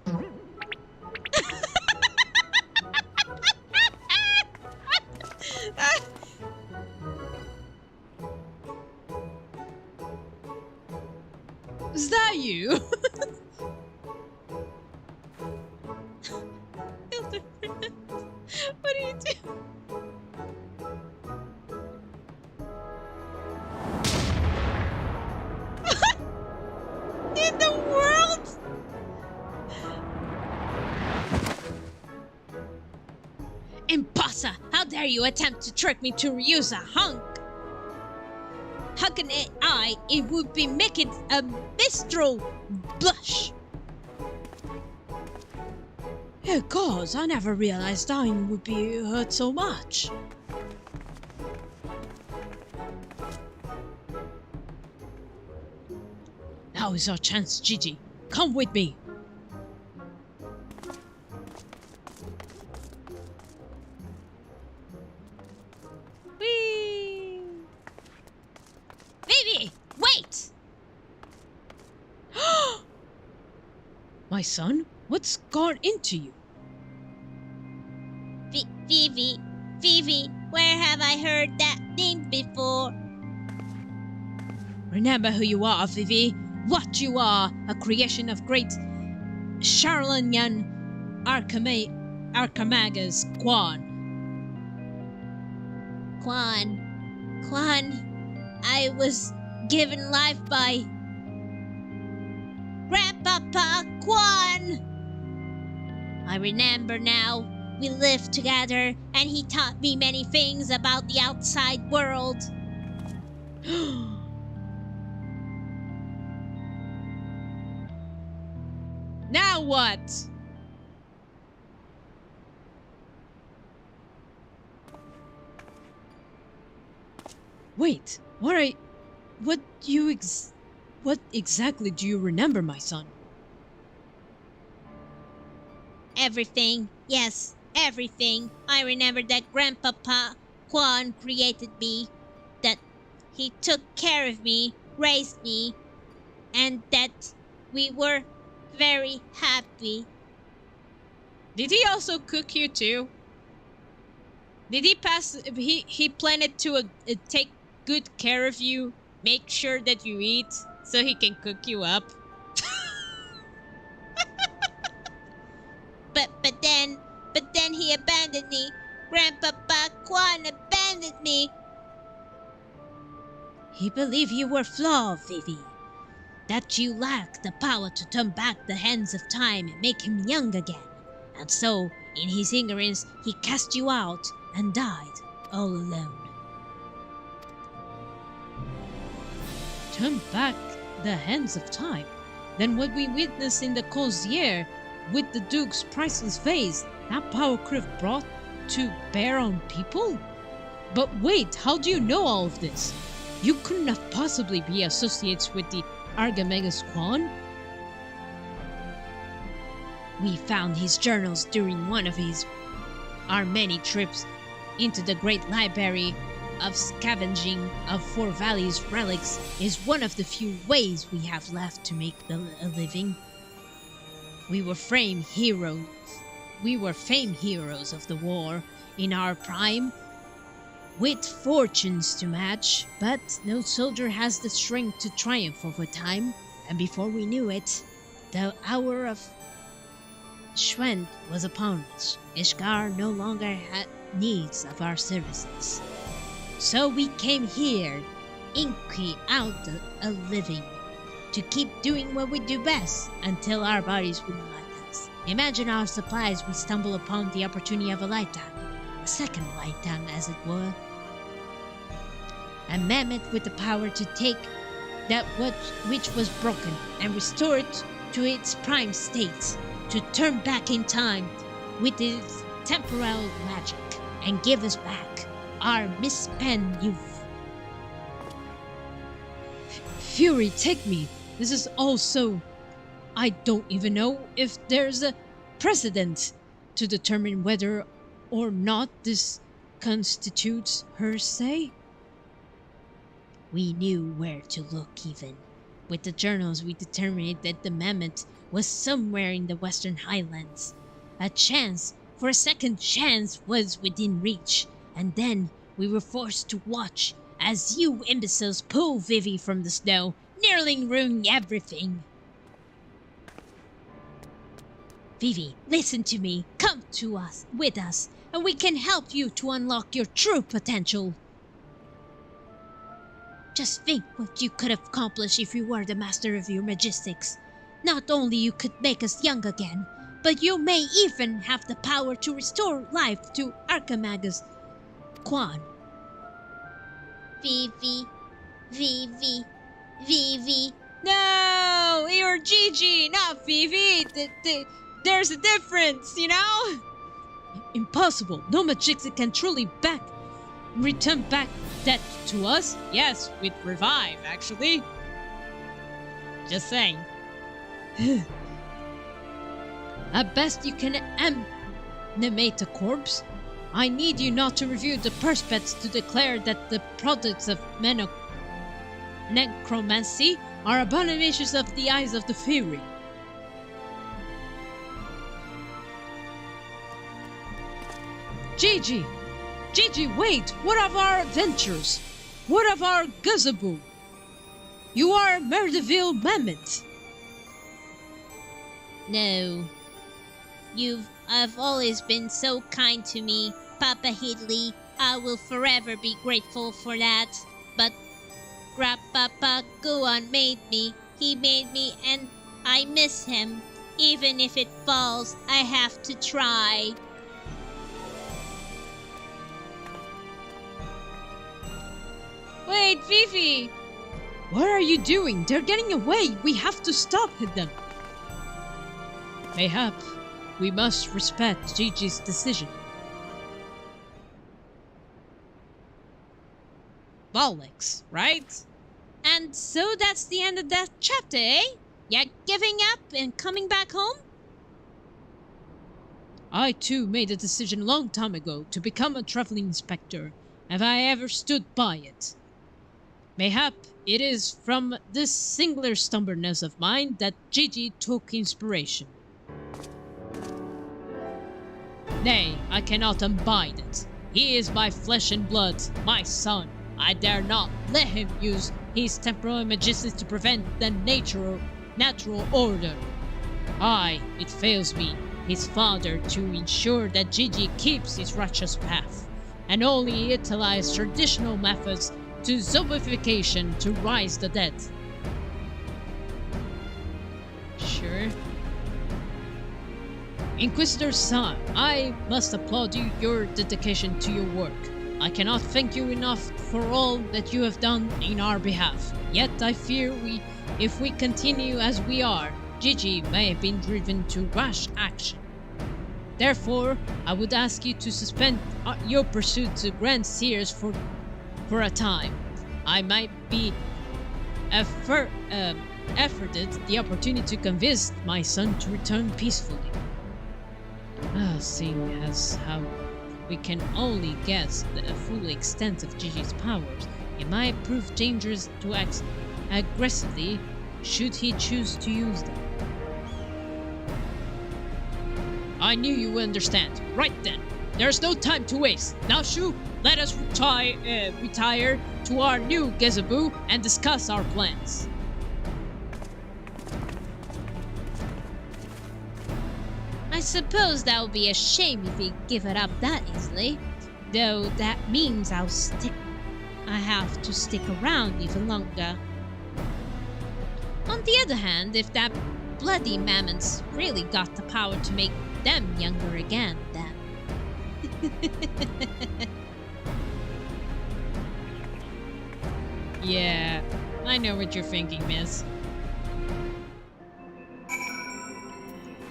Is that you? What are you doing? In the world? Imposter! How dare you attempt to trick me to reuse a hunk? How can it would be making a bistro blush? Yeah, cause I never realized dying would be hurt so much. Now is our chance, Gigi. Come with me. Whee! Vivi, wait! My son, what's gone into you? Vivi, where have I heard that name before? Remember who you are, Vivi. What you are, a creation of great Charlanian Archimagus Quan. Quan, I was given life by Grandpapa Quan. I remember now. We lived together, and he taught me many things about the outside world. Now what? Wait, what exactly do you remember, my son? Everything, yes, everything. I remember that Grandpapa Quan created me, that he took care of me, raised me, and that we were very happy. Did he also cook you too? Did he he planned to take good care of you, make sure that you eat, so he can cook you up? But then he abandoned me. Grandpapa Quan abandoned me. He believed you were flawed, Vivi. That you lacked the power to turn back the hands of time and make him young again. And so, in his ignorance, he cast you out and died all alone. Turn back the hands of time than what we witnessed in the Cozier with the Duke's priceless vase. That power could have brought to bear on people? But wait, how do you know all of this? You couldn't have possibly be associates with the Argamegas Quan? We found his journals during one of our many trips into the great library. Of scavenging of Four Valleys relics is one of the few ways we have left to make a living. We were famed heroes of the war in our prime, with fortunes to match, but no soldier has the strength to triumph over time, and before we knew it, the hour of Schwend was upon us. Ishgar no longer had needs of our services. So we came here, inky out a living, to keep doing what we do best until our bodies wouldn't let us. Imagine our supplies we stumble upon the opportunity of a lifetime, a second lifetime as it were. A mammoth with the power to take that which was broken and restore it to its prime state, to turn back in time with its temporal magic and give us back our misspent youth. Fury, take me. This is all so... I don't even know if there's a precedent to determine whether or not this constitutes her say. We knew where to look even. With the journals we determined that the mammoth was somewhere in the Western Highlands. A chance for a second chance was within reach. And then we were forced to watch as you imbeciles pull Vivi from the snow, nearly ruining everything. Vivi, listen to me. Come with us, and we can help you to unlock your true potential. Just think what you could accomplish if you were the master of your magistics. Not only you could make us young again, but you may even have the power to restore life to Archimagus Quan. Vivi. No, you're Gigi, not Vivi. There's a difference, you know? Impossible. No magician can truly return back that to us. Yes, with revive, actually. Just saying. At best, you can animate a corpse. I need you not to review the perspex to declare that the products of necromancy are abominations of the eyes of the Fury. Gigi, wait! What of our adventures? What of our Gazaboo? You are a Merdeville mammoth. No. I've always been so kind to me, Papa Hidley. I will forever be grateful for that. But Grandpapa Guan made me. He made me and I miss him. Even if it falls, I have to try. Wait, Vivi! What are you doing? They're getting away. We have to stop them. Mayhap, we must respect Gigi's decision. Bollocks, right? And so that's the end of that chapter, eh? You're giving up and coming back home? I too made a decision a long time ago to become a traveling inspector. Have I ever stood by it? Mayhap it is from this singular stubbornness of mine that Gigi took inspiration. Nay, I cannot abide it. He is my flesh and blood, my son. I dare not let him use his temporal magistics to prevent the natural order. It fails me, his father, to ensure that Gigi keeps his righteous path, and only utilize traditional methods to zombification to rise the dead. Sure. Inquisitor's son, I must applaud you your dedication to your work. I cannot thank you enough for all that you have done in our behalf. Yet I fear if we continue as we are, Gigi may have been driven to rash action. Therefore, I would ask you to suspend your pursuit to Grand Sears for a time. I might be afforded the opportunity to convince my son to return peacefully. Seeing as how we can only guess the full extent of Gigi's powers, it might prove dangerous to act aggressively should he choose to use them. I knew you would understand. Right then, there's no time to waste. Now, Shu, let us retire to our new gazebo and discuss our plans. I suppose that would be a shame if we give it up that easily. Though that means I have to stick around even longer. On the other hand, if that bloody mammoth's really got the power to make them younger again, then... Yeah, I know what you're thinking, miss.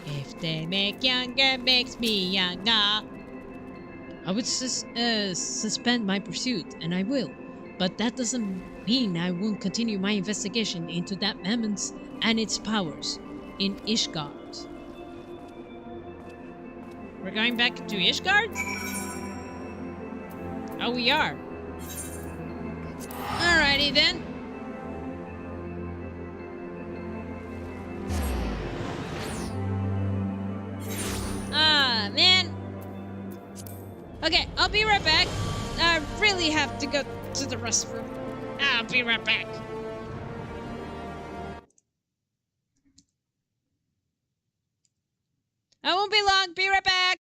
If they make younger, makes me younger. I would suspend my pursuit, and I will. But that doesn't mean I won't continue my investigation into that mammoth and its powers in Ishgard. We're going back to Ishgard? Oh, we are. Alrighty then. Ah, man. Okay, I'll be right back. I really have to go to the restroom. I'll be right back. I won't be long. Be right back.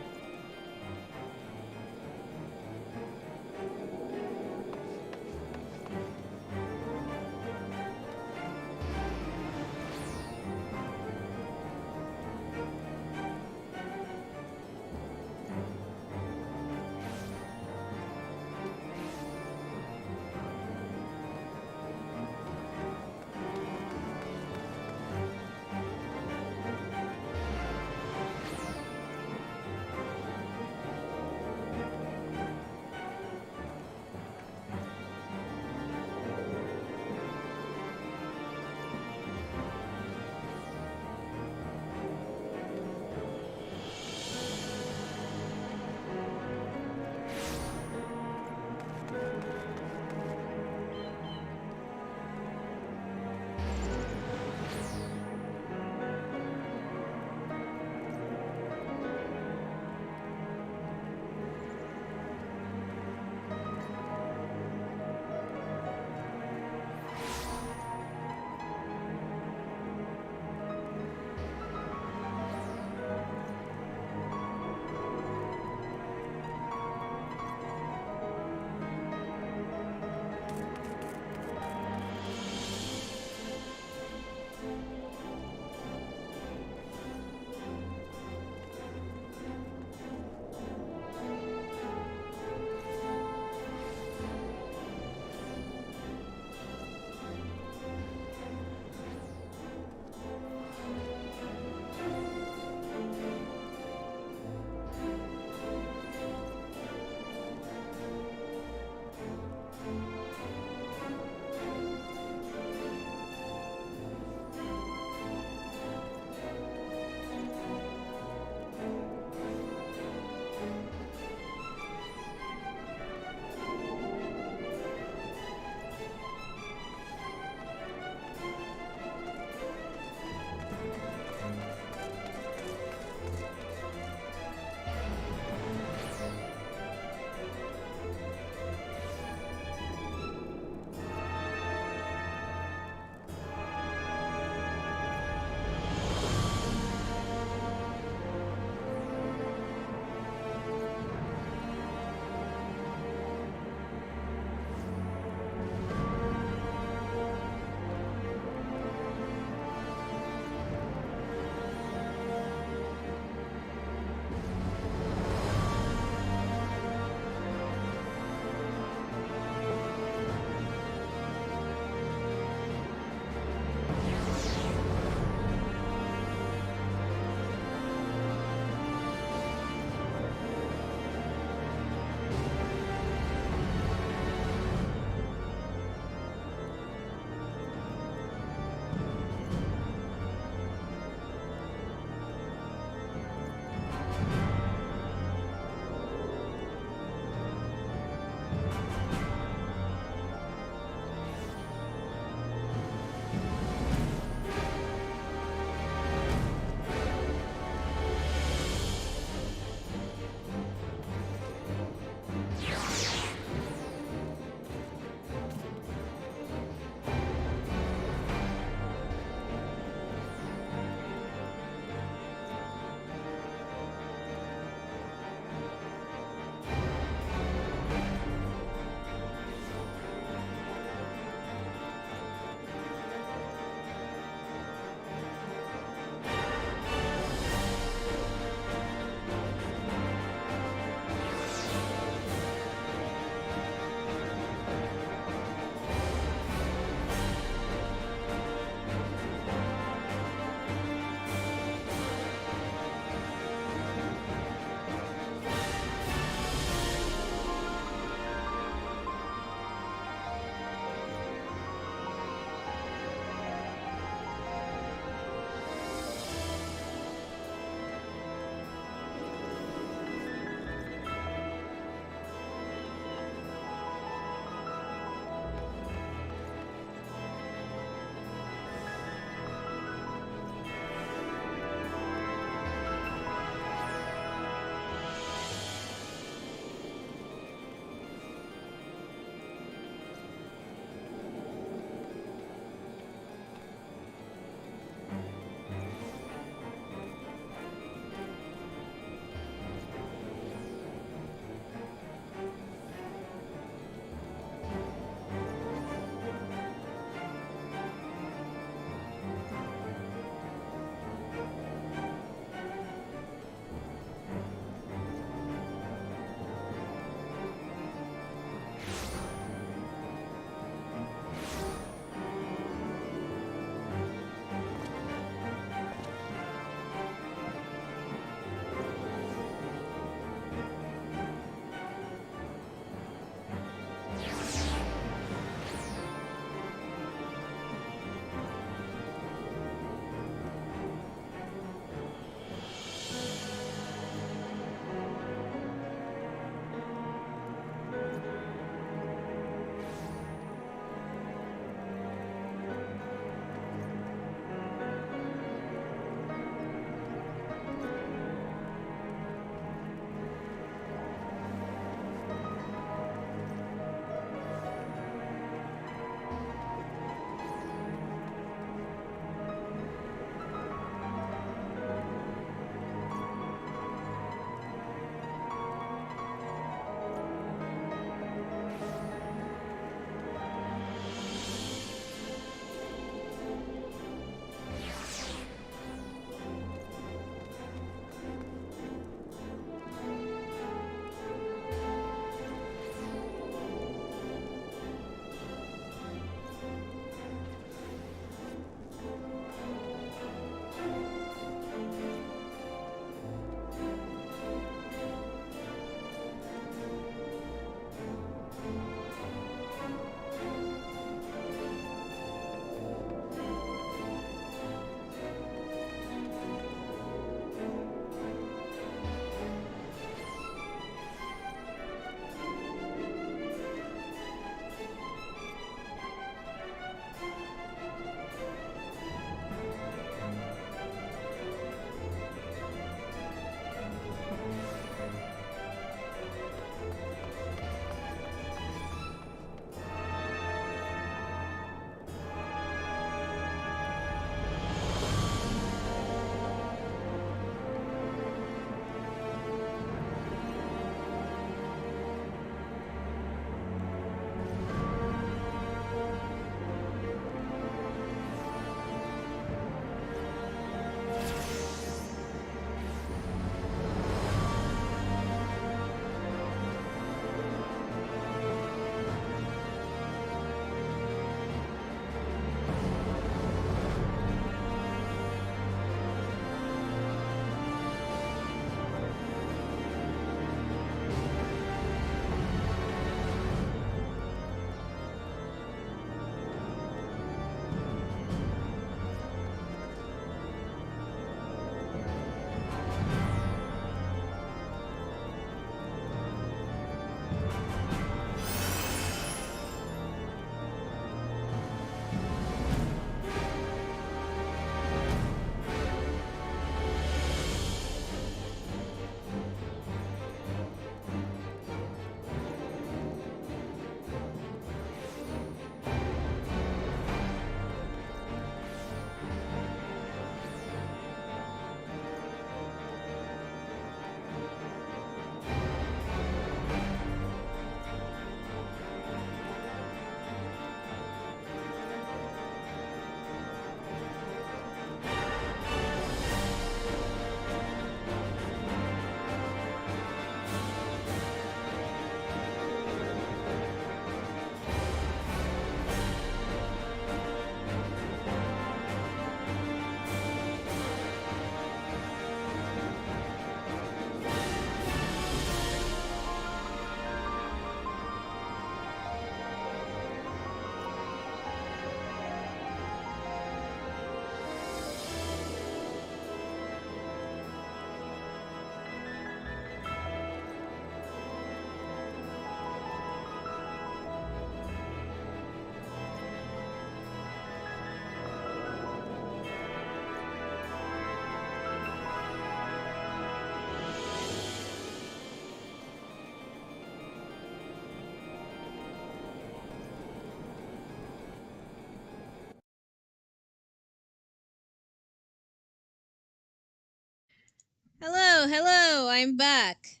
hello, I'm back.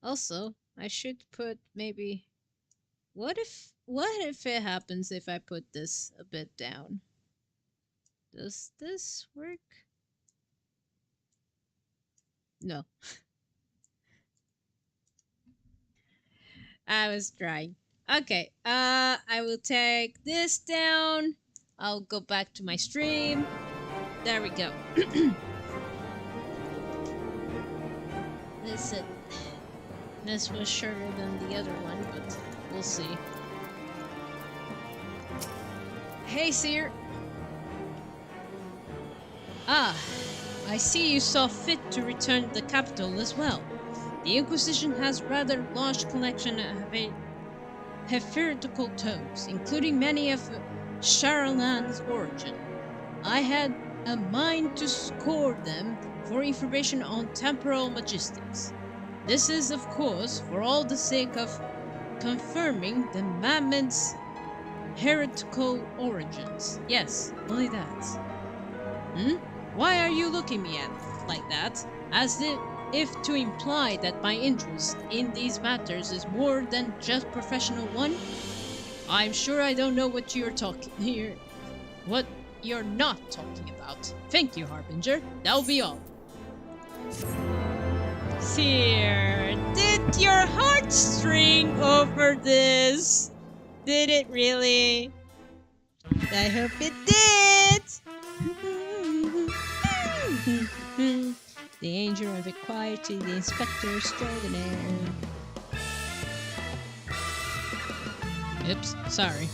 Also, I should put maybe... What if it happens if I put this a bit down? Does this work? No. I was trying. Okay, I will take this down. I'll go back to my stream. There we go. This was shorter than the other one, but we'll see. Hey, Seer. Ah, I see you saw fit to return to the capital as well. The Inquisition has a rather large collection of heretical tomes, including many of Sharalan's origin. I had a mind to score them for information on temporal magistics. This is, of course, for all the sake of confirming the Mammoth's heretical origins. Yes, only that. Why are you looking me at like that? As if to imply that my interest in these matters is more than just professional one? I'm sure I don't know what you're talking here. What you're not talking about. Thank you, Harbinger. That'll be all. Seer, did your heart string over this? Did it really? I hope it did! The angel of equality, the inspector extraordinaire. Oops, sorry.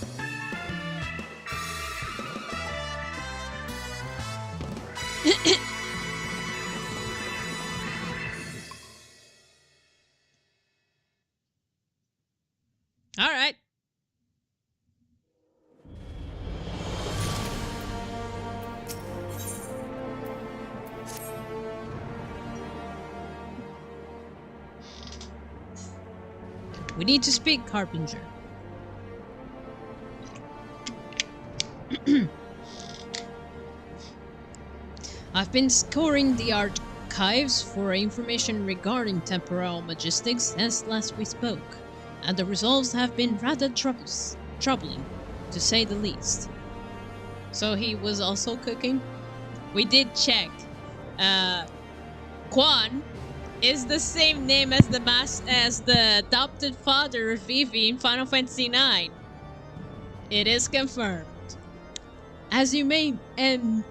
All right. We need to speak, Harbinger. I've been scouring the archives for information regarding temporal magistics since last we spoke, and the results have been rather troubling, to say the least. So he was also cooking? We did check. Quan is the same name as the adopted father of Vivi in Final Fantasy IX. It is confirmed. As you may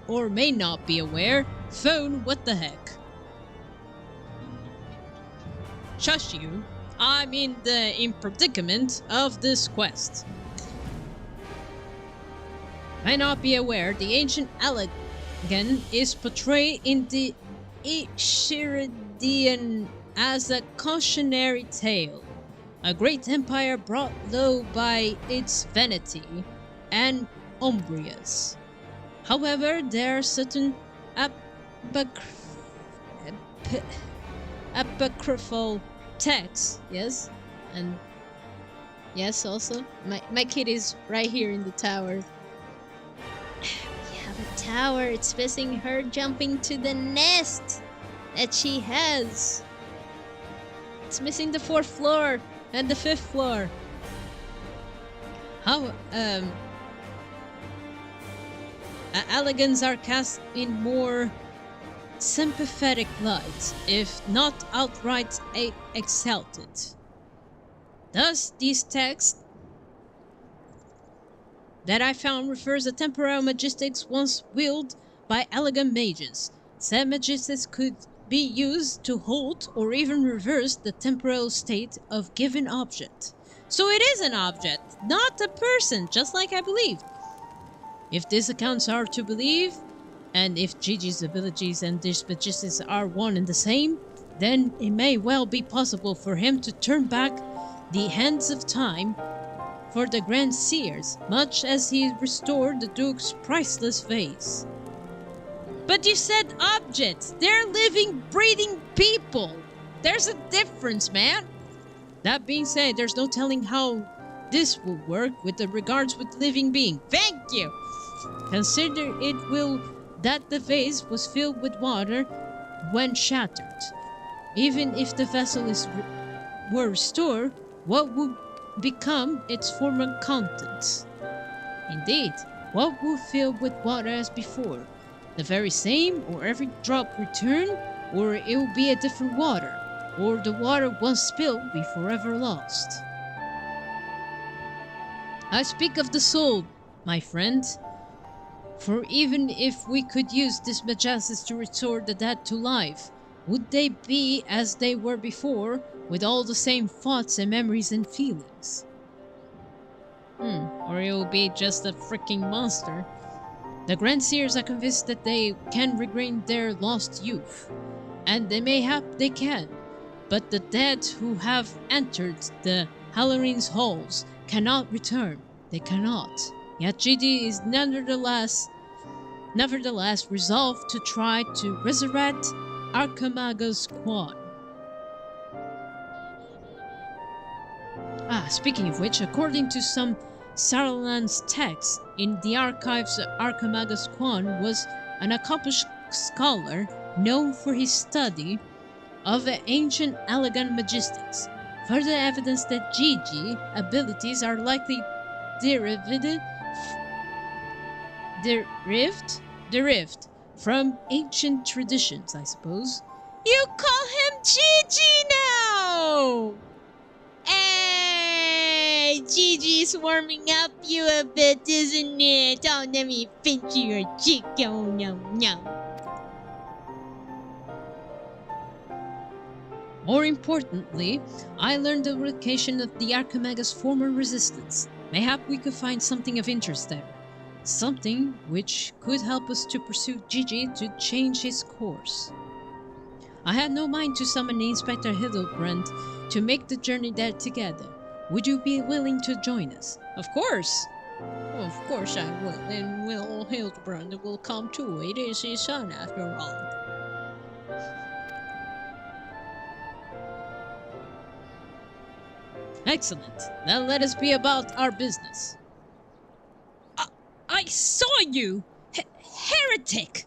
or may not be aware, phone what the heck. Shush you. I'm in predicament of this quest. May not be aware, the ancient Allegan is portrayed in the Ishiridian as a cautionary tale, a great empire brought low by its vanity and umbrias. However, there are certain apocryphal texts, yes, and yes, also my kid is right here in the tower. Yeah, the tower. It's missing her jumping to the nest that she has. It's missing the 4th floor and the 5th floor. How Allegans are cast in more sympathetic light, if not outright exalted. Thus, these texts that I found refers to temporal magistics once wielded by elegant mages. Said magistics could be used to halt or even reverse the temporal state of given object. So it is an object, not a person, just like I believed. If these accounts are to believe, and if Gigi's abilities and these magistics are one and the same, then it may well be possible for him to turn back the hands of time for the Grand Seers, much as he restored the Duke's priceless vase. But you said objects! They're living, breathing people! There's a difference, man! That being said, there's no telling how this will work with regards with living being. Thank you! Consider it will that the vase was filled with water when shattered. Even if the vessel were restored, what would become its former contents? Indeed, what would fill with water as before? The very same, or every drop return, or it will be a different water, or the water once spilled be forever lost. I speak of the soul, my friend. For even if we could use this majestic to restore the dead to life, would they be as they were before, with all the same thoughts and memories and feelings? Or it will be just a freaking monster. The Grand Seers are convinced that they can regain their lost youth, and they can, but the dead who have entered the Halloran's halls cannot return. They cannot. Yet Gigi is nevertheless resolved to try to resurrect Harbinger.Su. Speaking of which, according to some Saruman's texts in the archives, Harbinger.Su was an accomplished scholar known for his study of ancient elegant magistics. Further evidence that Gigi abilities are likely derived from ancient traditions, I suppose. You call him Gigi now! Hey, Gigi's warming up you a bit, isn't it? Oh, let me pinch your cheek. Oh, no, no. More importantly, I learned the location of the Archimaga's former resistance. Mayhap we could find something of interest there. Something which could help us to pursue Gigi to change his course. I had no mind to summon Inspector Hildibrand to make the journey there together. Would you be willing to join us? Of course. Of course I will, and Hildibrand will come too. It is his son, after all. Excellent. Now let us be about our business. I saw you! Heretic!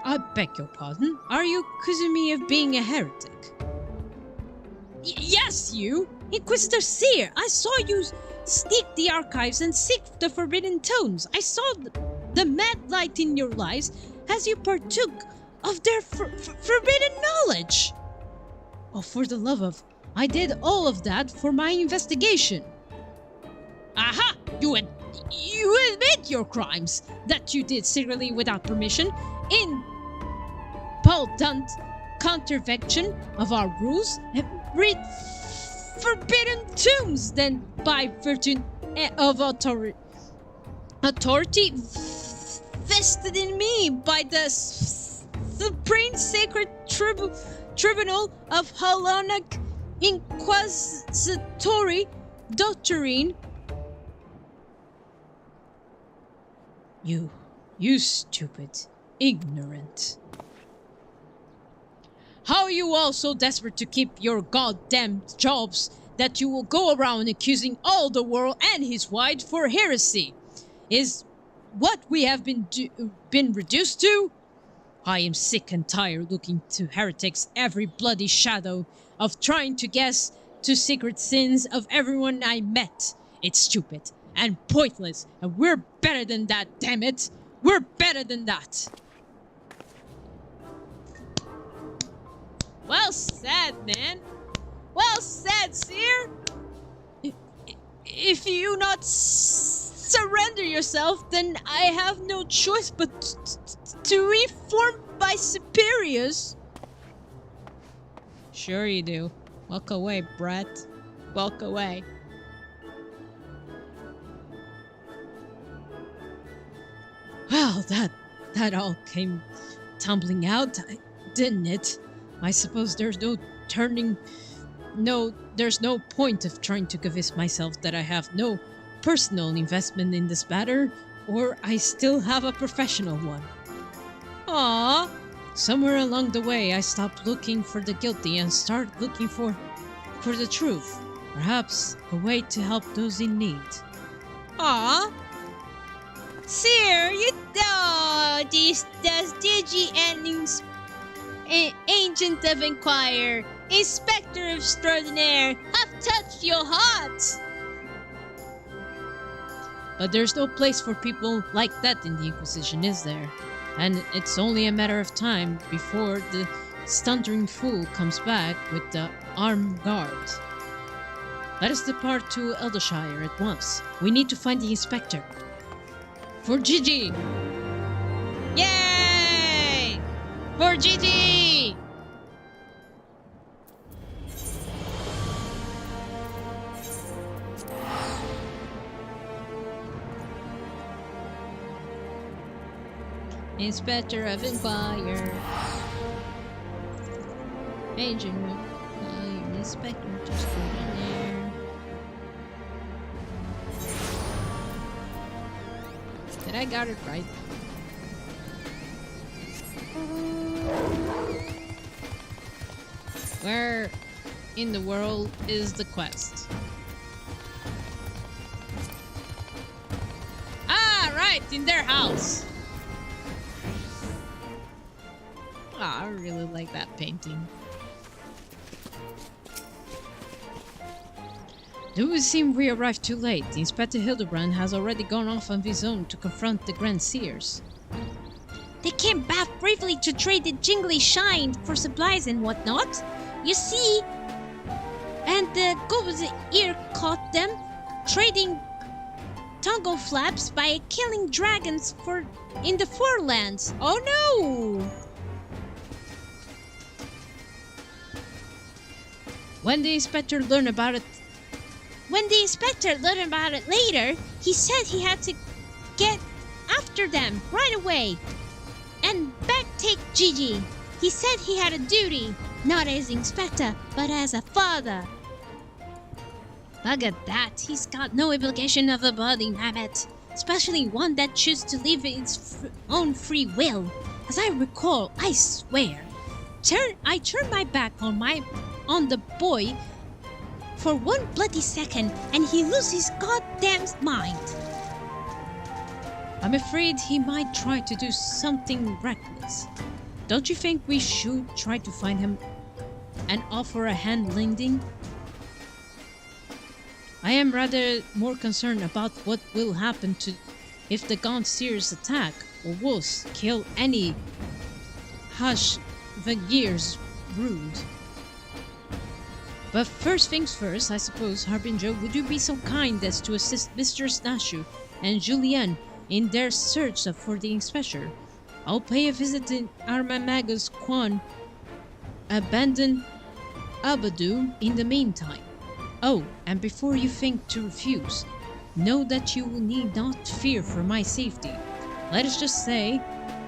I beg your pardon? Are you accusing me of being a heretic? Yes, you! Inquisitor Seer! I saw you sneak the archives and seek the forbidden tomes. I saw the mad light in your lives as you partook of their forbidden knowledge. Oh, for the love of... I did all of that for my investigation. Aha! You admit your crimes that you did secretly without permission in blatant contravention of our rules and read forbidden tombs, then by virtue of authority vested in me by the Supreme Sacred Tribunal of Hellenic Inquisitory Doctrine. You stupid, ignorant. How are you all so desperate to keep your goddamn jobs that you will go around accusing all the world and his wife for heresy? Is what we have been reduced to? I am sick and tired looking to heretics every bloody shadow of trying to guess to secret sins of everyone I met. It's stupid and pointless, and we're better than that, damn it! We're better than that! Well said, man! Well said, Seer! If you not surrender yourself, then I have no choice but to reform my superiors. Sure you do. Walk away, brat. Walk away. Well, that all came tumbling out, didn't it? I suppose there's no point of trying to convince myself that I have no personal investment in this matter, or I still have a professional one. Aww. Somewhere along the way, I stopped looking for the guilty and started looking for the truth. Perhaps a way to help those in need. Aww. Sir, you know this does Digi and Agent of Inquirer, Inspector Extraordinaire, have touched your heart. But there's no place for people like that in the Inquisition, is there? And it's only a matter of time before the stuttering fool comes back with the armed guard. Let us depart to Eldershire at once. We need to find the inspector. For Gigi! Yay! For Gigi! Inspector of Inquirer. Agent Inspector Extraordinaire. Did I got it right? Where in the world is the quest? Ah, right, in their house. Ah, I really like that painting. Do it seem we arrived too late? Inspector Hildibrand has already gone off on his own to confront the Grand Seers. They came back bravely to trade the jingly shine for supplies and whatnot. You see, and the Gobl's ear caught them trading tongue flaps by killing dragons in the Forelands. Oh no! When the inspector learned about it, When the inspector learned about it later, he said he had to get after them right away and back take Gigi. He said he had a duty, not as inspector, but as a father. Look at that, he's got no obligation of a body, mammoth, especially one that chooses to live its own free will. As I recall, I swear, I turned my back on the boy for one bloody second, and he loses his goddamn mind. I'm afraid he might try to do something reckless. Don't you think we should try to find him and offer a hand lending? I am rather more concerned about what will happen to if the Gaunt Seers attack, or worse, kill any Harbinger.Su brood. But first things first, I suppose, Harbinger, would you be so kind as to assist Mr.Su and Julien in their search for the inspector? I'll pay a visit to Armamaga's Quan abandoned Abadu in the meantime. Oh, and before you think to refuse, know that you need not fear for my safety. Let us just say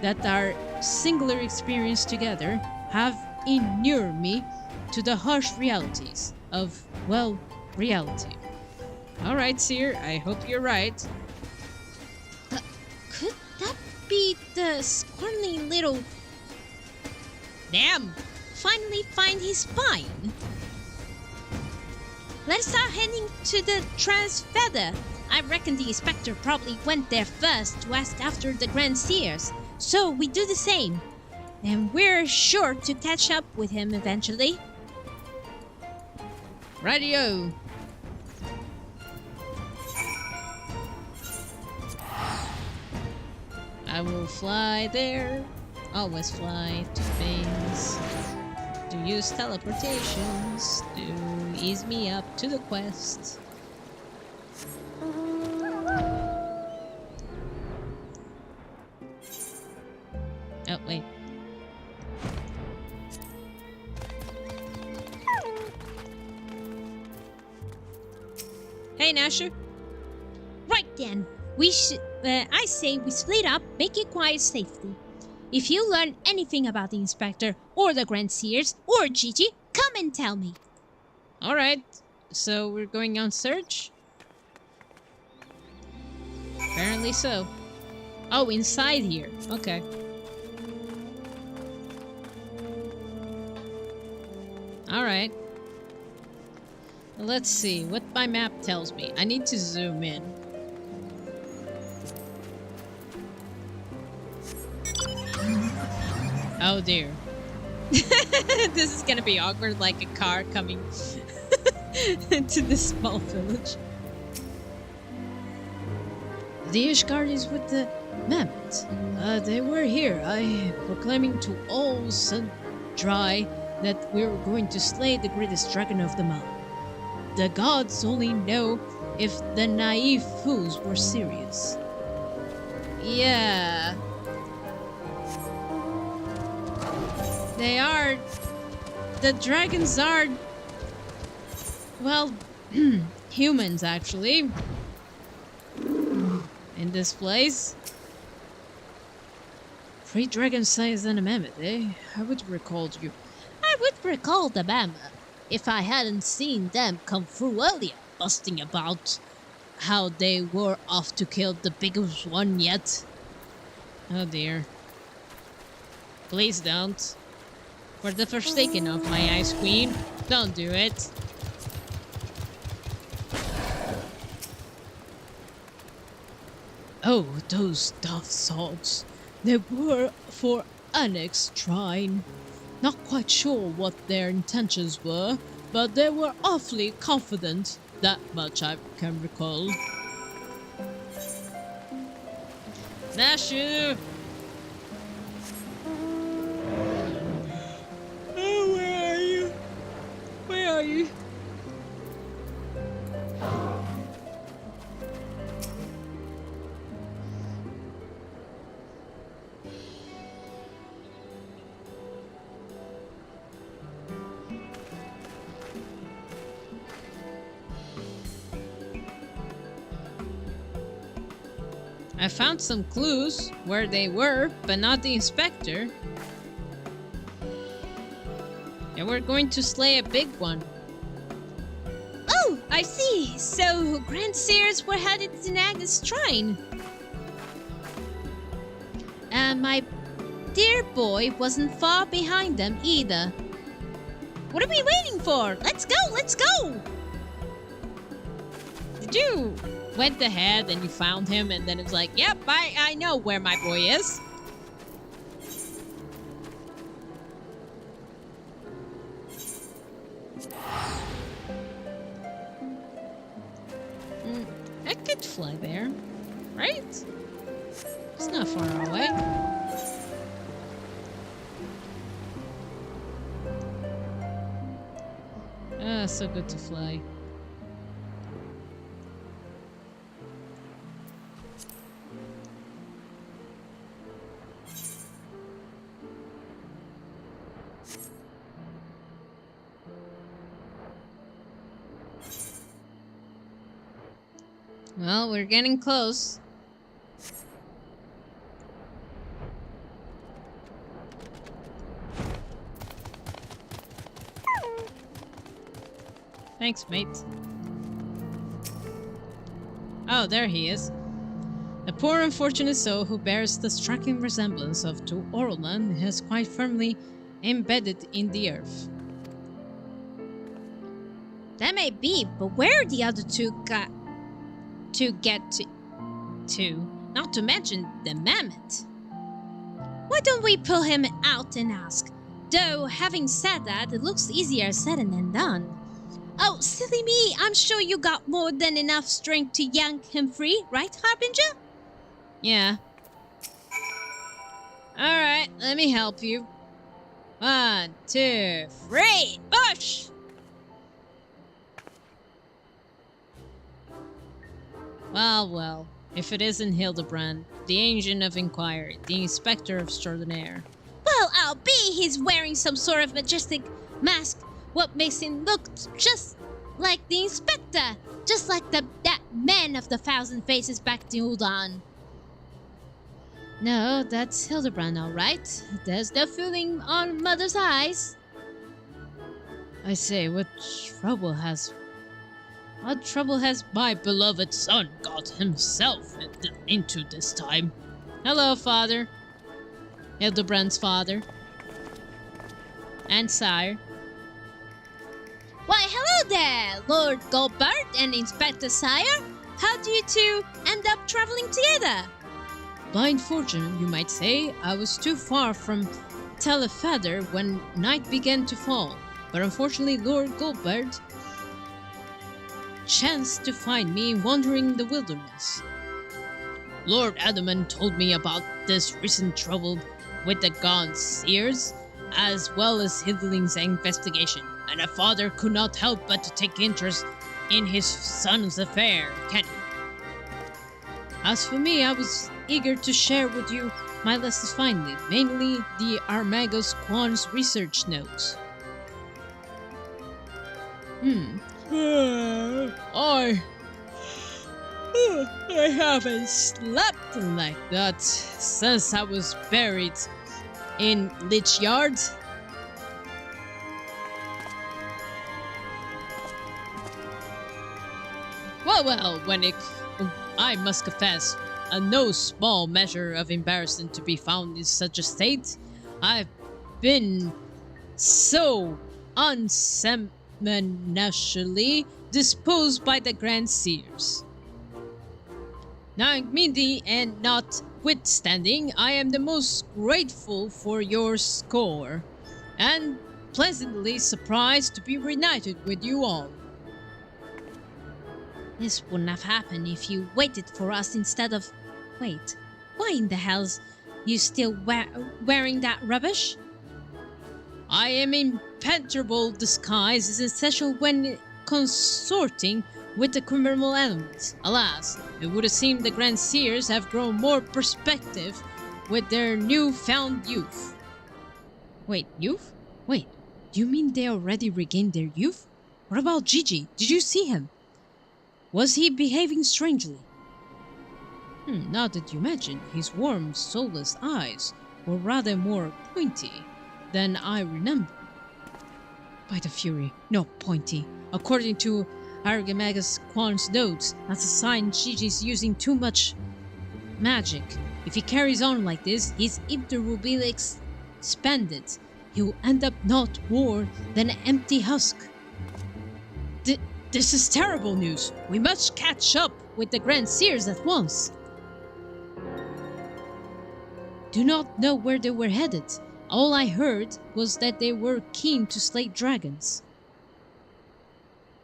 that our singular experience together have inured me to the harsh realities of, well, reality. Alright, Seer, I hope you're right. Could that be the squirmy little... Damn! Finally find his spine? Let's start heading to the Transfeather. I reckon the inspector probably went there first to ask after the Grand Seers. So we do the same. And we're sure to catch up with him eventually. Radio! I will fly there. Always fly to things. To use teleportations to ease me up to the quest. Oh, wait. Hey, Nasher. Right then, I say we split up, make it quiet safely. If you learn anything about the inspector, or the Grand Seers, or Gigi, come and tell me. Alright, so we're going on search? Apparently so. Oh, inside here. Okay. Alright. Let's see what my map tells me. I need to zoom in. Oh dear. This is gonna be awkward, like a car coming to this small village. The Ishgard is with the mammoth. They were here, proclaiming to all Sundry that we were going to slay the greatest dragon of them all. The gods only know if the naive fools were serious. Yeah. They are. The dragons are. Well, humans actually. In this place. 3 dragon size and a mammoth, eh? I would recall you. I would recall the mammoth if I hadn't seen them come through earlier, busting about how they were off to kill the biggest one yet. Oh dear. Please don't. For the forsaken of my Ice Queen, don't do it. Oh, those tough salts. They were for Annex Shrine. Not quite sure what their intentions were, but they were awfully confident. That much I can recall. Nashu! Oh, where are you? Where are you? I found some clues where they were, but not the inspector. And we're going to slay a big one. Oh, I see. So Grand Seers were headed to Naga's shrine. And my dear boy wasn't far behind them either. What are we waiting for? Let's go, let's go! Did you went ahead and you found him and then it was like, yep, I know where my boy is. I could fly there, right? It's not far away. Ah, so good to fly. Well, we're getting close. Thanks, mate. Oh, there he is. The poor unfortunate soul who bears the striking resemblance of to Orlan is quite firmly embedded in the earth. That may be, but where the other two got to get to, not to mention the mammoth. Why don't we pull him out and ask? Though, having said that, it looks easier said than done. Oh, silly me, I'm sure you got more than enough strength to yank him free, right, Harbinger? Yeah. Alright, let me help you. 1, 2, 3, push! Well, well, if it isn't Hildibrand, the agent of inquiry, the inspector extraordinaire. Well, I'll be he's wearing some sort of majestic mask. What makes him look just like the inspector? Just like that man of the 1,000 faces back in Uldan. No, that's Hildibrand, all right. There's no fooling on Mother's eyes. I say, what trouble has my beloved son got himself into this time? Hello, father. Hildibrand's father. And sire. Why, hello there, Lord Goldbart and Inspector Sire. How do you two end up traveling together? Blind fortune, you might say. I was too far from tell a feather when night began to fall, but unfortunately Lord Goldberg chanced to find me wandering in the wilderness. Lord Adamant told me about this recent trouble with the Gaunt Seers, as well as Hildling's investigation, and a father could not help but to take interest in his son's affair, can you? As for me, I was eager to share with you my latest finding, mainly the Armagus Quan's research notes. I haven't slept like that since I was buried in Lich Yard. Well, I must confess, no small measure of embarrassment to be found in such a state. I've been so unceremoniously disposed by the Grand Seers. Now, Mindy, and notwithstanding, I am the most grateful for your score, and pleasantly surprised to be reunited with you all. This wouldn't have happened if you waited for us instead of... Wait, why in the hell's you still wearing that rubbish? I am impenetrable disguise is essential when consorting with the criminal elements. Alas, it would seem the Grand Seers have grown more perspective with their newfound youth. Wait, youth? Wait, do you mean they already regained their youth? What about Gigi? Did you see him? Was he behaving strangely? Now that you mention, his warm, soulless eyes were rather more pointy than I remember. By the Fury, no pointy. According to Armagus Quan's notes, that's a sign Gigi's using too much magic. If he carries on like this, his ether will be expanded. He will end up not more than an empty husk. This is terrible news. We must catch up with the Grand Seers at once. Do not know where they were headed. All I heard was that they were keen to slay dragons.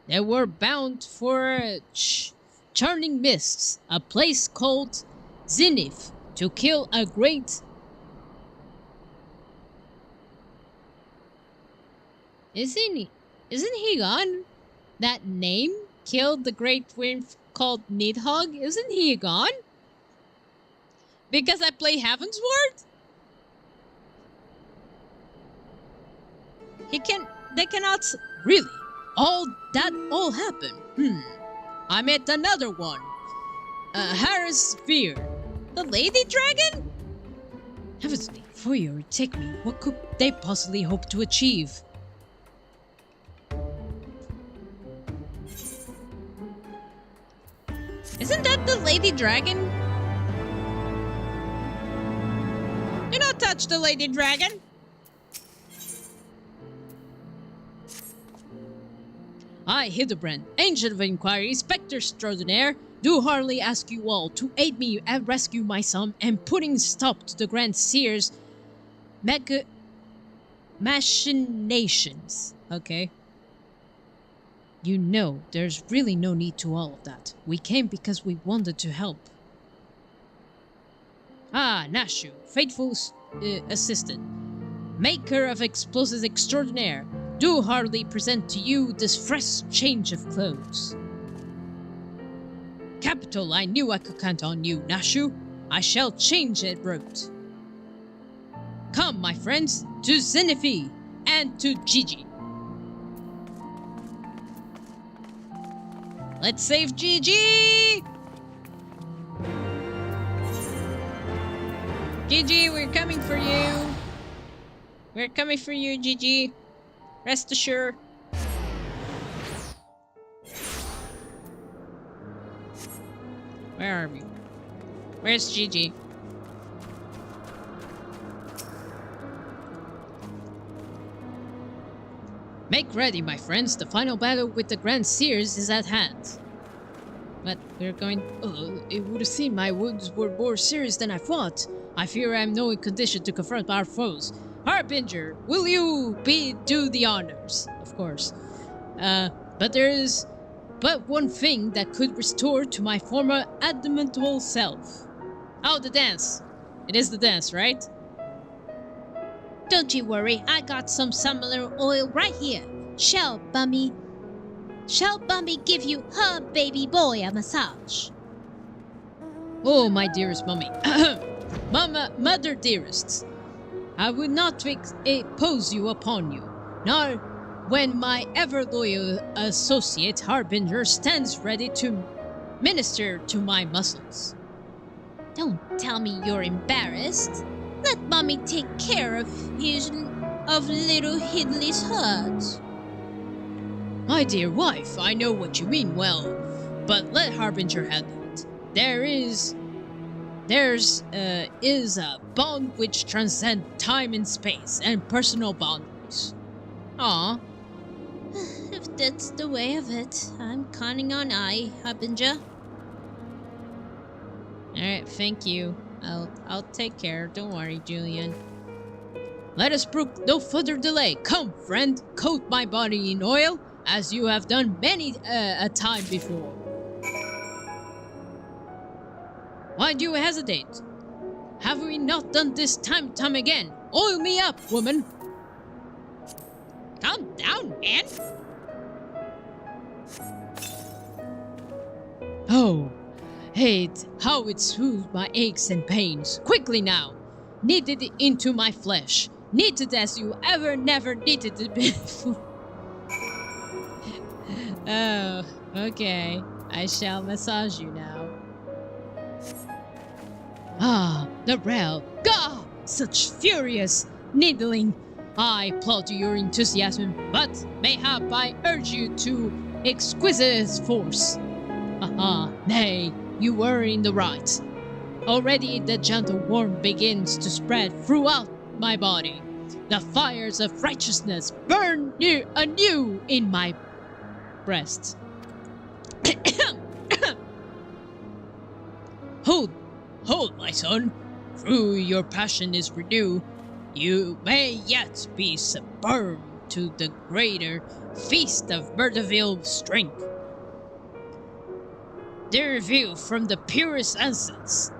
They were bound for Churning Mists, a place called Zenith, to kill a great... Isn't he gone? That name killed the great wyvern called Nidhogg? Isn't he gone? Because I play Heavensward? They cannot... Really? All happened? I met another one. Harris Fear. The Lady Dragon? Heavens, for you, take me. What could they possibly hope to achieve? Isn't that the Lady Dragon? Do not touch the Lady Dragon! I, Hildibrand, Agent of Inquiry, Spectre Extraordinaire, do heartily ask you all to aid me and rescue my son and putting stop to the Grand Seers' machinations. Okay? You know, there's really no need to all of that. We came because we wanted to help. Nashu, faithful assistant, maker of explosives extraordinaire, do heartily present to you this fresh change of clothes. Capital, I knew I could count on you, Nashu. I shall change it, wrote. Come, my friends, to Zenith and to Gigi. Let's save Gigi! Gigi, we're coming for you. We're coming for you, Gigi. Rest assured. Where are we? Where's Gigi? Make ready, my friends. The final battle with the Grand Seers is at hand. But we're going... it would seem my wounds were more serious than I thought. I fear I am no condition to confront our foes. Harbinger, will you do the honors? Of course. But there is but one thing that could restore to my former adamantable self. Oh, the dance. It is the dance, right? Don't you worry, I got some similar oil right here. Shall Bummy give you her baby boy a massage? Oh, my dearest mummy. Mother dearest. I would not impose you upon you, nor when my ever-loyal associate Harbinger stands ready to minister to my muscles. Don't tell me you're embarrassed. Let Mommy take care of little Hidley's hurt. My dear wife, I know what you mean well, but let Harbinger handle it. There's a bond which transcends time and space and personal boundaries. Ah, If that's the way of it, I'm counting on Harbinger. Alright, thank you. I'll take care. Don't worry, Julian. let us brook no further delay. Come, friend, coat my body in oil, as you have done many a time before. Why do you hesitate? Have we not done this time again? Oil me up, woman! Calm down, man. Oh, how it soothed my aches and pains. Quickly now, knead it into my flesh. Knead it as you never kneaded it before. Oh, okay. I shall massage you now. Ah, the rail. Gah! Such furious needling. I applaud your enthusiasm, but mayhap I urge you to exquisite force. Aha, nay, you were in the right. Already the gentle warmth begins to spread throughout my body. The fires of righteousness burn anew in my breast. Hold, my son. Through your passion is renewed, you may yet be suborned to the greater feast of Murderville strength. They reveal from the purest essence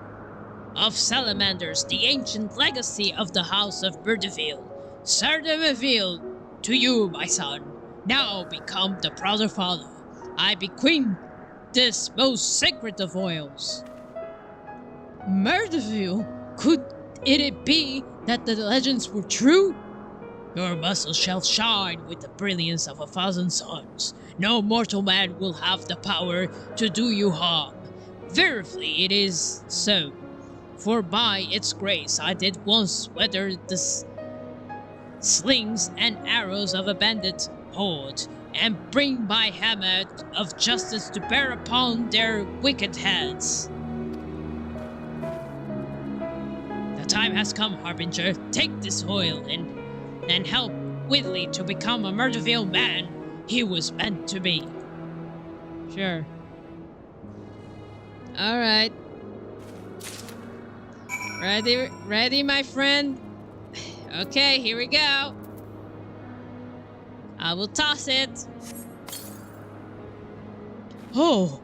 of salamanders the ancient legacy of the house of Murderville. Seldom revealed to you, my son. Now become the prouder father. I bequeath this most sacred of oils. Murderville? Could it be that the legends were true? Your muscles shall shine with the brilliance of 1,000 suns. No mortal man will have the power to do you harm. Verily it is so. For by its grace I did once weather the slings and arrows of a bandit horde, and bring my hammer of justice to bear upon their wicked heads. The time has come, Harbinger. Take this oil and help Whitley to become a Murderville man he was meant to be. Sure. Alright. Ready, my friend? Okay, here we go. I will toss it. Oh,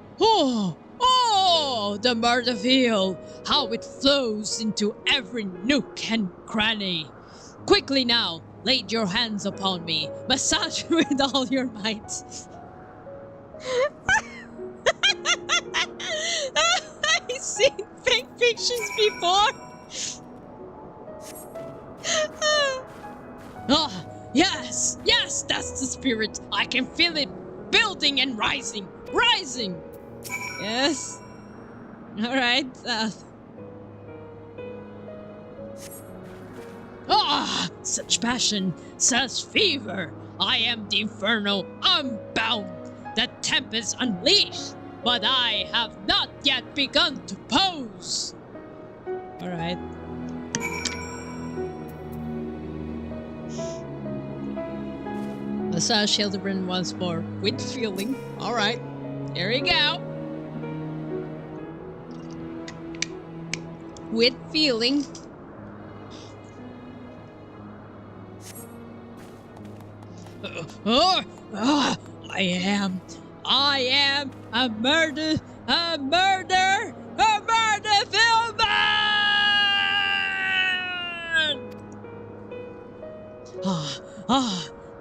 the Murderville! How it flows into every nook and cranny. Quickly now, lay your hands upon me. Massage with all your might. I've seen fake fictions before. Ah, yes, that's the spirit. I can feel it building and rising. Yes. Alright. Such passion, such fever. I am the infernal unbound, the tempest unleashed, but I have not yet begun to pose. Alright. Massage Hildibrand once more with feeling. Alright. Here we go. With feeling. I am a murder film man!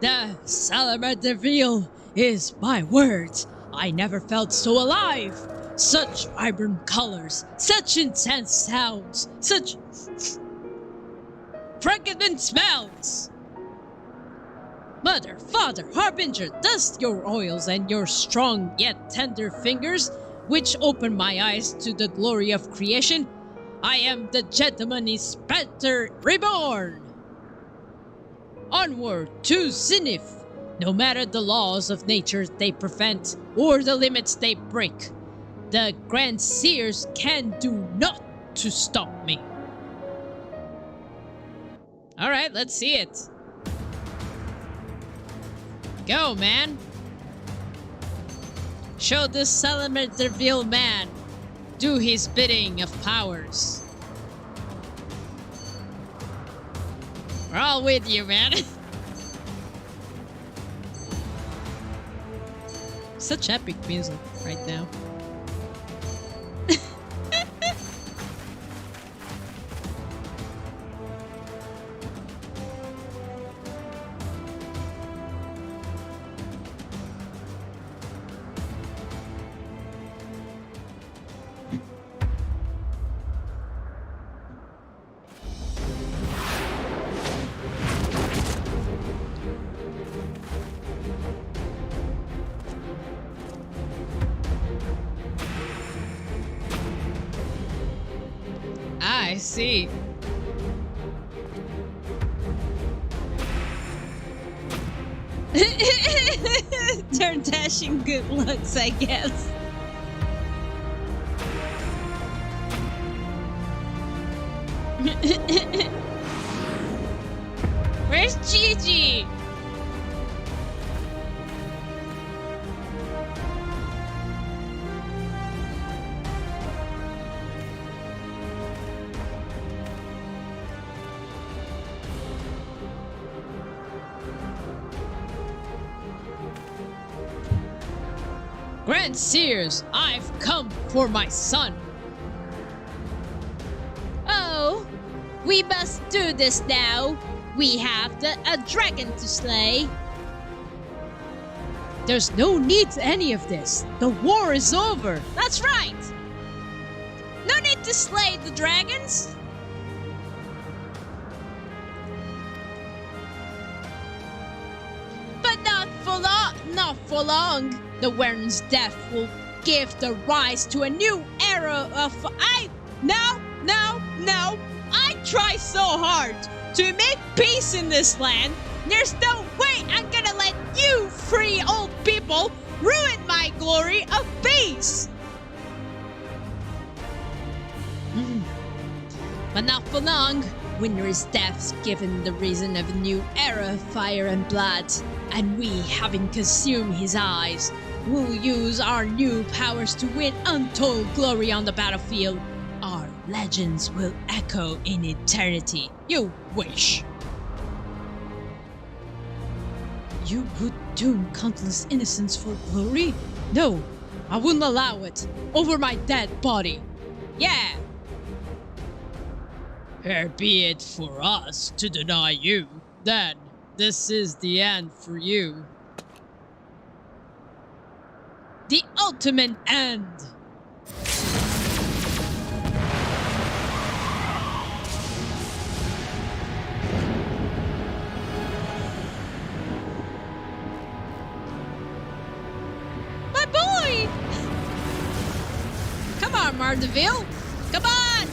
The salamander veal is my words. I never felt so alive. Such vibrant colors, such intense sounds, such fragrant smells. Mother, Father, Harbinger, dust your oils and your strong yet tender fingers, which open my eyes to the glory of creation. I am the gentleman inspector reborn. Onward to Zenith, no matter the laws of nature they prevent or the limits they break. The Grand Seers can do naught to stop me. Alright, let's see it. Go, man. Show this salamander veal man. Do his bidding of powers. We're all with you, man. Such epic music right now. I see. They're dashing good looks, I guess. Where's Gigi? Grand Seers, I've come for my son. Oh, we must do this now. We have a dragon to slay. There's no need to any of this. The war is over. That's right. No need to slay the dragons. But not for long. The Warren's death will give the rise to a new era of I try so hard to make peace in this land. There's no way I'm gonna let you free old people ruin my glory of peace. But not for long. Winter's death's given the reason of a new era of fire and blood, and we, having consumed his eyes, will use our new powers to win untold glory on the battlefield. Our legends will echo in eternity. You wish. You would doom countless innocents for glory? No, I wouldn't allow it. Over my dead body. Yeah. Here be it for us to deny you, then this is the end for you. The ultimate end. My boy! Come on, Mardeville. Come on!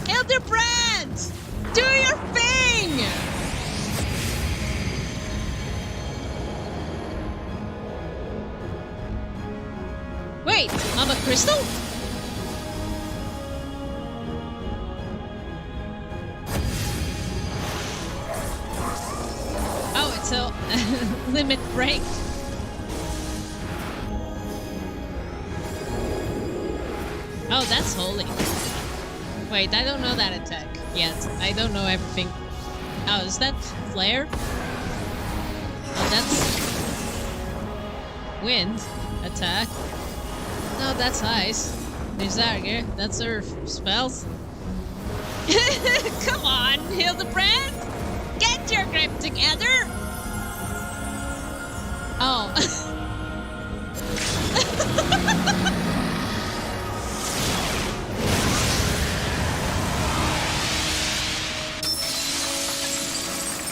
Hildibrand! Do your thing! Wait, Mama Crystal? Oh, it's a limit break. Oh, that's holy. Wait, I don't know that attack yet. I don't know everything. Oh, is that flare? Oh, that's wind attack. No, that's ice. Is that again? That's her spells. Come on, Hildibrand! Get your grip together! Oh.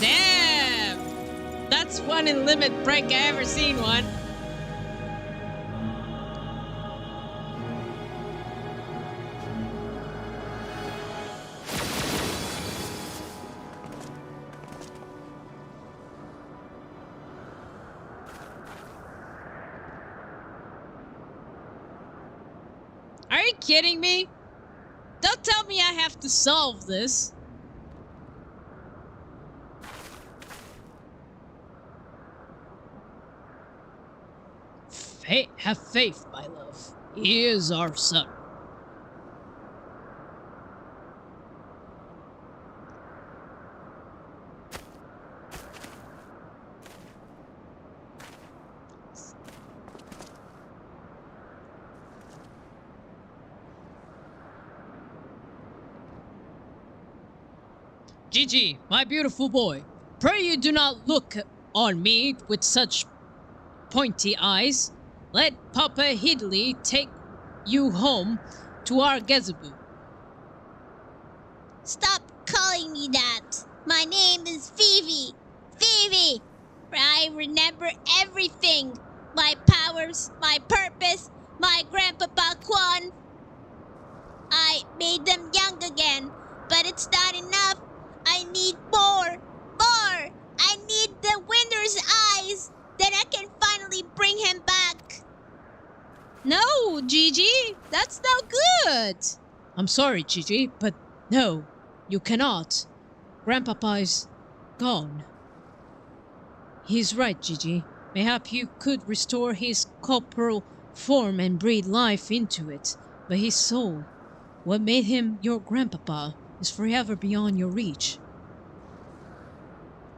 Damn! That's one in limit break I ever seen one. Are you kidding me? Don't tell me I have to solve this. Have faith, my love. He is our son. Gigi, my beautiful boy, pray you do not look on me with such pointy eyes. Let Papa Hidley take you home to our Gezabu. Stop calling me that. My name is Phoebe. Phoebe! I remember everything. My powers, my purpose, my Grandpapa Quan. I made them young again, but it's not enough. I need more. More! I need the winner's eyes. Then I can finally bring him back. No, Gigi, that's no good. I'm sorry, Gigi, but no, you cannot. Grandpapa is gone. He's right, Gigi. Mayhap you could restore his corporal form and breathe life into it, but his soul, what made him your grandpapa, is forever beyond your reach.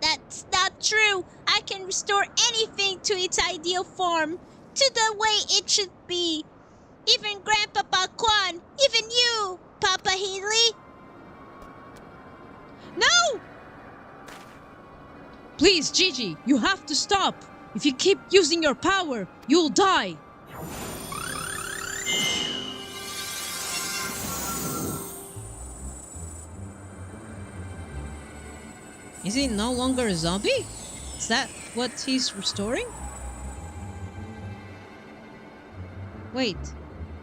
That's not true. I can restore anything to its ideal form, to the way it should be. Even Grandpapa Quan, even you, Papa Healy. No! Please, Gigi, you have to stop. If you keep using your power, you'll die. Is he no longer a zombie? Is that what he's restoring? Wait,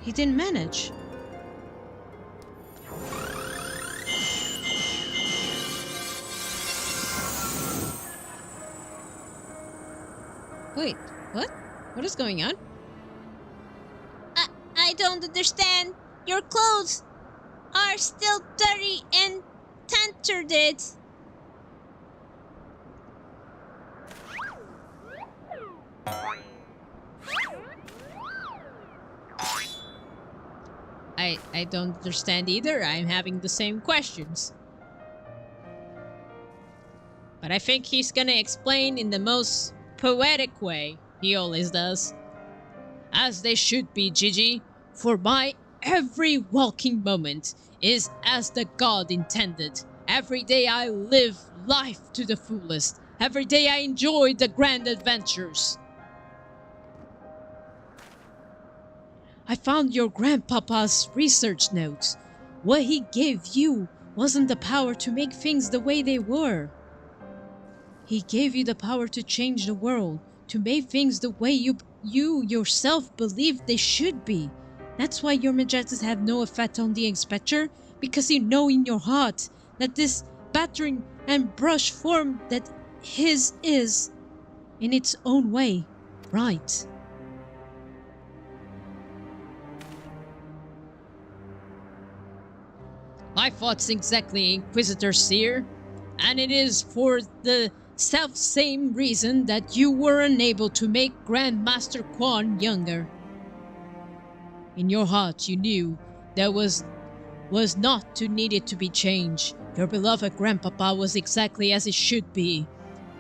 he didn't manage. Wait, what? What is going on? I don't understand. Your clothes are still dirty and tainted. I don't understand either. I'm having the same questions. But I think he's gonna explain in the most poetic way. He always does. As they should be, Gigi. For my every walking moment is as the God intended. Every day I live life to the fullest. Every day I enjoy the grand adventures. I found your grandpapa's research notes. What he gave you wasn't the power to make things the way they were. He gave you the power to change the world, to make things the way you yourself believed they should be. That's why your majesties have no effect on the inspector, because you know in your heart that this battering and brush form that his is, in its own way, right. My thoughts exactly, Inquisitor Seer, and it is for the self-same reason that you were unable to make Grandmaster Quan younger. In your heart you knew there was not to need it to be changed. Your beloved grandpapa was exactly as it should be.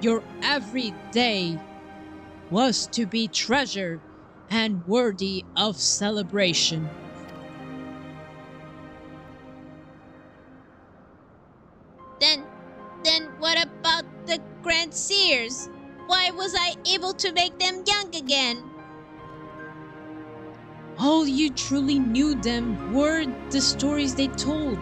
Your every day was to be treasured and worthy of celebration. Then what about the Grand Seers? Why was I able to make them young again? All you truly knew them were the stories they told.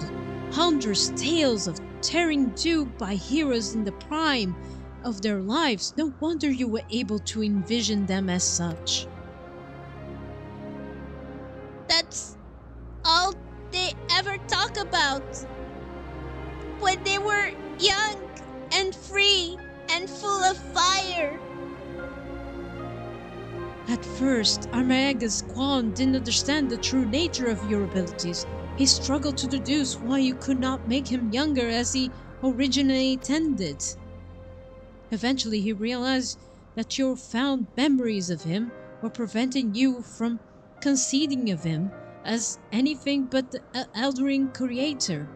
Hundreds tales of tearing do by heroes in the prime of their lives. No wonder you were able to envision them as such. That's all they ever talk about. When they were young and free and full of fire. At first, Harbinger.Su didn't understand the true nature of your abilities. He struggled to deduce why you could not make him younger as he originally intended. Eventually, he realized that your fond memories of him were preventing you from conceiving of him as anything but an eldering creator,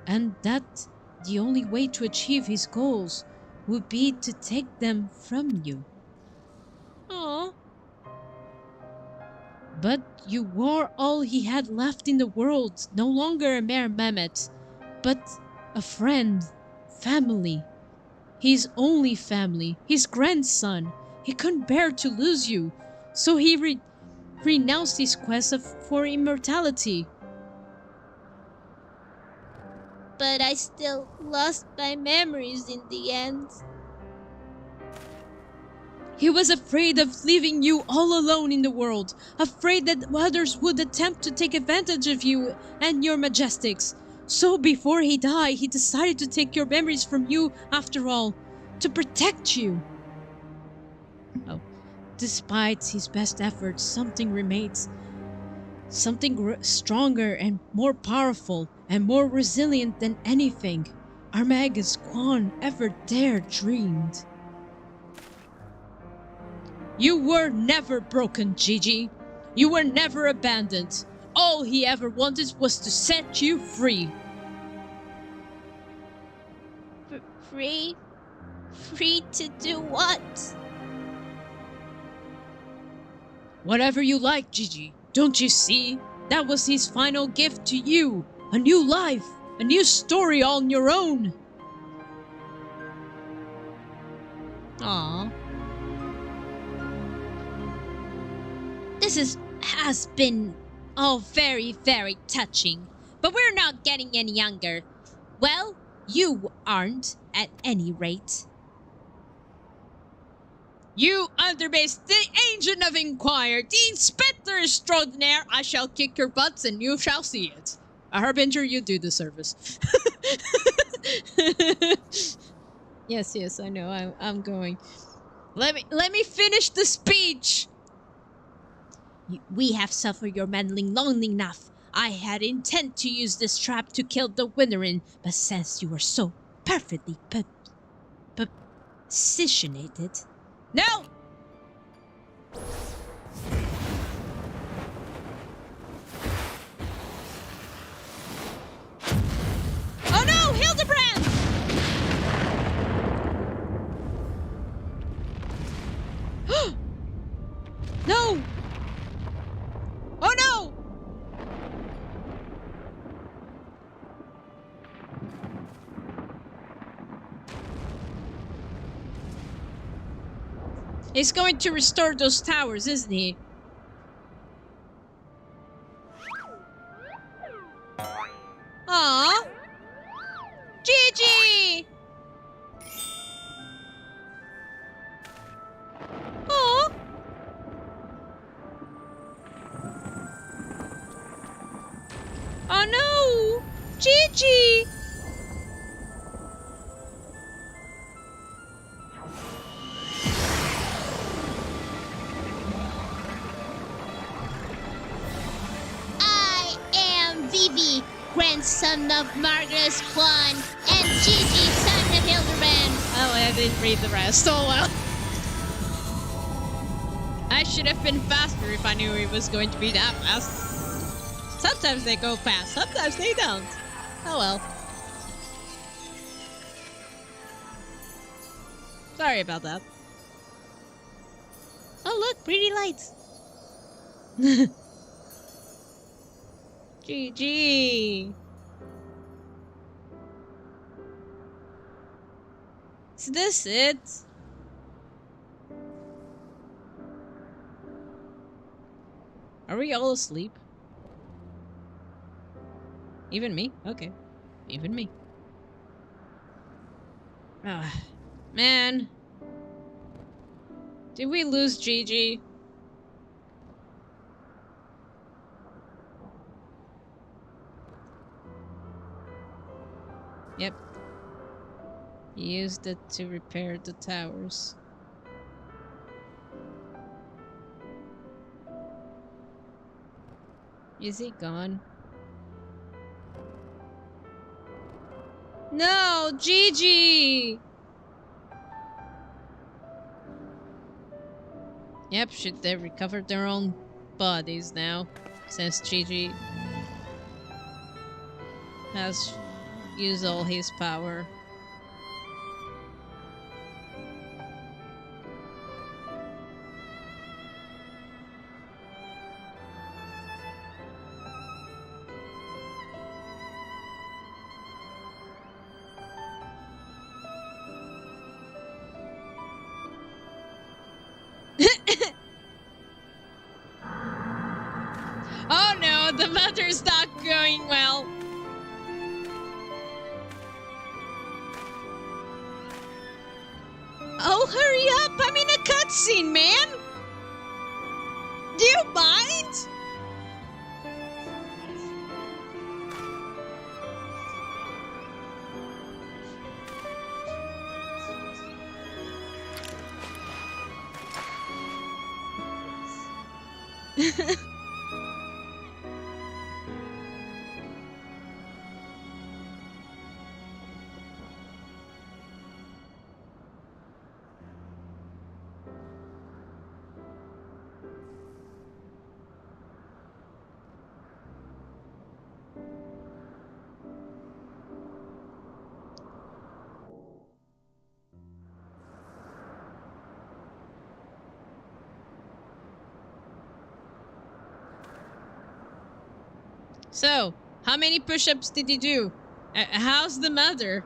and that the only way to achieve his goals would be to take them from you. Aw. But you were all he had left in the world, no longer a mere Mehmet, but a friend, family, his only family, his grandson. He couldn't bear to lose you, so he renounced his quest for immortality. But I still lost my memories in the end. He was afraid of leaving you all alone in the world, afraid that others would attempt to take advantage of you and your majestics. So before he died, he decided to take your memories from you after all, to protect you. Oh, despite his best efforts, something remains. Something stronger and more powerful and more resilient than anything Harbinger.Su ever dared dreamed. You were never broken, Gigi. You were never abandoned. All he ever wanted was to set you free. Free? Free to do what? Whatever you like, Gigi. Don't you see? That was his final gift to you. A new life. A new story on your own. Aww. This has been all very, very touching. But we're not getting any younger. Well, you aren't, at any rate. You underbase the agent of inquiry, the inspector extraordinaire. I shall kick your butts and you shall see it. Harbinger, you do the service. Yes, I know. I'm going. Let me finish the speech. We have suffered your meddling long enough. I had intent to use this trap to kill the Winterin, but since you were so perfectly positioned. No! Oh no, Hildibrand! No! Oh no! He's going to restore those towers, isn't he? Aww! Gigi! Aww! Oh no! Gigi! I am Vivi, grandson of Harbinger.Su, and Gigi, son of Hildibrand. Oh, I didn't read the rest. Oh well. I should have been faster if I knew he was going to be that fast. Sometimes they go fast, sometimes they don't. Oh well. Sorry about that. Oh, look, pretty lights. GG. Is this it? Are we all asleep? Even me? Okay. Even me. Ah, man. Did we lose Gigi? Yep. He used it to repair the towers. Is he gone? No, Gigi! Yep, should they recover their own bodies now, since Gigi has used all his power. Oh no, the matter's not going well. Oh, hurry up! I'm in a cutscene, man! Do you mind? So, how many push-ups did you do? How's the mother?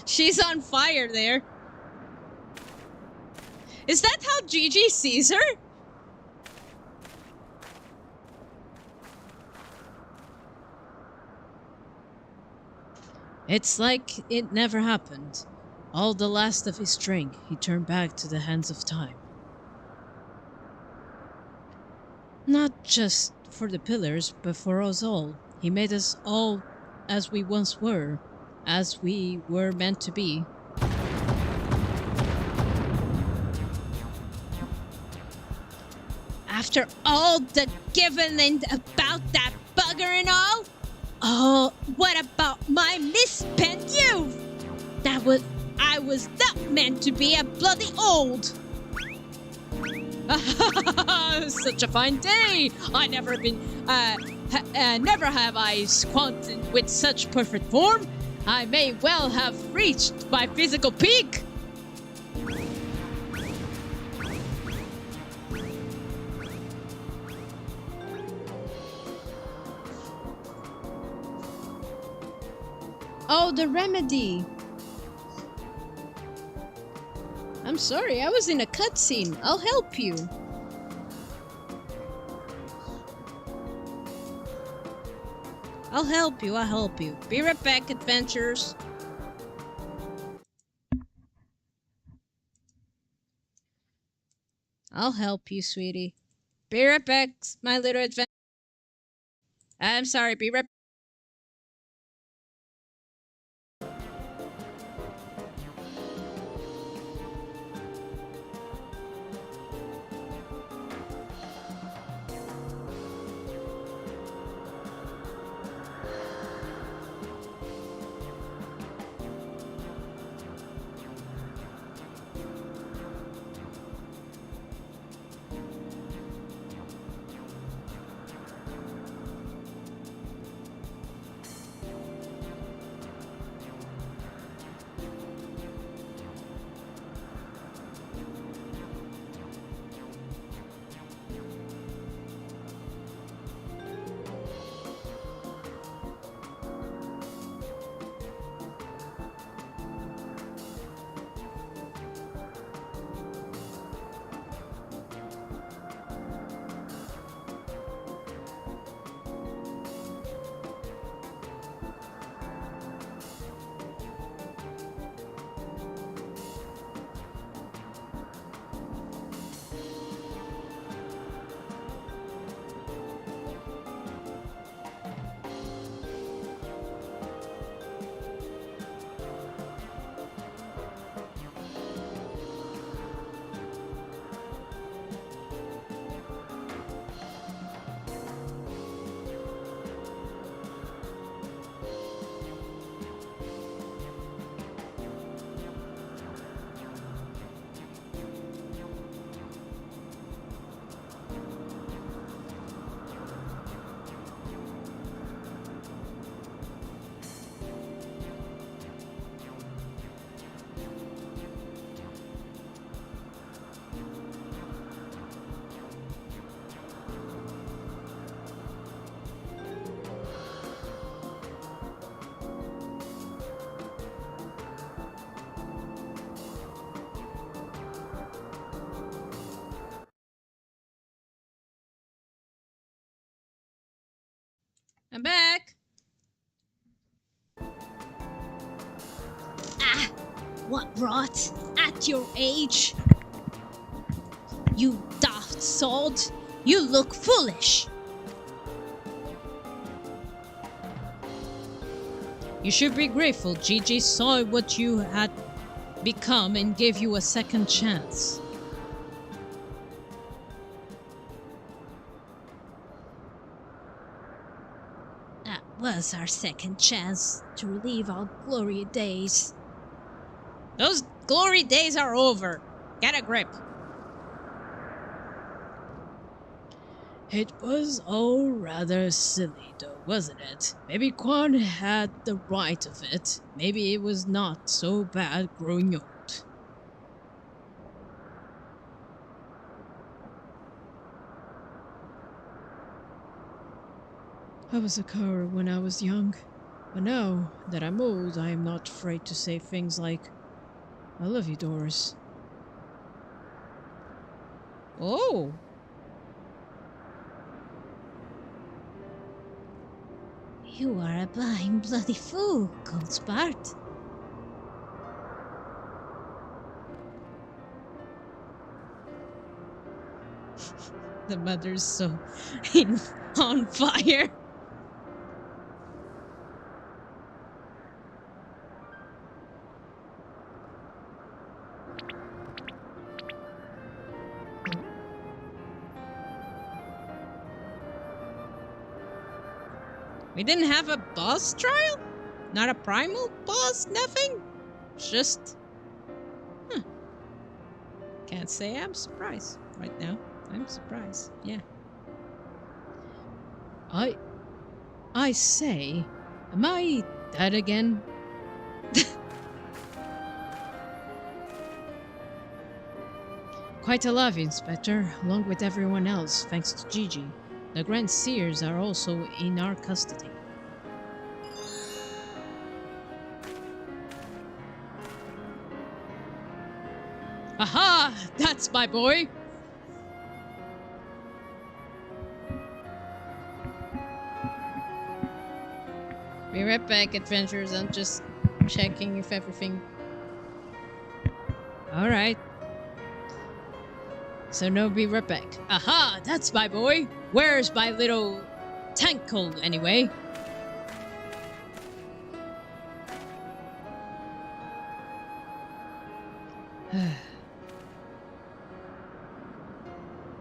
She's on fire there. Is that how Gigi sees her? It's like it never happened. All the last of his strength he turned back to the hands of time. Not just for the pillars, but for us all. He made us all as we once were, as we were meant to be. After all the giving and about that bugger and all? Oh, what about my misspent youth? I was not meant to be a bloody old. Such a fine day! Never have I squanted with such perfect form. I may well have reached my physical peak. Oh, the remedy! I'm sorry, I was in a cutscene. I'll help you. I'll help you. Be right back, adventurers. I'll help you, sweetie. Be right back, my little adventure. I'm sorry, be right. I'm back. Ah, what rot at your age? You daft sod, you look foolish. You should be grateful Gigi saw what you had become and gave you a second chance. That was our second chance to relive our glory days. Those glory days are over. Get a grip. It was all rather silly, though, wasn't it? Maybe Quan had the right of it. Maybe it was not so bad growing old. I was a coward when I was young, but now that I'm old, I am not afraid to say things like, I love you, Doris. Oh. You are a blind bloody fool, Goldspart. The mother's so on fire. We didn't have a boss trial? Not a primal boss? Nothing? Just... Can't say I'm surprised right now. I'm surprised, yeah. I say, am I dead again? Quite alive, Inspector, along with everyone else, thanks to Gigi. The Grand Seers are also in our custody. Aha! That's my boy! Be right back, adventurers. I'm just checking if everything... Alright. So no, be right back. Aha! That's my boy! Where's my little tankle, anyway?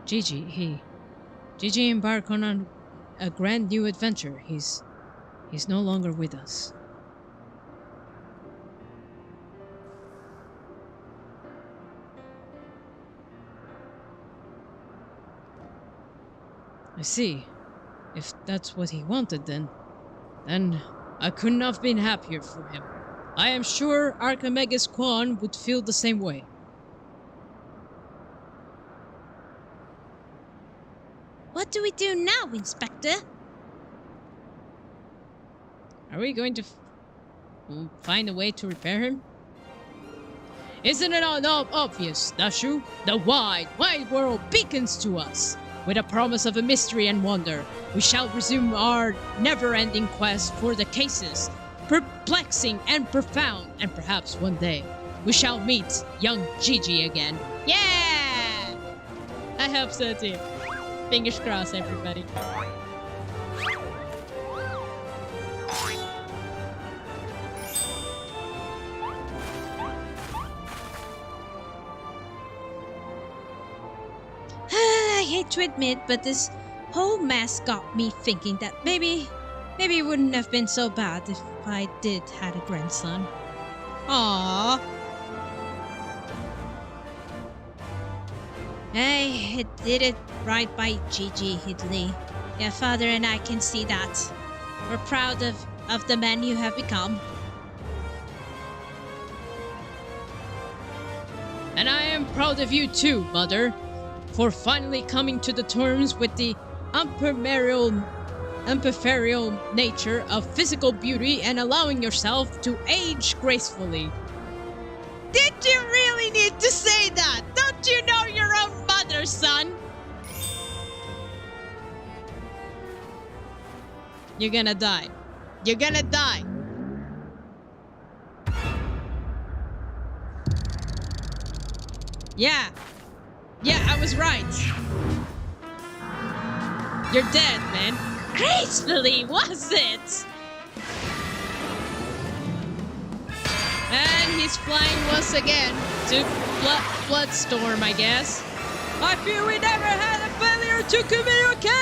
Gigi embarked on a grand new adventure. He's no longer with us. I see. If that's what he wanted, then I couldn't have been happier for him. I am sure Archimedes Quan would feel the same way. What do we do now, Inspector? Are we going to find a way to repair him? Isn't it all obvious, Nashu? The wide world beacons to us. With a promise of a mystery and wonder, we shall resume our never-ending quest for the cases, perplexing and profound, and perhaps one day we shall meet young Gigi again. Yeah! I hope so too. Fingers crossed, everybody. I hate to admit, but this whole mess got me thinking that maybe it wouldn't have been so bad if I did had a grandson. Aww. I did it right by Gigi, Hidley. Your father and I can see that. We're proud of the man you have become. And I am proud of you too, Mother, for finally coming to the terms with the unparalleled nature of physical beauty and allowing yourself to age gracefully. Did you really need to say that? Don't you know your own mother, son? You're gonna die. You're gonna die. Yeah. Yeah, I was right. You're dead, man. Gracefully, was it? And he's flying once again to Bloodstorm, I guess. I feel we never had a failure to communicate!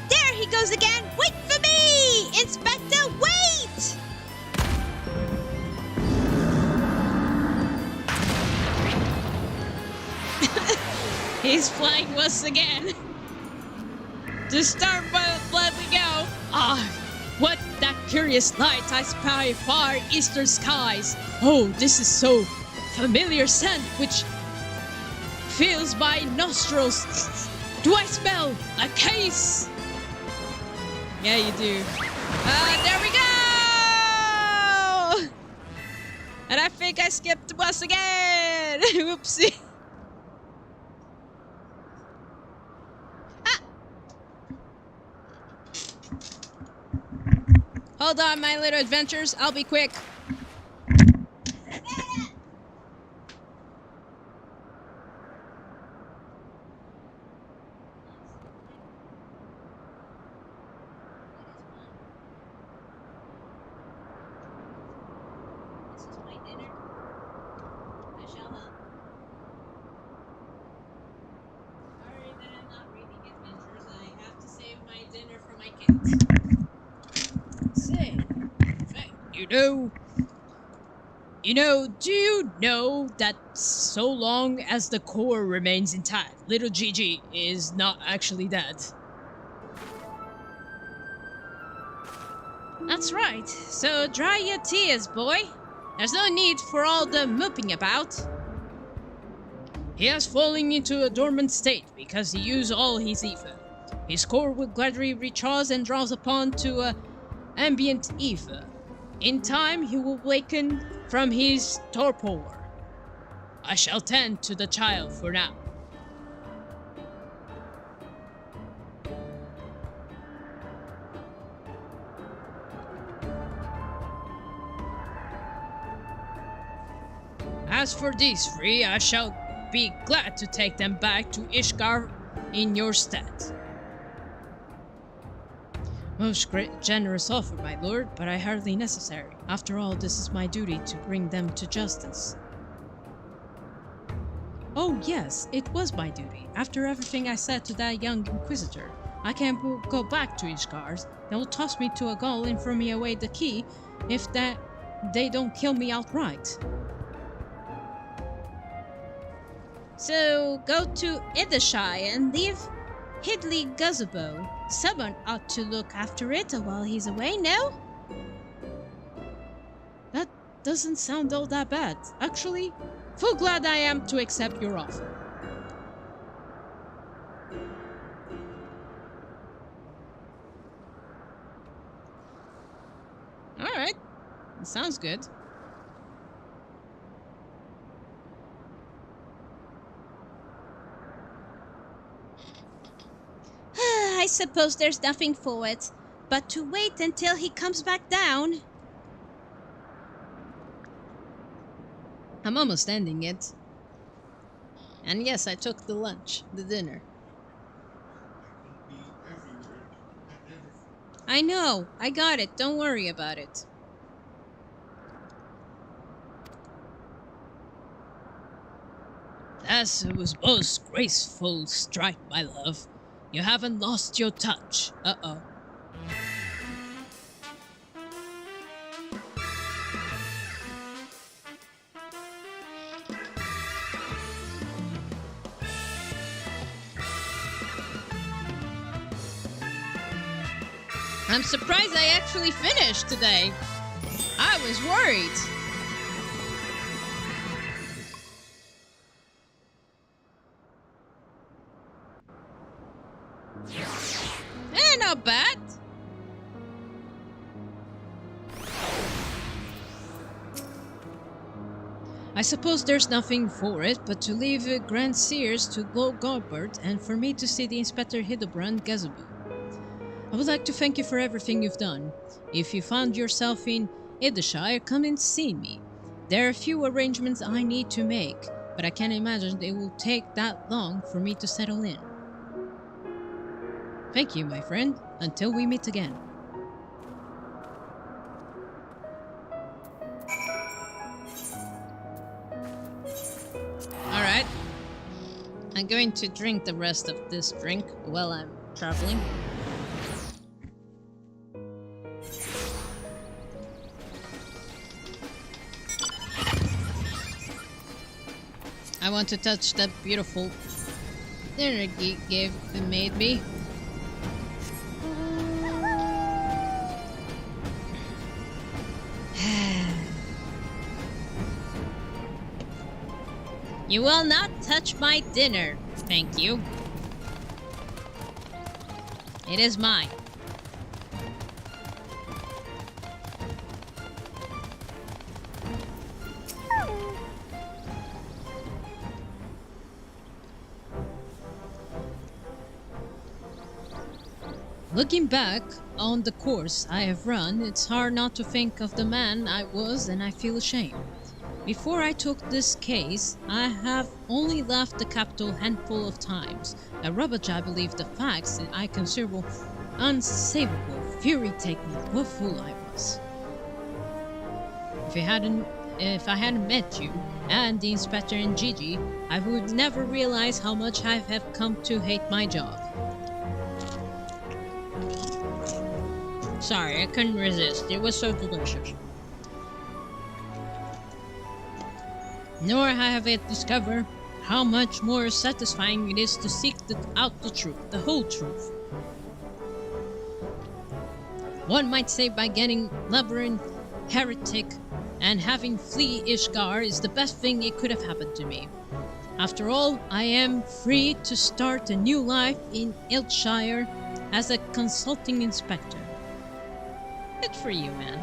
There he goes again. Wait for me! Inspector, wait! He's flying once again. To Stormblood we go. Ah, what that curious light I spy far eastern skies. Oh, this is so familiar scent which fills my nostrils. Do I smell a case? Yeah, you do. There we go! And I think I skipped once again. Whoopsie. Hold on, my little adventures. I'll be quick. This is my dinner. I shall help. Sorry that I'm not reading adventures. I have to save my dinner for my kids. Say, do you know that so long as the core remains intact, little Gigi is not actually dead? That's right. So dry your tears, boy. There's no need for all the moping about. He has fallen into a dormant state because he used all his ether. His core will gradually recharge and draws upon to ambient ether. In time, he will waken from his torpor. I shall tend to the child for now. As for these three, I shall be glad to take them back to Ishgard in your stead. Most great generous offer, my lord, but I hardly necessary. After all, this is my duty to bring them to justice. Oh yes, it was my duty. After everything I said to that young inquisitor, I can't go back to Ishgard. They will toss me to a gull and throw me away the key if they don't kill me outright. So go to Idashai and leave Hildibrand. Someone ought to look after it while he's away, no? That doesn't sound all that bad. Actually, full glad I am to accept your offer. Alright, sounds good. I suppose there's nothing for it, but to wait until he comes back down. I'm almost ending it. And yes, I took the dinner. I know, I got it, don't worry about it. That was most graceful strike, my love. You haven't lost your touch. Uh-oh. I'm surprised I actually finished today. I was worried. I suppose there's nothing for it but to leave Grand Sears to Lord Goldbert and for me to see the Inspector Hildibrand Quests. I would like to thank you for everything you've done. If you found yourself in Ayrshire, come and see me. There are a few arrangements I need to make, but I can't imagine it will take that long for me to settle in. Thank you, my friend. Until we meet again. Alright. I'm going to drink the rest of this drink while I'm traveling. I want to touch that beautiful dinner Geek made me. You will not touch my dinner, thank you. It is mine. Looking back on the course I have run, it's hard not to think of the man I was, and I feel ashamed. Before I took this case, I have only left the capital a handful of times. A rubbish I believe the facts that I consider unsavable. Fury take me, what fool I was. If I hadn't met you and the inspector and Gigi, I would never realize how much I have come to hate my job. Sorry, I couldn't resist. It was so delicious. Nor have I discovered how much more satisfying it is to seek out the truth, the whole truth. One might say by getting Labyrinth heretic and having flee Ishgar is the best thing it could have happened to me. After all, I am free to start a new life in Ayrshire as a consulting inspector. Good for you, man.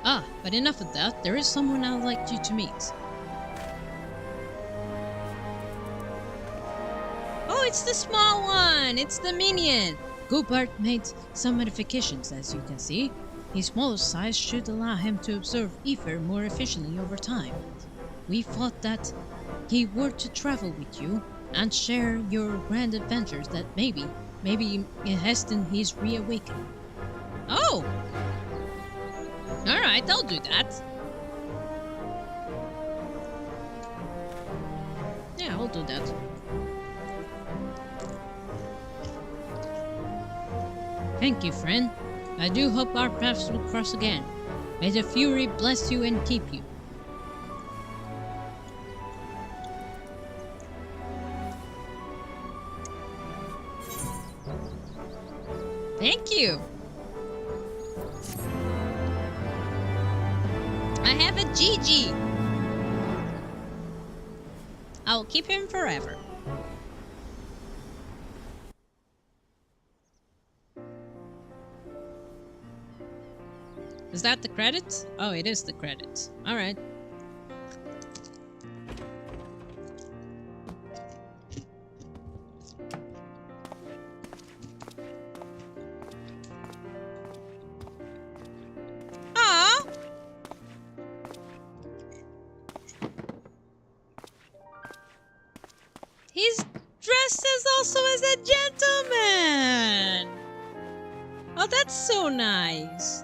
Ah, but enough of that. There is someone I'd like you to meet. Oh, it's the small one! It's the minion! Goldbert made some modifications, as you can see. His smaller size should allow him to absorb ether more efficiently over time. We thought that he were to travel with you and share your grand adventures that maybe hasten his reawakening. Oh! Alright, I'll do that. Yeah, I'll do that. Thank you, friend. I do hope our paths will cross again. May the Fury bless you and keep you. Thank you. I have a Gigi. I will keep him forever. Is that the credits? Oh, it is the credits. All right. Aw. He's dressed as also as a gentleman. Oh, that's so nice.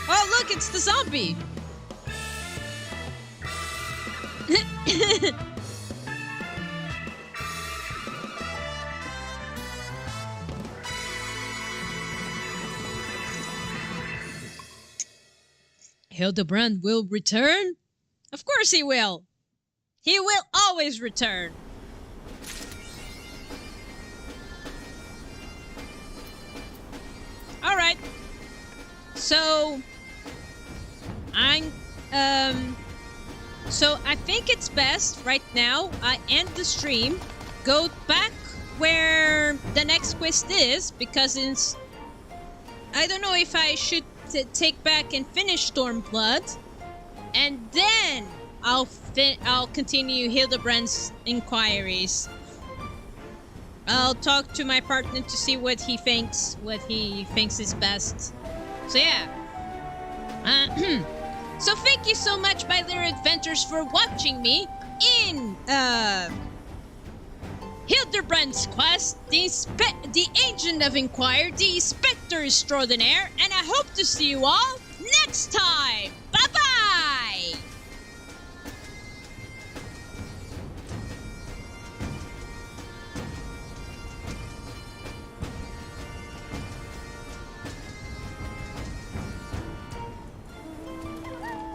Oh, look, it's the zombie! Hildibrand will return? Of course he will. He will always return. All right. So I think it's best right now I end the stream, go back where the next quest is, because I don't know if I should take back and finish Stormblood, and then I'll continue Hildibrand's inquiries. I'll talk to my partner to see what he thinks is best. So yeah. So thank you so much, my little adventures, for watching me in Hildibrand's Quest, the Agent of Inquiry, the Spectre Extraordinaire, and I hope to see you all next time!